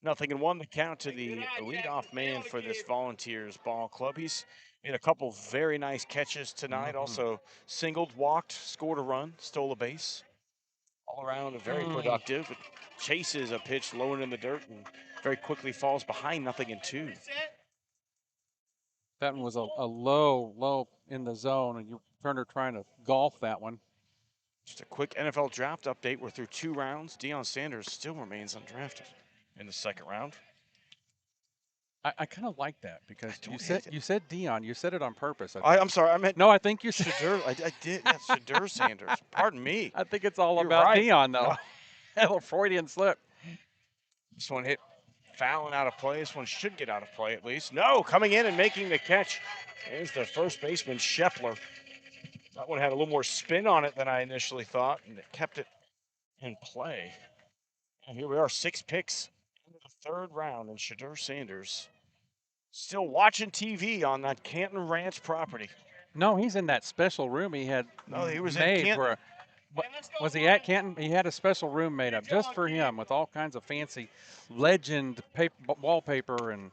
0-1 the count to the leadoff man for this Volunteers ball club. He's made a couple very nice catches tonight. Also singled, walked, scored a run, stole a base. All around very productive. It chases a pitch low in the dirt and very quickly falls behind 0-2. That one was a low in the zone, and Turner trying to golf that one. Just a quick NFL draft update. We're through 2 rounds. Deion Sanders still remains undrafted in the 2nd round. I kind of like that because you said Deion. You said it on purpose. I'm sorry. I meant I think you said Shadur. I did. Yeah, Shadur Sanders. Pardon me. I think it's all You're about right. Deion though. A little Freudian slip. This one hit foul and out of play. This one should get out of play at least. No, coming in and making the catch is the first baseman, Scheffler. That one had a little more spin on it than I initially thought, and it kept it in play. And here we are, 6 picks into the 3rd round, and Shadur Sanders Still watching TV on that Canton Ranch property. No, he's in that special room he had No, he was in made Canton. for. Was he at Canton? He had a special room made up just for him with all kinds of fancy legend wallpaper and.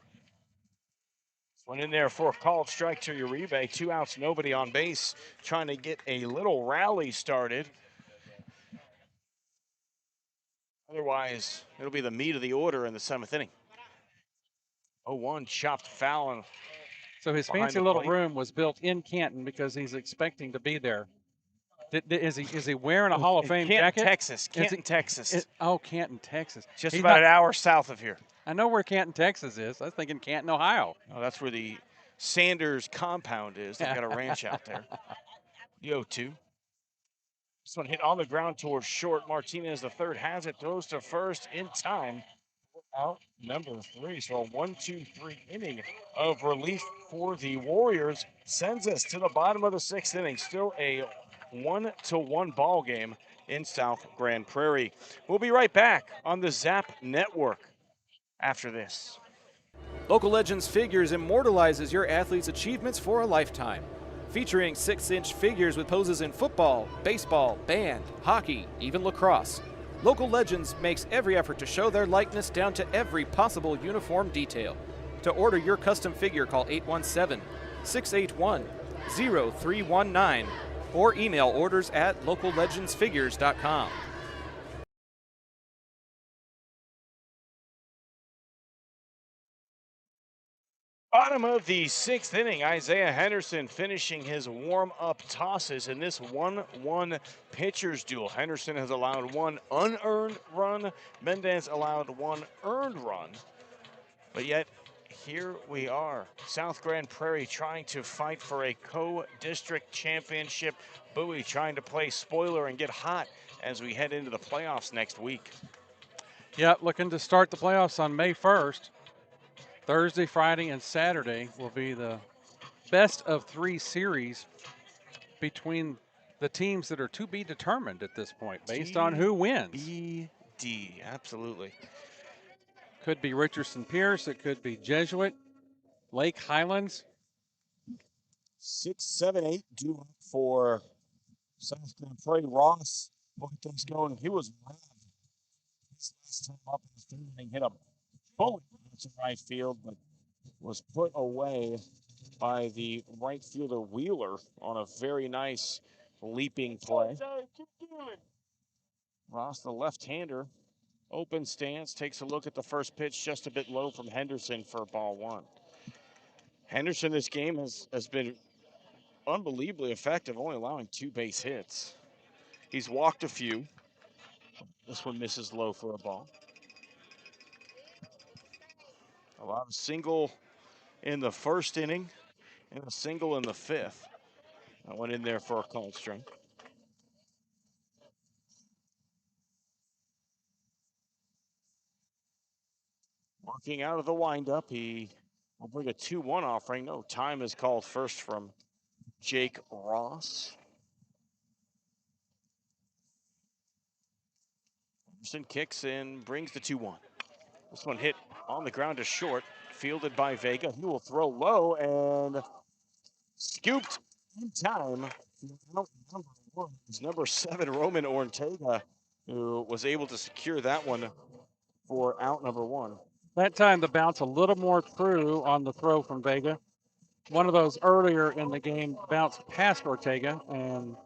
Went in there for a called strike to Uribe. 2 outs, nobody on base, trying to get a little rally started. Otherwise, it'll be the meat of the order in the 7th inning. 0-1 chopped foul. And so his fancy little room was built in Canton because he's expecting to be there. Is he wearing a Hall of Fame jacket? Texas. Canton, Texas. Canton, Texas. Just about an hour south of here. I know where Canton, Texas is. I was thinking Canton, Ohio. Oh, that's where the Sanders compound is. They've got a ranch out there. The 0-2. This one hit on the ground towards short. Martinez, the third, has it. Throws to first in time. Out number 3. So a 1-2-3 inning of relief for the Warriors sends us to the bottom of the 6th inning. Still a 1-1 ball game in South Grand Prairie. We'll be right back on the Zap Network after this. Local Legends Figures immortalizes your athlete's achievements for a lifetime. Featuring 6-inch figures with poses in football, baseball, band, hockey, even lacrosse. Local Legends makes every effort to show their likeness down to every possible uniform detail. To order your custom figure, call 817-681-0319 or email orders at locallegendsfigures.com. Bottom of the 6th inning, Isaiah Henderson finishing his warm-up tosses in this 1-1 pitchers duel. Henderson has allowed 1 unearned run. Mendez allowed 1 earned run. But yet, here we are. South Grand Prairie trying to fight for a co-district championship. Bowie trying to play spoiler and get hot as we head into the playoffs next week. Yeah, looking to start the playoffs on May 1st. Thursday, Friday, and Saturday will be the best of 3 series between the teams that are to be determined at this point based on who wins. BD, absolutely. Could be Richardson Pierce. It could be Jesuit, Lake Highlands. 6, 7, 8 due up for South Grand Prairie. Ross will get things going. He was robbed his last time up in the 3rd inning, hit a bullet to right field, but was put away by the right fielder Wheeler on a very nice leaping play. Ross, the left-hander, open stance, takes a look at the first pitch, just a bit low from Henderson for ball 1. Henderson this game has been unbelievably effective, only allowing 2 base hits. He's walked a few. This one misses low for a ball. A lot of single in the 1st inning and a single in the 5th. I went in there for a called strike. Working out of the windup, he will bring a 2-1 offering. No time is called first from Jake Ross. Anderson kicks in, brings the 2-1. This one hit on the ground to short, fielded by Vega. He will throw low and scooped in time. Number 7, Roman Ortega, who was able to secure that one for out number 1. That time the bounce a little more true on the throw from Vega. One of those earlier in the game bounced past Ortega and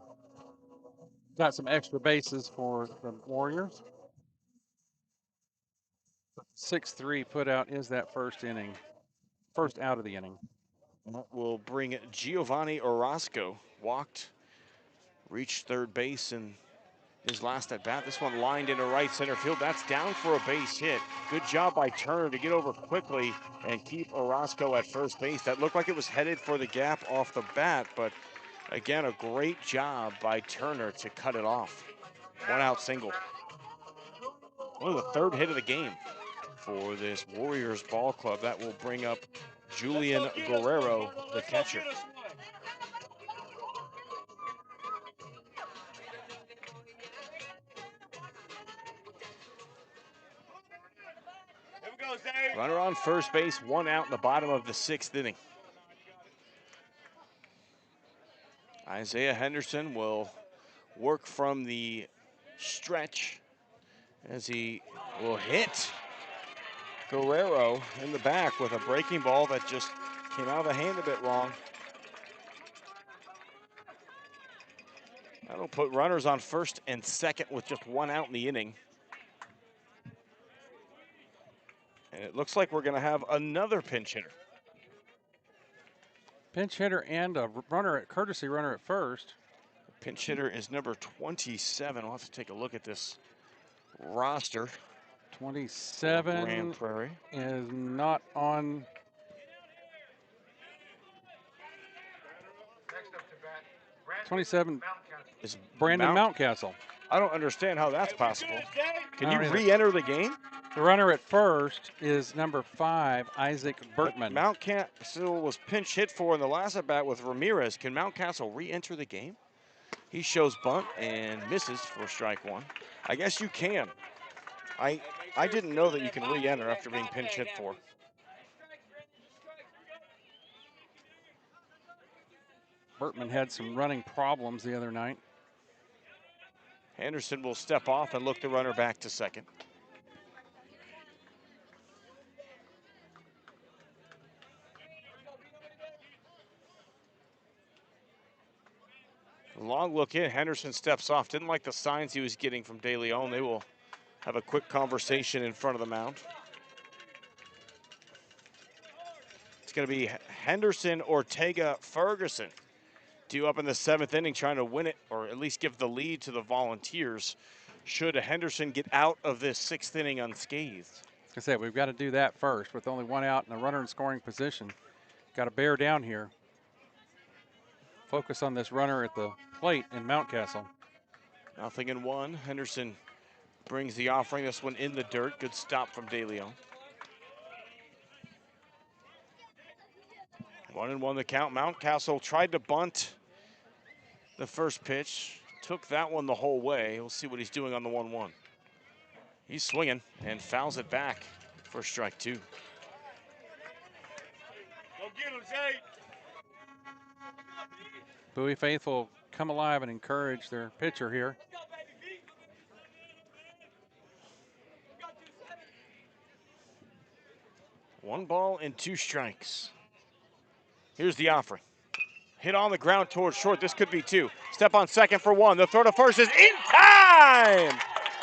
got some extra bases for the Warriors. 6-3 put out is that first inning. First out of the inning. And that will bring Giovanni Orozco. Walked, reached 3rd base in his last at bat. This one lined into right center field. That's down for a base hit. Good job by Turner to get over quickly and keep Orozco at first base. That looked like it was headed for the gap off the bat, but again, a great job by Turner to cut it off. 1 out single. Well, the 3rd hit of the game for this Warriors ball club. That will bring up Julian Guerrero, the catcher. Runner on first base, 1 out in the bottom of the 6th inning. Isaiah Henderson will work from the stretch as he will hit Guerrero in the back with a breaking ball that just came out of the hand a bit wrong. That'll put runners on first and second with just 1 out in the inning. And it looks like we're going to have another pinch hitter. Pinch hitter and a courtesy runner at first. Pinch hitter is number 27. We'll have to take a look at this roster. 27 Grand Prairie is not on. Next up to bat, 27 is Brandon Mountcastle. I don't understand how that's possible. Can you Either. re-enter the game? The runner at first is number 5, Isaac Bertman. Mountcastle was pinch hit for in the last at bat with Ramirez. Can Mountcastle re-enter the game? He shows bunt and misses for strike 1. I guess you can. I didn't know that you can re-enter after being pinch hit for. Bertman had some running problems the other night. Henderson will step off and look the runner back to second. Long look in, Henderson steps off. Didn't like the signs he was getting from De Leon. They will have a quick conversation in front of the mound. It's going to be Henderson, Ortega, Ferguson due up in the 7th inning, trying to win it or at least give the lead to the Volunteers should Henderson get out of this 6th inning unscathed. Like I said, we've got to do that first with only 1 out and a runner in scoring position. Got to bear down here. Focus on this runner at the plate in Mountcastle. 0-1. Henderson brings the offering. This one in the dirt. Good stop from De Leon. 1-1 the count. Mountcastle tried to bunt the first pitch. Took that one the whole way. We'll see what he's doing on the 1-1. He's swinging and fouls it back for strike 2. Go get him, Zay. Bowie faithful come alive and encourage their pitcher here. One ball and 2 strikes. Here's the offering. Hit on the ground towards short. This could be 2. Step on second for 1. The throw to first is in time.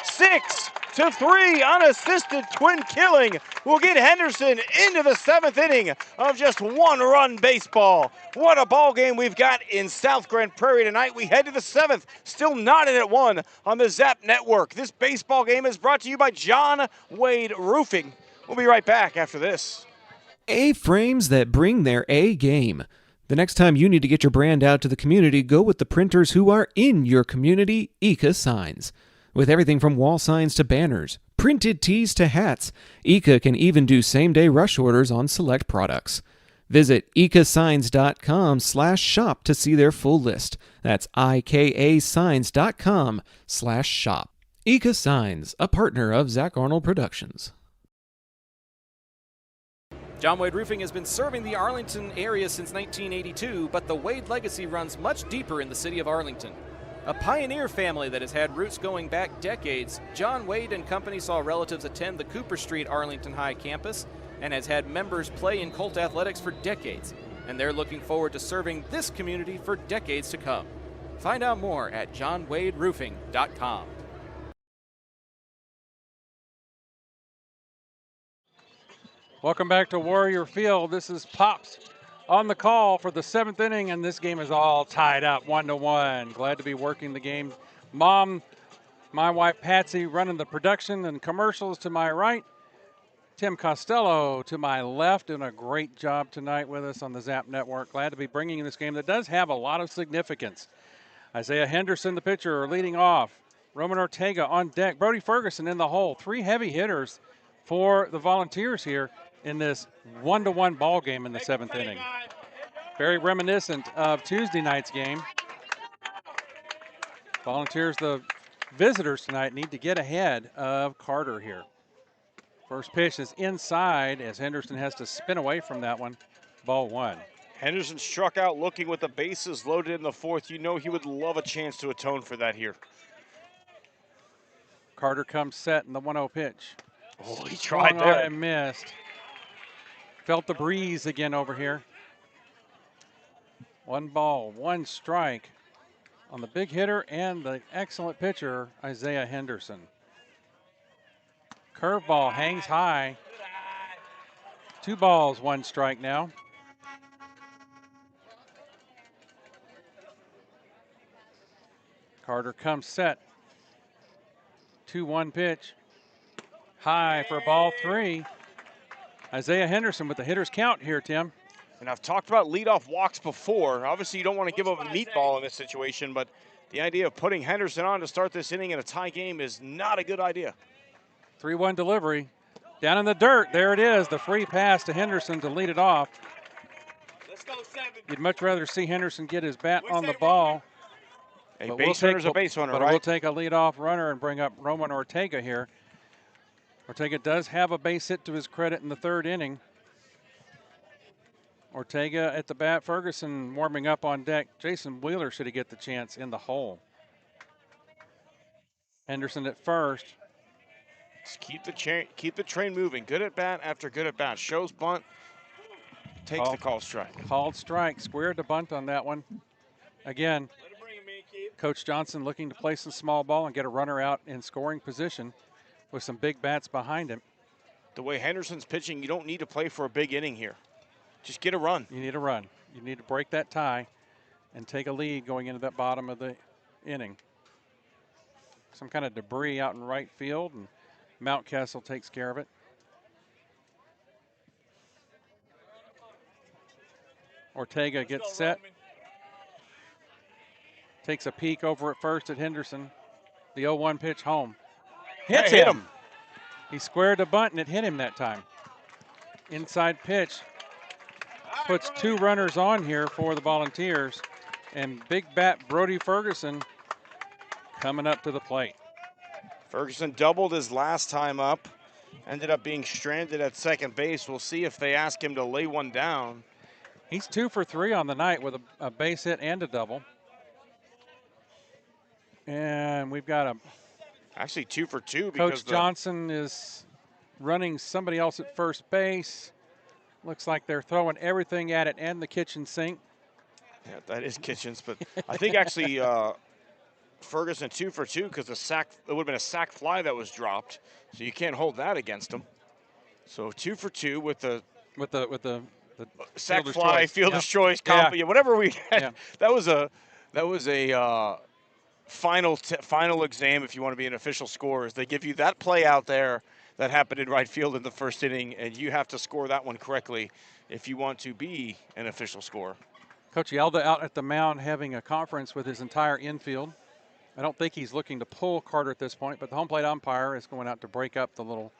6-3 unassisted twin killing will get Henderson into the 7th inning of just 1-run baseball. What a ball game we've got in South Grand Prairie tonight. We head to the 7th, still not in at 1 on the Zap Network. This baseball game is brought to you by John Wade Roofing. We'll be right back after this. A-frames that bring their A game. The next time you need to get your brand out to the community, go with the printers who are in your community, ICA Signs. With everything from wall signs to banners, printed tees to hats, ICA can even do same-day rush orders on select products. Visit ICAsigns.com/shop to see their full list. That's IKAsigns.com/shop. ICA Signs, a partner of Zach Arnold Productions. John Wade Roofing has been serving the Arlington area since 1982, but the Wade legacy runs much deeper in the city of Arlington. A pioneer family that has had roots going back decades, John Wade and Company saw relatives attend the Cooper Street Arlington High campus and has had members play in Colt athletics for decades, and they're looking forward to serving this community for decades to come. Find out more at johnwaderoofing.com. Welcome back to Warrior Field. This is Pops on the call for the 7th inning, and this game is all tied up 1-1. Glad to be working the game. Mom, my wife Patsy running the production and commercials to my right. Tim Costello to my left, doing a great job tonight with us on the Zap Network. Glad to be bringing this game that does have a lot of significance. Isaiah Henderson, the pitcher, leading off. Roman Ortega on deck. Brody Ferguson in the hole. 3 heavy hitters for the Volunteers here in this 1-1 ball game in the 7th inning. Very reminiscent of Tuesday night's game. Volunteers, the visitors tonight, need to get ahead of Carter here. First pitch is inside as Henderson has to spin away from that one. Ball 1. Henderson struck out looking with the bases loaded in the 4th. You know he would love a chance to atone for that here. Carter comes set in the 1-0 pitch. Oh, he Swung tried on there. and missed. Felt the breeze again over here. 1 ball, 1 strike on the big hitter and the excellent pitcher, Isaiah Henderson. Curveball hangs high. 2 balls, 1 strike now. Carter comes set. 2-1 pitch. High for ball 3. Isaiah Henderson with the hitter's count here, Tim. And I've talked about leadoff walks before. Obviously, you don't want to give up a meatball in this situation, but the idea of putting Henderson on to start this inning in a tie game is not a good idea. 3-1 delivery. Down in the dirt, there it is, the free pass to Henderson to lead it off. Let's go 7. You'd much rather see Henderson get his bat on the ball. A But base runner's a base runner, but right? we'll take a leadoff runner and bring up Roman Ortega here. Ortega does have a base hit to his credit in the 3rd inning. Ortega at the bat, Ferguson warming up on deck. Jason Wheeler should get the chance in the hole. Henderson at first. Just keep the train moving. Good at bat after good at bat. Shows bunt, takes the call strike. Called strike, squared to bunt on that one. Again, Coach Johnson looking to place a small ball and get a runner out in scoring position with some big bats behind him. The way Henderson's pitching, you don't need to play for a big inning here. Just get a run. You need a run. You need to break that tie and take a lead going into that bottom of the inning. Some kind of debris out in right field, and Mountcastle takes care of it. Ortega gets set. Takes a peek over at first at Henderson. The 0-1 pitch home. Hits him. He squared the bunt and it hit him that time. Inside pitch. Puts 2 runners on here for the Volunteers. And big bat Brody Ferguson coming up to the plate. Ferguson doubled his last time up. Ended up being stranded at second base. We'll see if they ask him to lay one down. He's 2 for 3 on the night with a base hit and a double. And we've got actually 2 for 2 because Coach Johnson is running somebody else at first base. Looks like they're throwing everything at it and the kitchen sink. Yeah, that is Kitchens, but I think actually Ferguson 2 for 2 because it would have been a sac fly that was dropped, so you can't hold that against him. So 2 for 2 with the sac fly, fielder's choice, whatever we had. Yeah. That was a final exam if you want to be an official scorer. Is they give you that play out there that happened in right field in the first inning, and you have to score that one correctly if you want to be an official scorer. Coach Yelda out at the mound having a conference with his entire infield. I don't think he's looking to pull Carter at this point, but the home plate umpire is going out to break up the little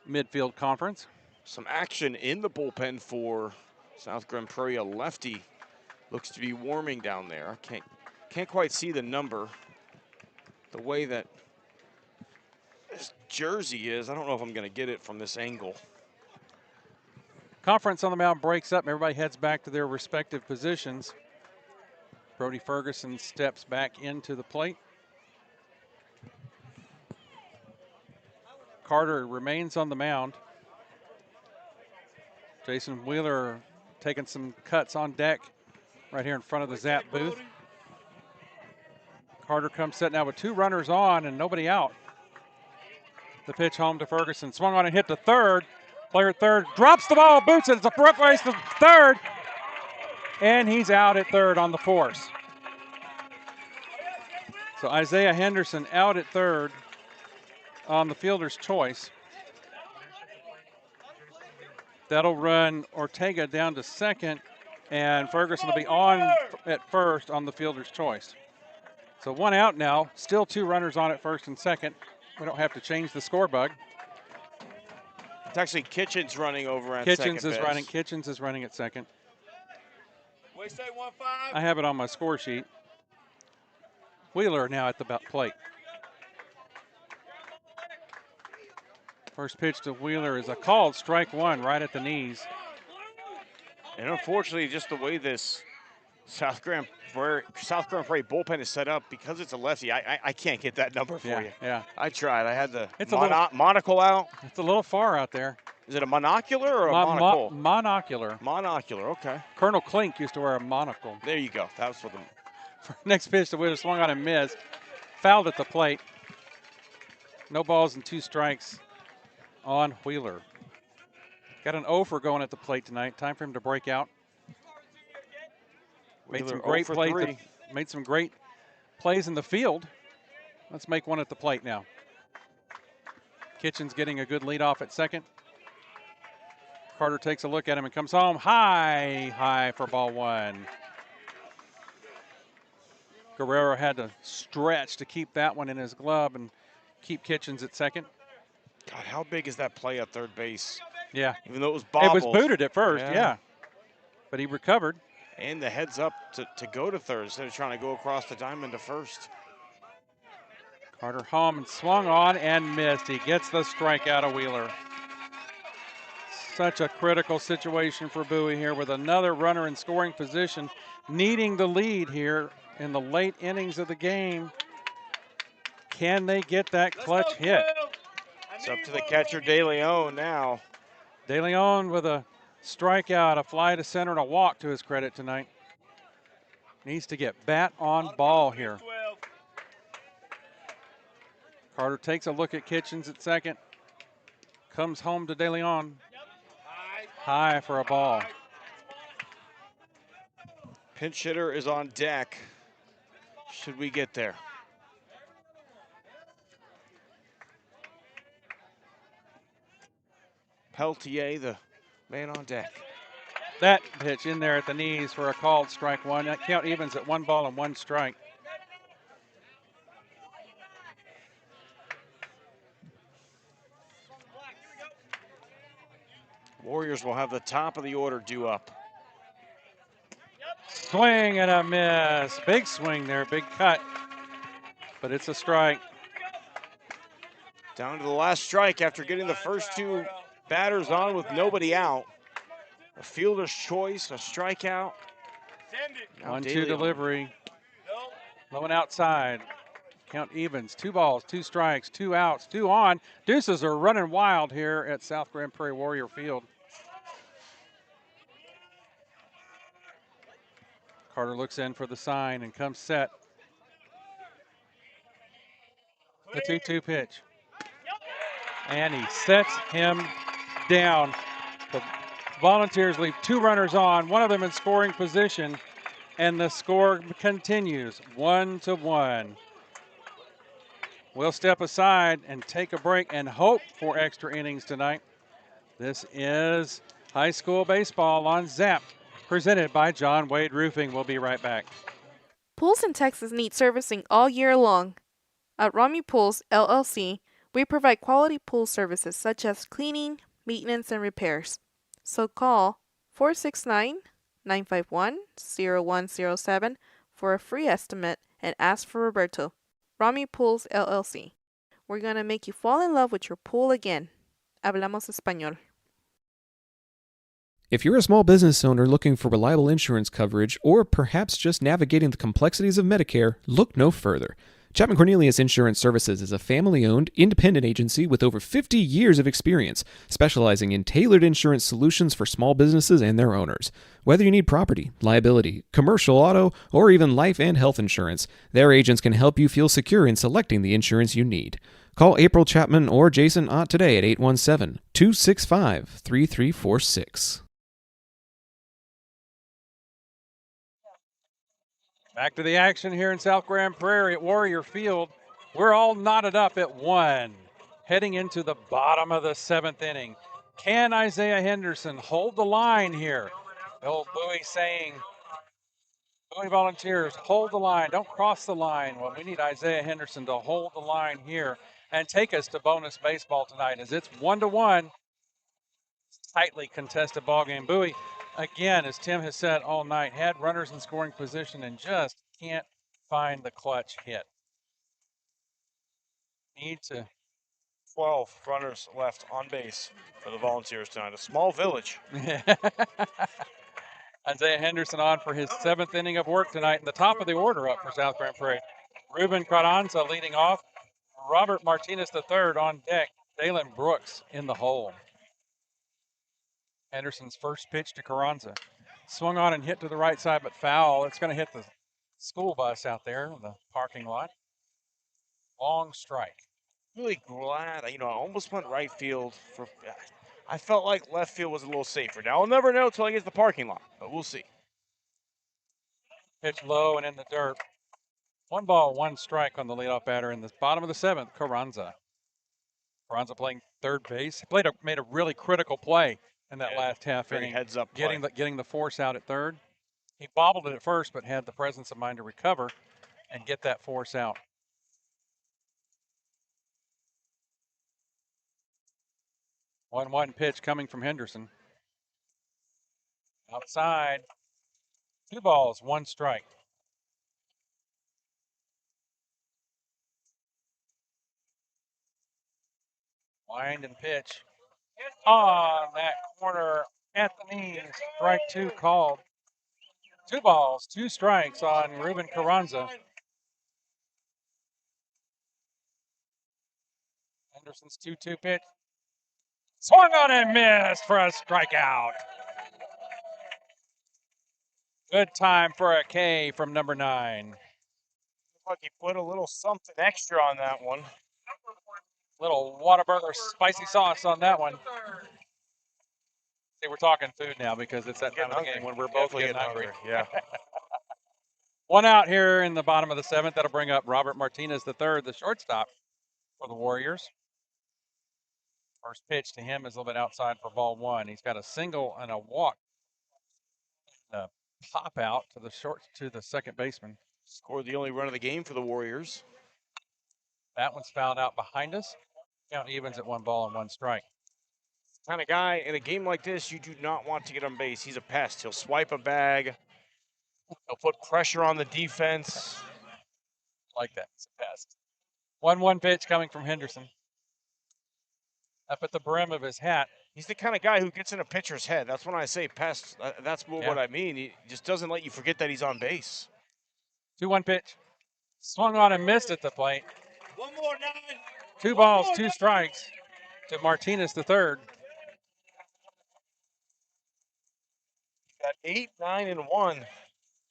midfield conference. Some action in the bullpen for South Grand Prairie. A lefty looks to be warming down there. I can't quite see the number. The way that this jersey is, I don't know if I'm going to get it from this angle. Conference on the mound breaks up. Everybody heads back to their respective positions. Brody Ferguson steps back into the plate. Carter remains on the mound. Jason Wheeler taking some cuts on deck right here in front of the Zap booth. Carter comes set now with 2 runners on and nobody out. The pitch home to Ferguson. Swung on and hit to third. Player at third drops the ball, boots it. It's a front race to third. And he's out at third on the force. So Isaiah Henderson out at third on the fielder's choice. That'll run Ortega down to second, and Ferguson will be on at first on the fielder's choice. So 1 out now, still 2 runners on at first and second. We don't have to change the score bug. It's actually Kitchens running over at Kitchens second is base. running. Kitchens is running at second. We say 1-5. I have it on my score sheet. Wheeler now at the plate. First pitch to Wheeler is a called strike one right at the knees. And unfortunately, just the way this South Grand Prairie bullpen is set up, because it's a lefty, I can't get that number for you. Yeah. I tried. I had the It's a little, monocle out. It's a little far out there. Is it a monocular or a monocle? Monocular. Monocular, okay. Colonel Klink used to wear a monocle. There you go. That was what the... Next pitch to Wheeler, swung on and missed. Fouled at the plate. No balls and 2 strikes on Wheeler. Got an 0 for going at the plate tonight. Time for him to break out. Made some great plays. Made some great plays in the field. Let's make one at the plate now. Kitchen's getting a good lead off at second. Carter takes a look at him and comes home. High for ball 1. Guerrero had to stretch to keep that one in his glove and keep Kitchens at second. God, how big is that play at third base? Yeah. Even though it was bobbled. It was booted at first, yeah. But he recovered. And the heads up to go to third instead of trying to go across the diamond to first. Carter home and swung on and missed. He gets the strikeout of Wheeler. Such a critical situation for Bowie here with another runner in scoring position, needing the lead here in the late innings of the game. Can they get that clutch hit? It's up to the catcher, De Leon, now. De Leon with a strikeout, a fly to center, and a walk to his credit tonight. Needs to get bat on ball here. Carter takes a look at Kitchens at second. Comes home to De Leon. High for a ball. Pinch hitter is on deck. Should we get there? Peltier, the man on deck. That pitch in there at the knees for a called strike 1. That count evens at 1 ball and 1 strike. Warriors will have the top of the order due up. Swing and a miss. Big swing there, big cut. But it's a strike. Down to the last strike after getting the first 2 batters on with nobody out. A fielder's choice, a strikeout. 1-2 delivery. Low and outside. Count evens. 2 balls, 2 strikes, 2 outs, 2 on. Deuces are running wild here at South Grand Prairie Warrior Field. Carter looks in for the sign and comes set. The 2-2 pitch. And he sets him down. The Volunteers leave 2 runners on, one of them in scoring position, and the score continues 1-1. We'll step aside and take a break and hope for extra innings tonight. This is high school baseball on ZAP, presented by John Wade Roofing. We'll be right back. Pools in Texas need servicing all year long. At Rami Pools, LLC, we provide quality pool services such as cleaning, maintenance, and repairs. So call 469-951-0107 for a free estimate and ask for Roberto. Rami Pools, LLC. We're going to make you fall in love with your pool again. Hablamos español. If you're a small business owner looking for reliable insurance coverage, or perhaps just navigating the complexities of Medicare, look no further. Chapman Cornelius Insurance Services is a family-owned, independent agency with over 50 years of experience, specializing in tailored insurance solutions for small businesses and their owners. Whether you need property, liability, commercial auto, or even life and health insurance, their agents can help you feel secure in selecting the insurance you need. Call April Chapman or Jason Ott today at 817-265-3346. Back to the action here in South Grand Prairie at Warrior Field. We're all knotted up at 1, heading into the bottom of the 7th inning. Can Isaiah Henderson hold the line here? Old Bowie saying, Bowie Volunteers, hold the line, don't cross the line. Well, we need Isaiah Henderson to hold the line here and take us to bonus baseball tonight, as it's 1-1. Tightly contested ball game. Bowie, again, as Tim has said all night, had runners in scoring position and just can't find the clutch hit. Need to 12 runners left on base for the Volunteers tonight. A small village. Isaiah Henderson on for his 7th inning of work tonight, and the top of the order up for South Grand Prairie. Ruben Carranza leading off. Robert Martinez III on deck. Dalen Brooks in the hole. Henderson's first pitch to Carranza. Swung on and hit to the right side, but foul. It's going to hit the school bus out there in the parking lot. Long strike. Really glad, I almost went right field. I felt like left field was a little safer. Now, I'll never know until I get to the parking lot, but we'll see. Pitch low and in the dirt. 1 ball, 1 strike on the leadoff batter in the bottom of the 7th, Carranza. Carranza playing third base. Made a really critical play in that last half inning. Heads up play. Getting the force out at third. He bobbled it at first, but had the presence of mind to recover and get that force out. 1-1 pitch coming from Henderson. Outside. 2 balls, 1 strike. Wind and pitch. On that corner at the knees. Strike 2 called. 2 balls, 2 strikes on Ruben Carranza. Henderson's 2-2 pitch. Swung on and missed for a strikeout. Good time for a K from number 9. Looks like he put a little something extra on that one. Little Whataburger spicy sauce on that one. See, we're talking food now because it's that time of the game when we're both getting hungry. Yeah. 1 out here in the bottom of the 7th. That'll bring up Robert Martinez III, the shortstop for the Warriors. First pitch to him is a little bit outside for ball 1. He's got a single and a walk. A pop out to the second baseman. Scored the only run of the game for the Warriors. That one's fouled out behind us. Count evens at 1 ball and 1 strike. Kind of guy in a game like this, you do not want to get on base. He's a pest. He'll swipe a bag. He'll put pressure on the defense. Like that. It's a pest. 1-1 pitch coming from Henderson. Up at the brim of his hat. He's the kind of guy who gets in a pitcher's head. That's when I say pest. That's what I mean. He just doesn't let you forget that he's on base. 2-1 pitch. Swung on and missed at the plate. 1 more, 9. 2 balls, 2 strikes to Martinez III. Got 8, 9, and 1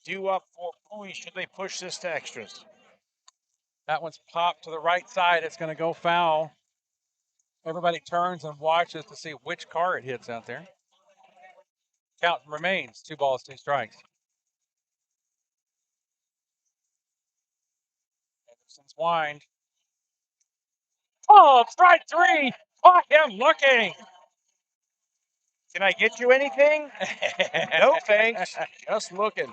due up for Bowie should they push this to extras. That one's popped to the right side. It's going to go foul. Everybody turns and watches to see which car it hits out there. Count remains 2 balls, 2 strikes. Henderson's wind. Oh, strike 3. Caught him looking. Can I get you anything? No, thanks. Just looking.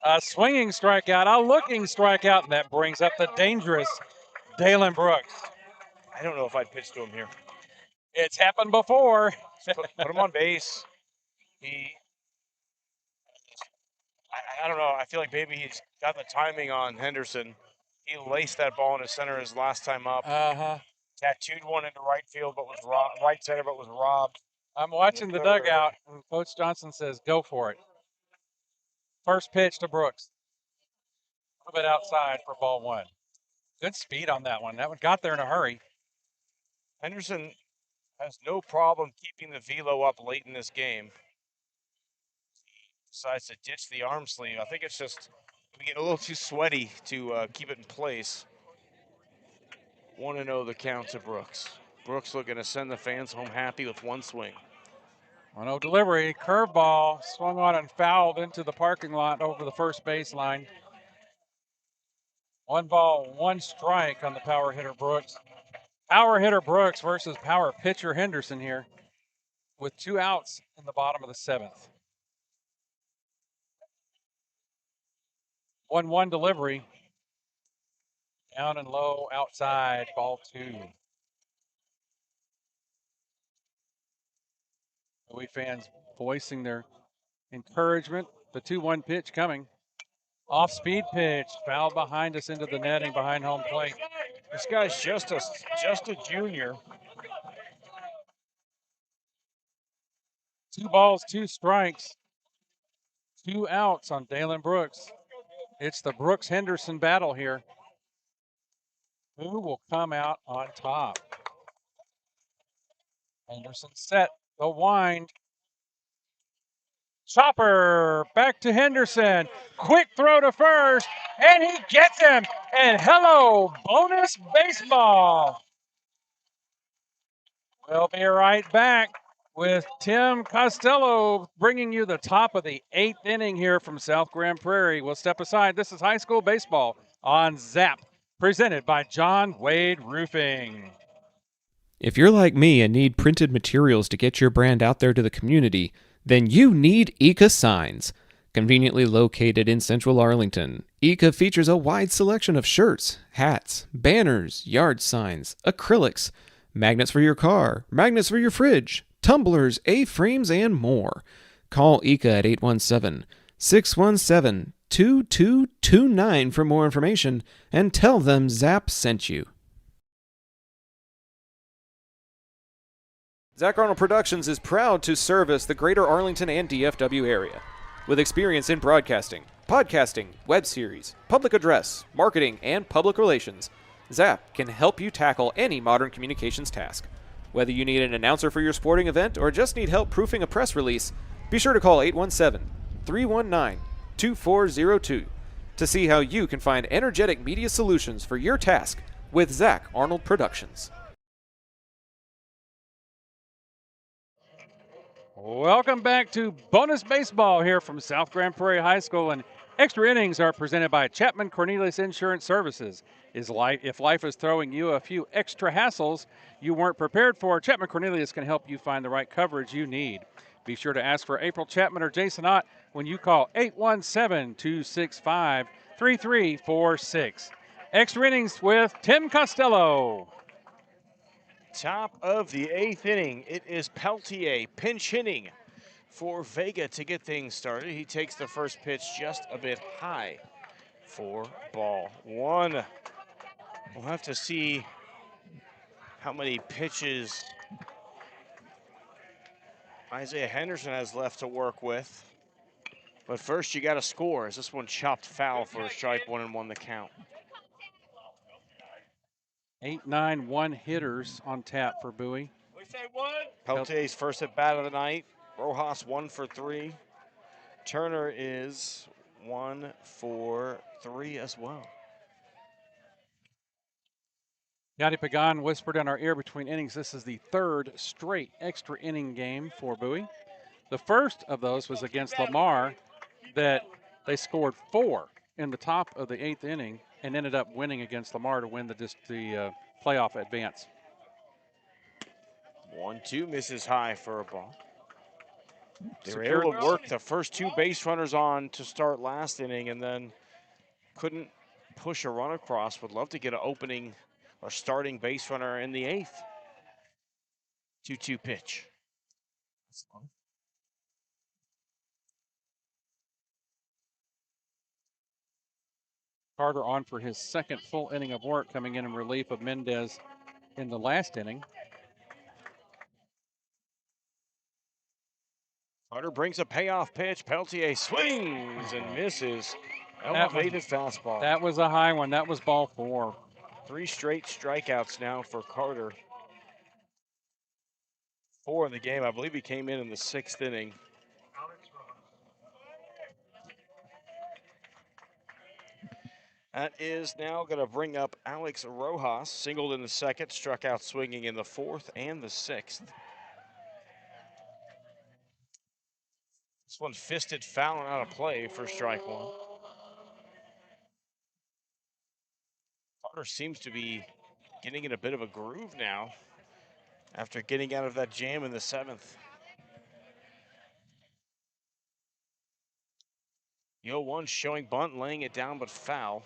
A swinging strikeout, a looking strikeout, and that brings up the dangerous Dalen Brooks. I don't know if I'd pitch to him here. It's happened before. Put him on base. I don't know. I feel like maybe he's got the timing on Henderson. He laced that ball in his center his last time up. Tattooed one into right field, but was robbed. Right center, but was robbed. I'm watching the dugout, and Coach Johnson says, go for it. First pitch to Brooks. A little bit outside for ball 1. Good speed on that one. That one got there in a hurry. Henderson has no problem keeping the velo up late in this game. He decides to ditch the arm sleeve. I think it's just we get a little too sweaty to keep it in place. 1-0 the count to Brooks. Brooks looking to send the fans home happy with 1 swing. 1-0 delivery, curveball, swung on and fouled into the parking lot over the first baseline. 1 ball, 1 strike on the power hitter Brooks. Power hitter Brooks versus power pitcher Henderson here with 2 outs in the bottom of the 7th. 1-1 delivery. Down and low, outside, ball 2. Bowie fans voicing their encouragement. The 2-1 pitch coming. Off-speed pitch, foul behind us into the netting behind home plate. This guy's just a junior. 2 balls, 2 strikes, 2 outs on Dalen Brooks. It's the Brooks-Henderson battle here. Who will come out on top? Henderson set the wind. Chopper back to Henderson. Quick throw to first, and he gets him. And hello, bonus baseball. We'll be right back with Tim Costello bringing you the top of the 8th inning here from South Grand Prairie. We'll step aside. This is high school baseball on ZAP, presented by John Wade Roofing. If you're like me and need printed materials to get your brand out there to the community, then you need Eka Signs. Conveniently located in central Arlington, Eka features a wide selection of shirts, hats, banners, yard signs, acrylics, magnets for your car, magnets for your fridge, tumblers, A-frames, and more. Call Eka at 817-617-2229 for more information and tell them Zap sent you. Zach Arnold Productions is proud to service the greater Arlington and DFW area. With experience in broadcasting, podcasting, web series, public address, marketing, and public relations, Zap can help you tackle any modern communications task. Whether you need an announcer for your sporting event or just need help proofing a press release, be sure to call 817-319-2402 to see how you can find energetic media solutions for your task with Zach Arnold Productions. Welcome back to bonus baseball here from South Grand Prairie High School, and extra innings are presented by Chapman Cornelius Insurance Services. If life is throwing you a few extra hassles you weren't prepared for, Chapman Cornelius can help you find the right coverage you need. Be sure to ask for April Chapman or Jason Ott when you call 817-265-3346. Extra innings with Tim Costello. Top of the 8th inning, it is Peltier pinch hitting for Vega to get things started. He takes the first pitch just a bit high for ball 1. We'll have to see how many pitches Isaiah Henderson has left to work with. But first, you got to score, as this one chopped foul for a strike, 1-1 the count. 8-9-1 hitters on tap for Bowie. Peltier's first at bat of the night. Rojas 1 for 3. Turner is 1 for 3 as well. Yadi Pagan whispered in our ear between innings, this is the 3rd straight extra inning game for Bowie. The first of those was against Lamar, that they scored 4 in the top of the 8th inning and ended up winning against Lamar to win the playoff advance. 1-2 misses high for a ball. They were able to work the first 2 base runners on to start last inning and then couldn't push a run across. Would love to get an opening or starting base runner in the 8th. 2-2 pitch. Carter on for his 2nd full inning of work, coming in relief of Mendez in the last inning. Carter brings a payoff pitch. Peltier swings and misses. Elevated fastball. That was a high one. That was ball 4. 3 straight strikeouts now for Carter. 4 in the game. I believe he came in the 6th inning. That is now going to bring up Alex Rojas. Singled in the 2nd, struck out swinging in the 4th and the 6th. This one fisted foul and out of play for strike 1. Carter seems to be getting in a bit of a groove now after getting out of that jam in the 7th. The 0-1 showing bunt, laying it down, but foul.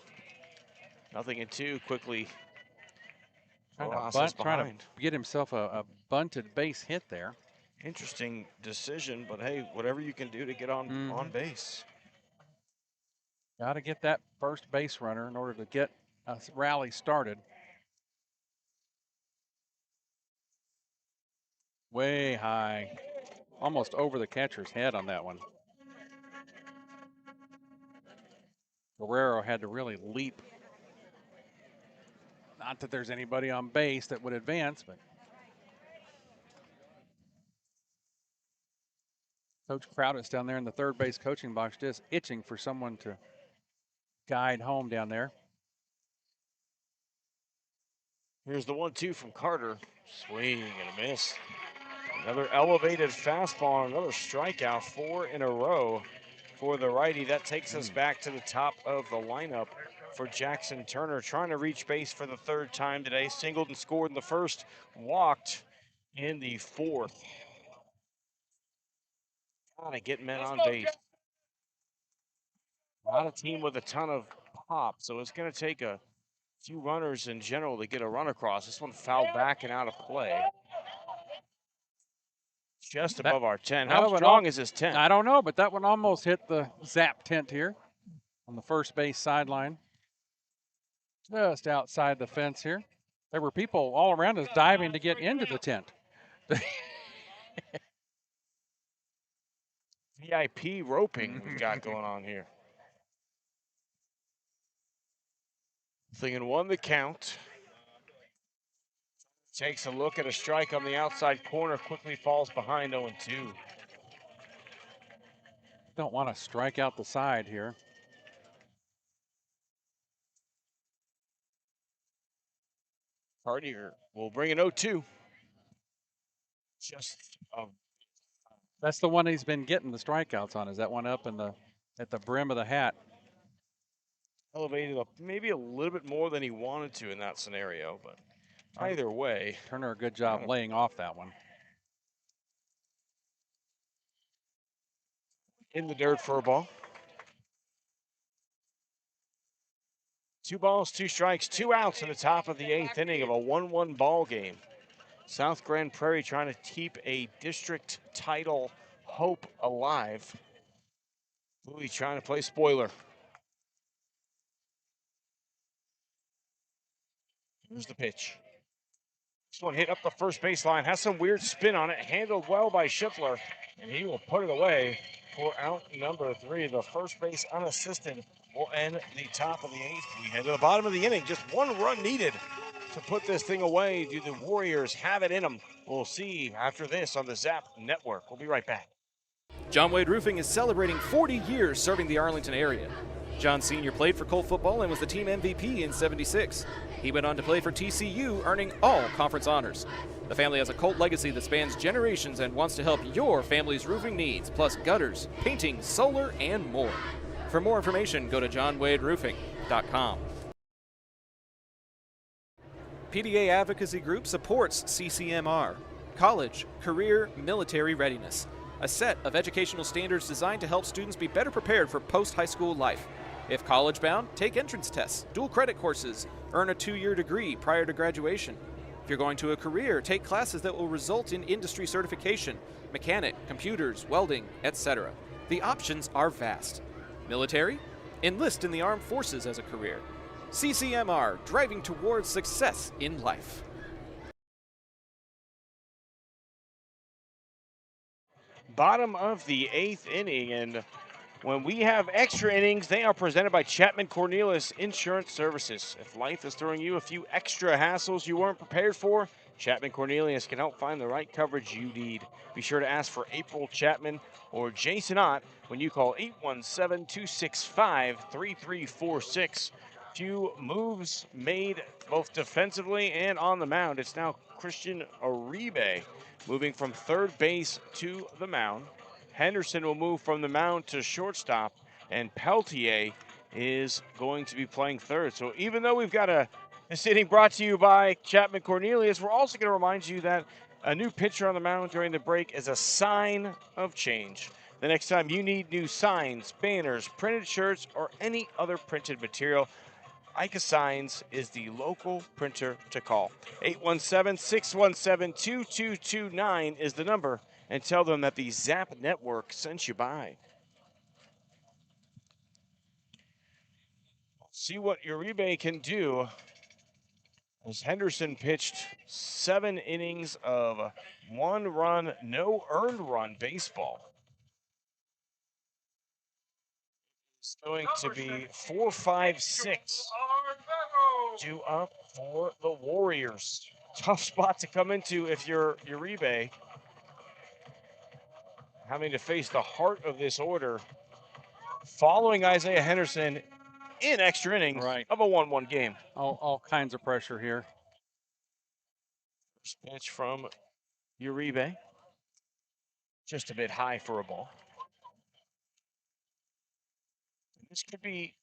0-2 quickly. Trying to get himself a bunted base hit there. Interesting decision, but hey, whatever you can do to get on base. Got to get that first base runner in order to get a rally started. Way high. almost over the catcher's head on that one. Guerrero had to really leap. Not that there's anybody on base that would advance, but Coach Crowdis down there in the third base coaching box just itching for someone to guide home down there. Here's the 1-2 from Carter. Swing and a miss. Another elevated fastball, another strikeout, 4 in a row for the righty. That takes us back to the top of the lineup for Jackson Turner, trying to reach base for the third time today. Singled and scored in the first, walked in the fourth. Gotta get men on base. Not a team with a ton of pop, so it's going to take a few runners in general to get a run across. This one fouled back and out of play. Just above our 10. How strong is this 10? I don't know, but that one almost hit the zap tent here on the first base sideline. Just outside the fence here. There were people all around us diving to get into the tent. VIP roping we've got going on here. Thinking 1 the count. Takes a look at a strike on the outside corner, quickly falls behind 0-2. Don't want to strike out the side here. Cartier will bring an 0-2. That's the one he's been getting the strikeouts on. Is that one up in at the brim of the hat? Elevated up maybe a little bit more than he wanted to in that scenario, but either way. Turner, a good job laying off that one. In the dirt for a ball. 2 balls, 2 strikes, 2 outs in the top of the 8th inning of a 1-1 ball game. South Grand Prairie trying to keep a district title hope alive. Bowie trying to play spoiler. Here's the pitch. This one hit up the first baseline, has some weird spin on it, handled well by Schiffler, and he will put it away for out number 3. The first base unassisted will end the top of the 8th. We head to the bottom of the inning, just 1 run needed to put this thing away. Do the Warriors have it in them? We'll see after this on the Zap Network. We'll be right back. John Wade Roofing is celebrating 40 years serving the Arlington area. John Sr. played for Colt football and was the team MVP in '76. He went on to play for TCU, earning all conference honors. The family has a Colt legacy that spans generations and wants to help your family's roofing needs, plus gutters, painting, solar, and more. For more information, go to johnwaderoofing.com. PDA Advocacy Group supports CCMR, College, Career, Military Readiness, a set of educational standards designed to help students be better prepared for post-high school life. If college-bound, take entrance tests, dual credit courses, earn a 2-year degree prior to graduation. If you're going to a career, take classes that will result in industry certification, mechanic, computers, welding, etc. The options are vast. Military? Enlist in the armed forces as a career. CCMR, driving towards success in life. Bottom of the 8th inning, and when we have extra innings, they are presented by Chapman Cornelius Insurance Services. If life is throwing you a few extra hassles you weren't prepared for, Chapman Cornelius can help find the right coverage you need. Be sure to ask for April Chapman or Jason Ott when you call 817-265-3346. Few moves made both defensively and on the mound. It's now Christian Uribe moving from third base to the mound. Henderson will move from the mound to shortstop, and Peltier is going to be playing third. So even though we've got this inning brought to you by Chapman Cornelius, we're also going to remind you that a new pitcher on the mound during the break is a sign of change. The next time you need new signs, banners, printed shirts, or any other printed material, Ica Signs is the local printer to call. 817-617-2229 is the number, and tell them that the Zap Network sent you by. See what Uribe can do as Henderson pitched 7 innings of 1 run, no earned run baseball. It's going to be 4-5-6 due up for the Warriors. Tough spot to come into if you're Uribe, having to face the heart of this order following Isaiah Henderson in extra innings of a 1-1 game. All kinds of pressure here. First pitch from Uribe, just a bit high for a ball. This could be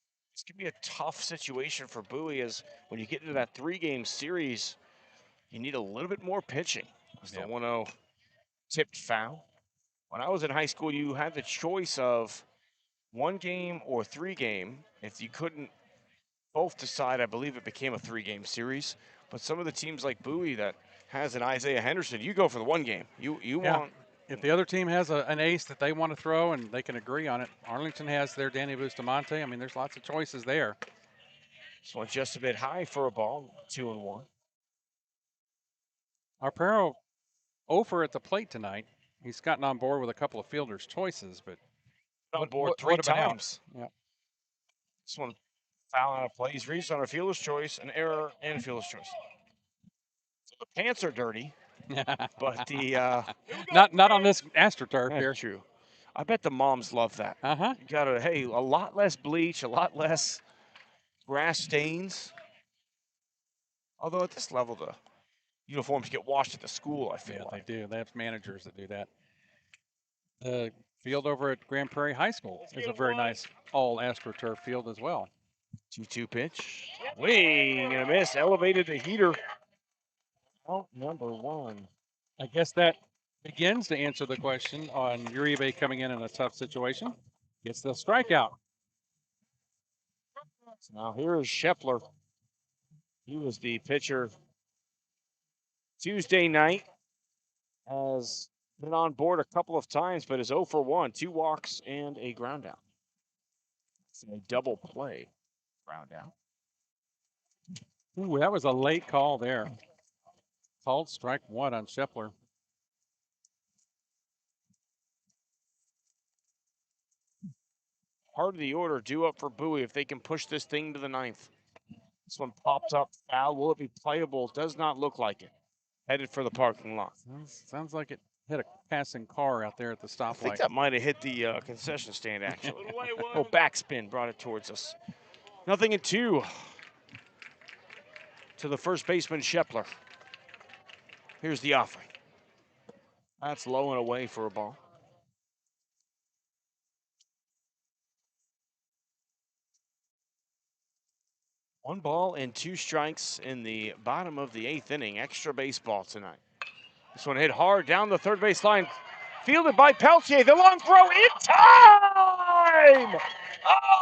a tough situation for Bowie, as when you get into that 3-game series, you need a little bit more pitching. As the 1-0 tipped foul. When I was in high school, you had the choice of 1 game or 3-game. If you couldn't both decide, I believe it became a 3-game series. But some of the teams like Bowie that has an Isaiah Henderson, you go for the 1 game. You want. If the other team has an ace that they want to throw and they can agree on it, Arlington has their Danny Bustamante. I mean, there's lots of choices there. This one just a bit high for a ball, 2-1. Arpero over at the plate tonight. He's gotten on board with a couple of fielders' choices, but on board 3 about times. Yeah. This one foul out of play. He's reached on a fielder's choice, an error, and a fielder's choice. So the pants are dirty. But the not on this AstroTurf here. True. I bet the moms love that. You got a lot less bleach, a lot less grass stains. Although at this level, the uniforms get washed at the school, I feel like. They do. They have managers that do that. The field over at Grand Prairie High School is a very nice all AstroTurf field as well. 2-2 pitch. Swing and a miss. Elevated the heater. Out number 1. I guess that begins to answer the question on Uribe coming in a tough situation. Gets the strikeout. Now here is Scheffler. He was the pitcher Tuesday night. Has been on board a couple of times, but is 0 for 1. 2 walks and a ground out. It's a double play ground out. Ooh, that was a late call there. Called strike 1 on Scheffler. Part of the order due up for Bowie if they can push this thing to the 9th. This one pops up foul. Will it be playable? Does not look like it. Headed for the parking lot. Sounds like it hit a passing car out there at the stoplight. I think that might have hit the concession stand, actually. Backspin brought it towards us. 0-2 to the first baseman, Scheffler. Here's the offering. That's low and away for a ball. One ball and 2 strikes in the bottom of the 8th inning. Extra baseball tonight. This one hit hard down the third base line. Fielded by Peltier. The long throw in time!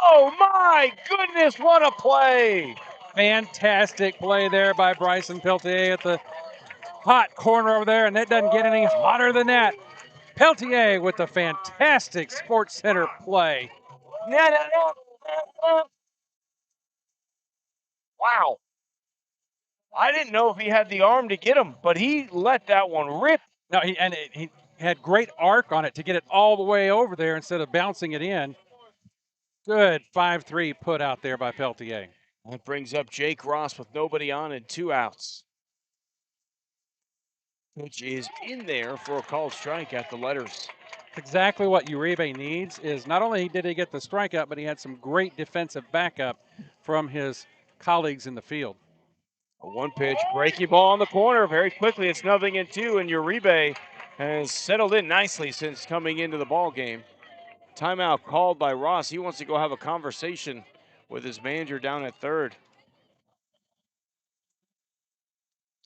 Oh my goodness, what a play! Fantastic play there by Bryson Peltier at the hot corner over there, and that doesn't get any hotter than that. Peltier with the fantastic Sports Center play. Wow. I didn't know if he had the arm to get him, but he let that one rip. No, he had great arc on it to get it all the way over there instead of bouncing it in. Good 5-3 put out there by Peltier. That brings up Jake Ross with nobody on and 2 outs. Pitch is in there for a called strike at the letters. Exactly what Uribe needs is not only did he get the strikeout, but he had some great defensive backup from his colleagues in the field. A 1-pitch breaking ball on the corner. Very quickly, it's 0-2, and Uribe has settled in nicely since coming into the ball game. Timeout called by Ross. He wants to go have a conversation with his manager down at third.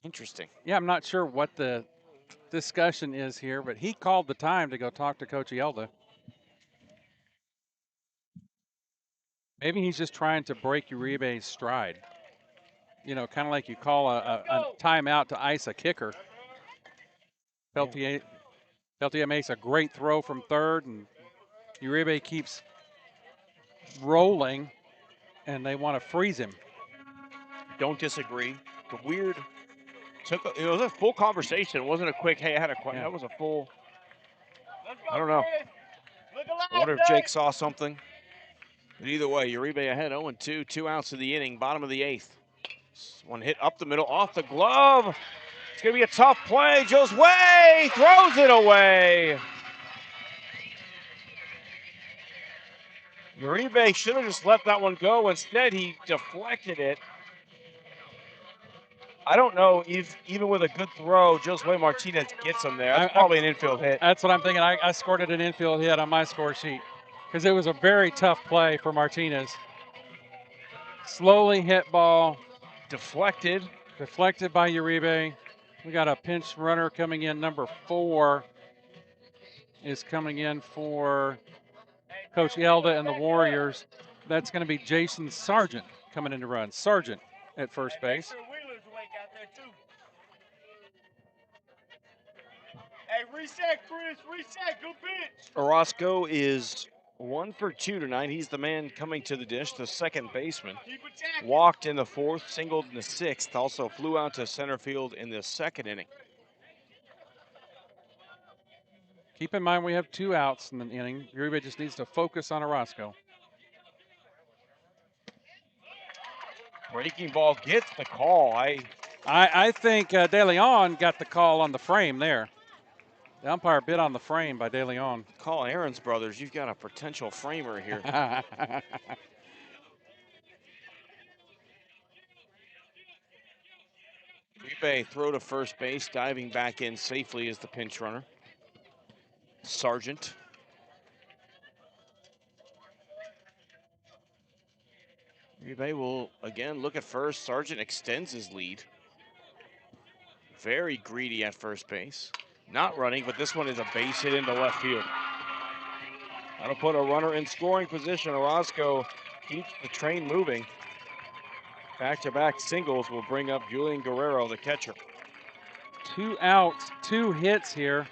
Interesting. Yeah, I'm not sure what the discussion is here, but he called the time to go talk to Coach Yelda. Maybe he's just trying to break Uribe's stride. You know, kind of like you call a timeout to ice a kicker. Peltier makes a great throw from third, and Uribe keeps rolling, and they want to freeze him. Don't disagree. a weird. It was a full conversation. It wasn't a quick, hey, I had a question. That was a full. I don't know. I wonder if Jake saw something. But either way, Uribe ahead 0-2, 2 outs of the inning, bottom of the 8th. One hit up the middle, off the glove. It's going to be a tough play. Josue throws it away. Uribe should have just let that one go. Instead, he deflected it. I don't know if even with a good throw, Josue Martinez gets him there. That's probably an infield hit. That's what I'm thinking. I scored it an infield hit on my score sheet because it was a very tough play for Martinez. Slowly hit ball. Deflected by Uribe. We got a pinch runner coming in. Number 4 is coming in for Coach Elda and the Warriors. That's going to be Jason Sargent coming in to run. Sargent at first base. Hey, reset, Chris. Reset. Good pitch. Orozco is 1 for 2 tonight. He's the man coming to the dish, the second baseman. Walked in the 4th, singled in the 6th. Also flew out to center field in the 2nd inning. Keep in mind we have 2 outs in the inning. Uribe just needs to focus on Orozco. Breaking ball gets the call. I think De Leon got the call on the frame there. The umpire bid on the frame by De Leon. Call Aaron's brothers. You've got a potential framer here. Uribe throw to first base, diving back in safely as the pinch runner. Sargent. Uribe will again look at first. Sargent extends his lead. Very greedy at first base. Not running, but this one is a base hit into left field. That'll put a runner in scoring position. Orozco keeps the train moving. Back-to-back singles will bring up Julian Guerrero, the catcher. 2 outs, 2 hits here.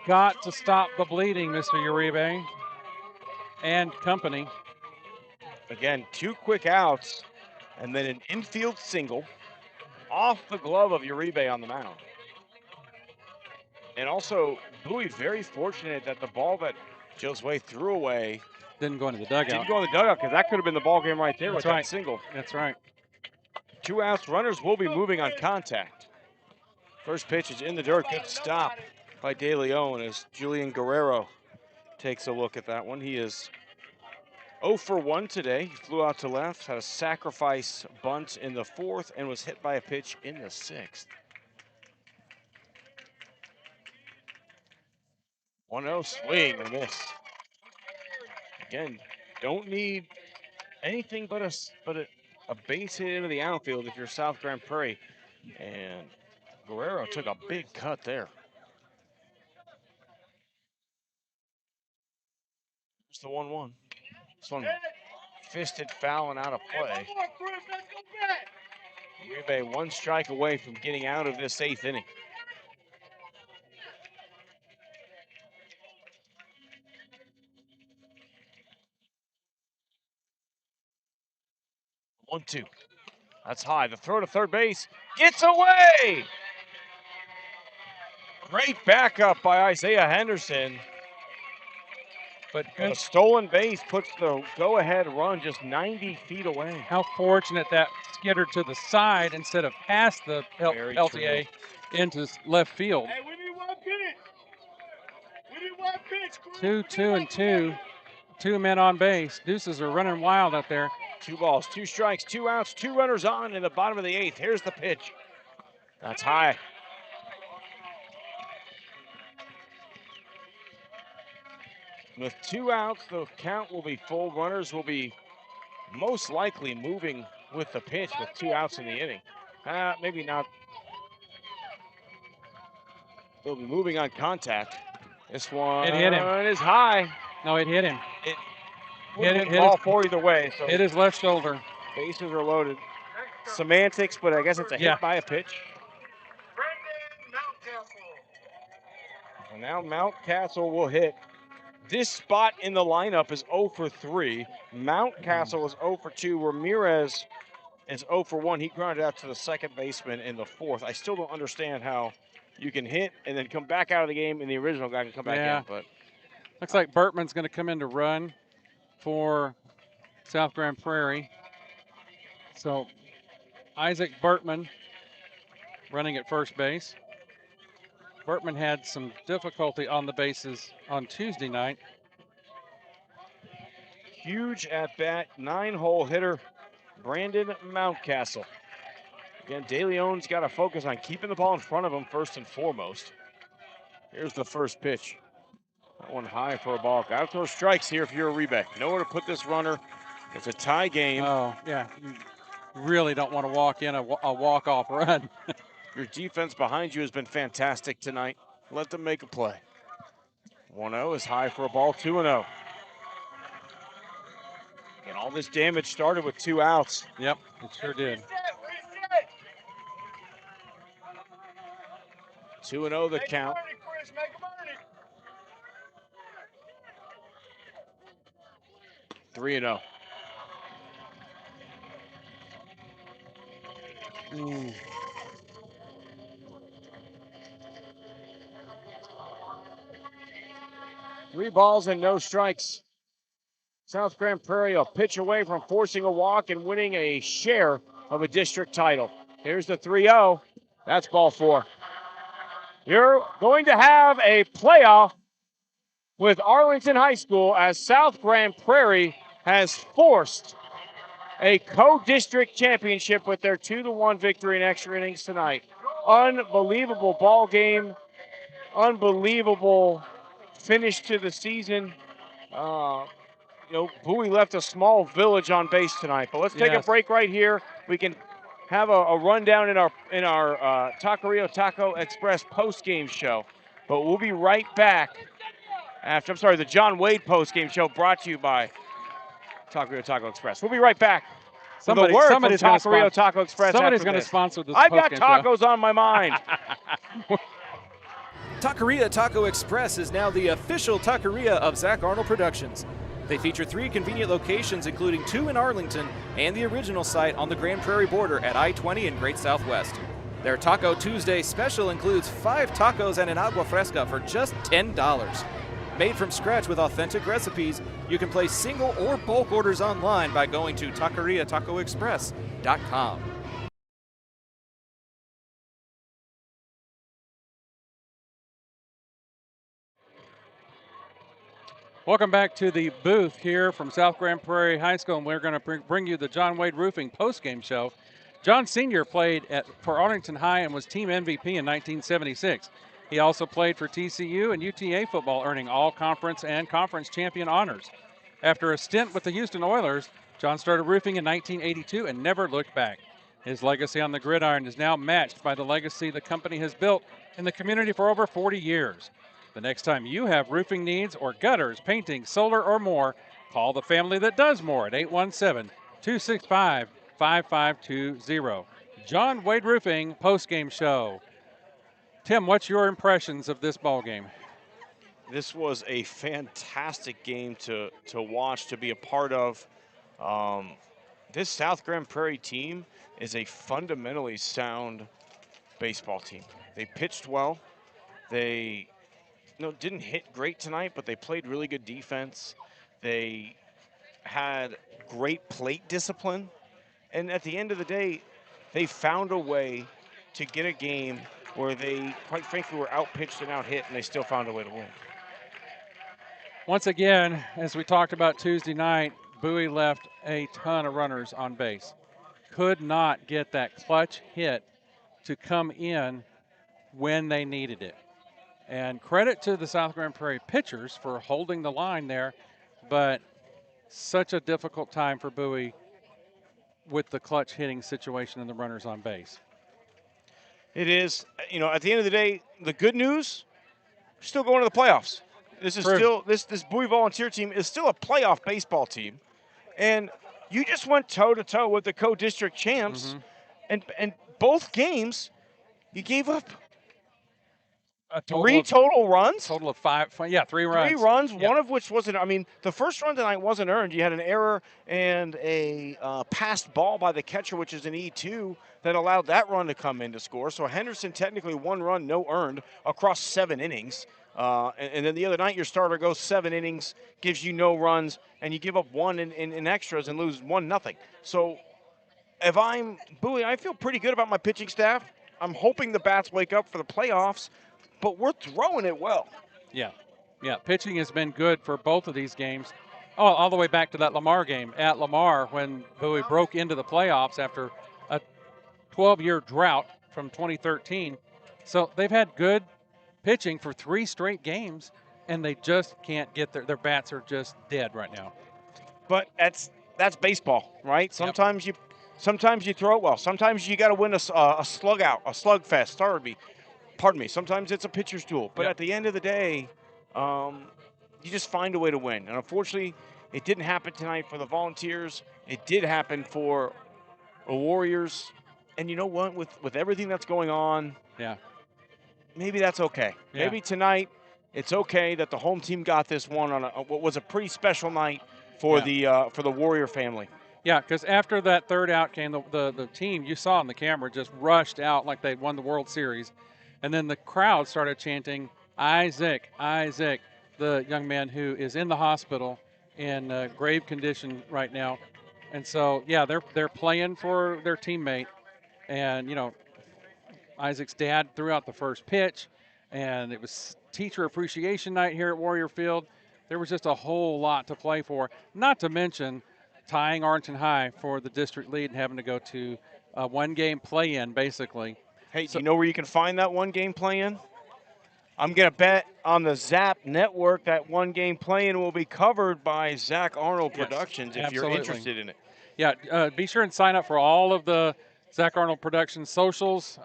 Got to stop the bleeding, Mr. Uribe and company. Again, 2 quick outs and then an infield single off the glove of Uribe on the mound. And also, Bowie very fortunate that the ball that Josue threw away didn't go into the dugout. Didn't go in the dugout because that could have been the ball game right there. That's with right. That single. That's right. 2 outs. Runners will be moving on contact. First pitch is in the dirt. Good stop by De Leon as Julian Guerrero takes a look at that one. He is 0 for 1 today. He flew out to left, had a sacrifice bunt in the 4th, and was hit by a pitch in the 6th. 1-0 swing and miss. Again, don't need anything but a base hit into the outfield if you're South Grand Prairie. And Guerrero took a big cut there. It's the 1-1. This one fisted foul and out of play. Uribe 1 strike away from getting out of this 8th inning. One, 2. That's high. The throw to third base gets away. Great backup by Isaiah Henderson. But a stolen base puts the go-ahead run just 90 feet away. How fortunate that skittered to the side instead of past the LTA into left field. Hey, we need 1 pitch. We need 1 pitch. 2, 2, and 2. 2 men on base. Deuces are running wild out there. 2 balls, 2 strikes, 2 outs, 2 runners on in the bottom of the 8th. Here's the pitch. That's high. With 2 outs, the count will be full. Runners will be most likely moving with the pitch with 2 outs in the inning. Maybe not. They'll be moving on contact. This one it hit him. Is high. No, it hit him. Hit ball 4 either way. So hit his left shoulder. Bases are loaded. Semantics, but I guess it's a hit by a pitch. And now Mountcastle will hit This spot in the lineup is 0 for 3. Mountcastle is 0 for 2. Ramirez is 0 for 1. He grounded out to the second baseman in the fourth. I still don't understand how you can hit and then come back out of the game and the original guy can come back in. But looks like Bertman's going to come in to run for South Grand Prairie. So Isaac Bertman running at first base. Bertman had some difficulty on the bases on Tuesday night. Huge at bat, 9-hole hitter, Brandon Mountcastle. Again, De Leon's got to focus on keeping the ball in front of him first and foremost. Here's the first pitch. That one high for a ball. Got to throw strikes here if you're a Rebec. Nowhere to put this runner. It's a tie game. Oh, yeah. You really don't want to walk in a walk-off run. Your defense behind you has been fantastic tonight. Let them make a play. 1-0 is high for a ball, 2-0. And all this damage started with 2 outs. Yep, it sure did. 2-0 the count. 3-0. Three balls and no strikes. South Grand Prairie a pitch away from forcing a walk and winning a share of a district title. Here's the 3-0. That's ball 4. You're going to have a playoff with Arlington High School as South Grand Prairie has forced a co-district championship with their 2-1 victory in extra innings tonight. Unbelievable ball game. Unbelievable finish to the season. Bowie left a small village on base tonight. But let's take a break right here. We can have a rundown in our Taqueria Taco Express post-game show. But we'll be right back after, the John Wade post-game show brought to you by Taqueria Taco Express. We'll be right back. Somebody's from Taqueria Taco Express. Somebody's going to sponsor this. I've got tacos on my mind. Taqueria Taco Express is now the official taqueria of Zach Arnold Productions. They feature 3 convenient locations, including 2 in Arlington and the original site on the Grand Prairie border at I-20 in Great Southwest. Their Taco Tuesday special includes 5 tacos and an agua fresca for just $10. Made from scratch with authentic recipes, you can place single or bulk orders online by going to taqueriatacoexpress.com. Welcome back to the booth here from South Grand Prairie High School, and we're going to bring you the John Wade Roofing postgame show. John Sr. played for Arlington High and was team MVP in 1976. He also played for TCU and UTA football, earning all conference and conference champion honors. After a stint with the Houston Oilers, John started roofing in 1982 and never looked back. His legacy on the gridiron is now matched by the legacy the company has built in the community for over 40 years. The next time you have roofing needs or gutters, painting, solar, or more, call the family that does more at 817-265-5520. John Wade Roofing postgame show. Tim, what's your impressions of this ball game? This was a fantastic game to watch, to be a part of. This South Grand Prairie team is a fundamentally sound baseball team. They pitched well. They didn't hit great tonight, but they played really good defense. They had great plate discipline. And at the end of the day, they found a way to get a game where they, quite frankly, were outpitched and outhit, and they still found a way to win. Once again, as we talked about Tuesday night, Bowie left a ton of runners on base. Could not get that clutch hit to come in when they needed it. And credit to the South Grand Prairie pitchers for holding the line there, but such a difficult time for Bowie with the clutch hitting situation and the runners on base. It is. At the end of the day, the good news, we're still going to the playoffs. This is still, this Bowie Volunteer team is still a playoff baseball team. And you just went toe-to-toe with the co-district champs. And both games, you gave up. A Three total runs? Total of five. Yeah, 3 runs. 3 runs, Yeah. one of which wasn't. I mean, the first run tonight wasn't earned. You had an error and a passed ball by the catcher, which is an E2, that allowed that run to come in to score. So Henderson technically 1 run, no earned, across 7 innings. And then the other night, your starter goes 7 innings, gives you no runs, and you give up 1 in extras and lose 1-0. So if I'm Bowie, I feel pretty good about my pitching staff. I'm hoping the bats wake up for the playoffs, but we're throwing it well. Yeah. Pitching has been good for both of these games. Oh, all the way back to that Lamar game at Lamar when Bowie broke into the playoffs after a 12-year drought from 2013. So they've had good pitching for 3 straight games, and they just can't get their bats are just dead right now. But that's baseball, right? Sometimes you throw it well. Sometimes you got to win a slug out, a slugfest. Pardon me. Sometimes it's a pitcher's duel. But at the end of the day, you just find a way to win. And unfortunately, it didn't happen tonight for the Volunteers. It did happen for the Warriors. And you know what? With everything that's going on, maybe that's okay. Yeah. Maybe tonight it's okay that the home team got this one on what was a pretty special night for the Warrior family. Yeah, because after that third out came, the team you saw on the camera just rushed out like they won the World Series. And then the crowd started chanting, Isaac, Isaac, the young man who is in the hospital in grave condition right now. And so, they're playing for their teammate. And, Isaac's dad threw out the first pitch, and it was teacher appreciation night here at Warrior Field. There was just a whole lot to play for, not to mention tying Arlington High for the district lead and having to go to a 1-game play-in, basically. Hey, do you know where you can find that 1-game play-in? I'm going to bet on the Zap Network that 1-game play-in will be covered by Zach Arnold Productions if you're interested in it. Yeah, be sure and sign up for all of the Zach Arnold Productions socials.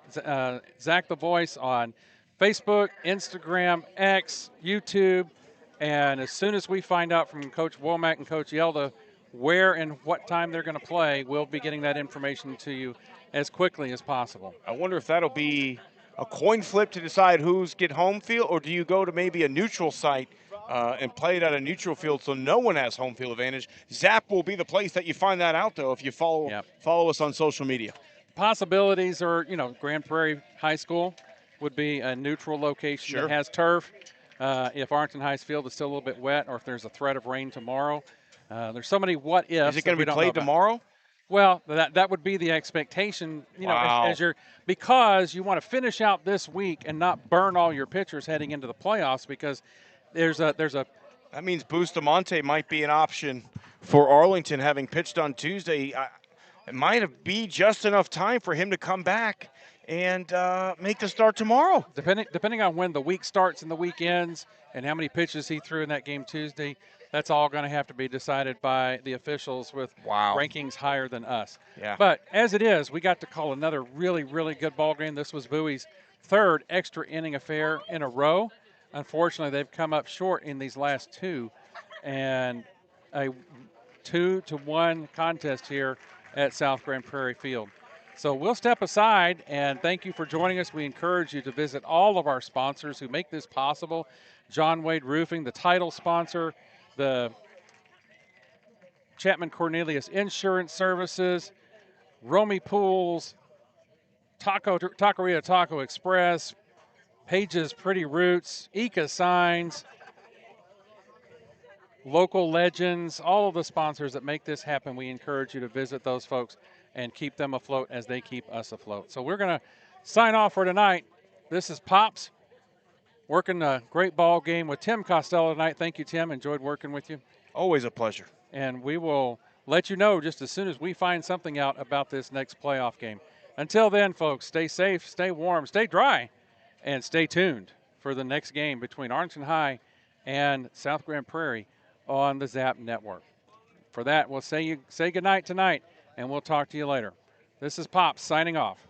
Zach the Voice on Facebook, Instagram, X, YouTube. And as soon as we find out from Coach Womack and Coach Yelda where and what time they're going to play, we'll be getting that information to you as quickly as possible. I wonder if that'll be a coin flip to decide who's get home field, or do you go to maybe a neutral site and play it at a neutral field so no one has home field advantage? Zap will be the place that you find that out, though, if you follow us on social media. Possibilities are, Grand Prairie High School would be a neutral location that has turf. If Arlington High's field is still a little bit wet, or if there's a threat of rain tomorrow. There's so many what ifs. Is it going to be played tomorrow? Well, that would be the expectation, because you want to finish out this week and not burn all your pitchers heading into the playoffs, because there's a that means Bustamante might be an option for Arlington, having pitched on Tuesday. It might be just enough time for him to come back and make the start tomorrow. Depending on when the week starts and the week ends and how many pitches he threw in that game Tuesday, that's all going to have to be decided by the officials with rankings higher than us. Yeah. But as it is, we got to call another really, really good ball game. This was Bowie's 3rd extra inning affair in a row. Unfortunately, they've come up short in these last 2, and a 2-1 contest here at South Grand Prairie Field. So we'll step aside, and thank you for joining us. We encourage you to visit all of our sponsors who make this possible. John Wade Roofing, the title sponsor, the Chapman Cornelius Insurance Services, Romy Pools, Taqueria Taco Express, Pages Pretty Roots, Ika Signs, Local Legends, all of the sponsors that make this happen. We encourage you to visit those folks and keep them afloat as they keep us afloat. So we're going to sign off for tonight. This is Pops working a great ball game with Tim Costello tonight. Thank you, Tim. Enjoyed working with you. Always a pleasure. And we will let you know just as soon as we find something out about this next playoff game. Until then, folks, stay safe, stay warm, stay dry, and stay tuned for the next game between Arlington High and South Grand Prairie on the Zap Network. For that, we'll say goodnight tonight, and we'll talk to you later. This is Pops signing off.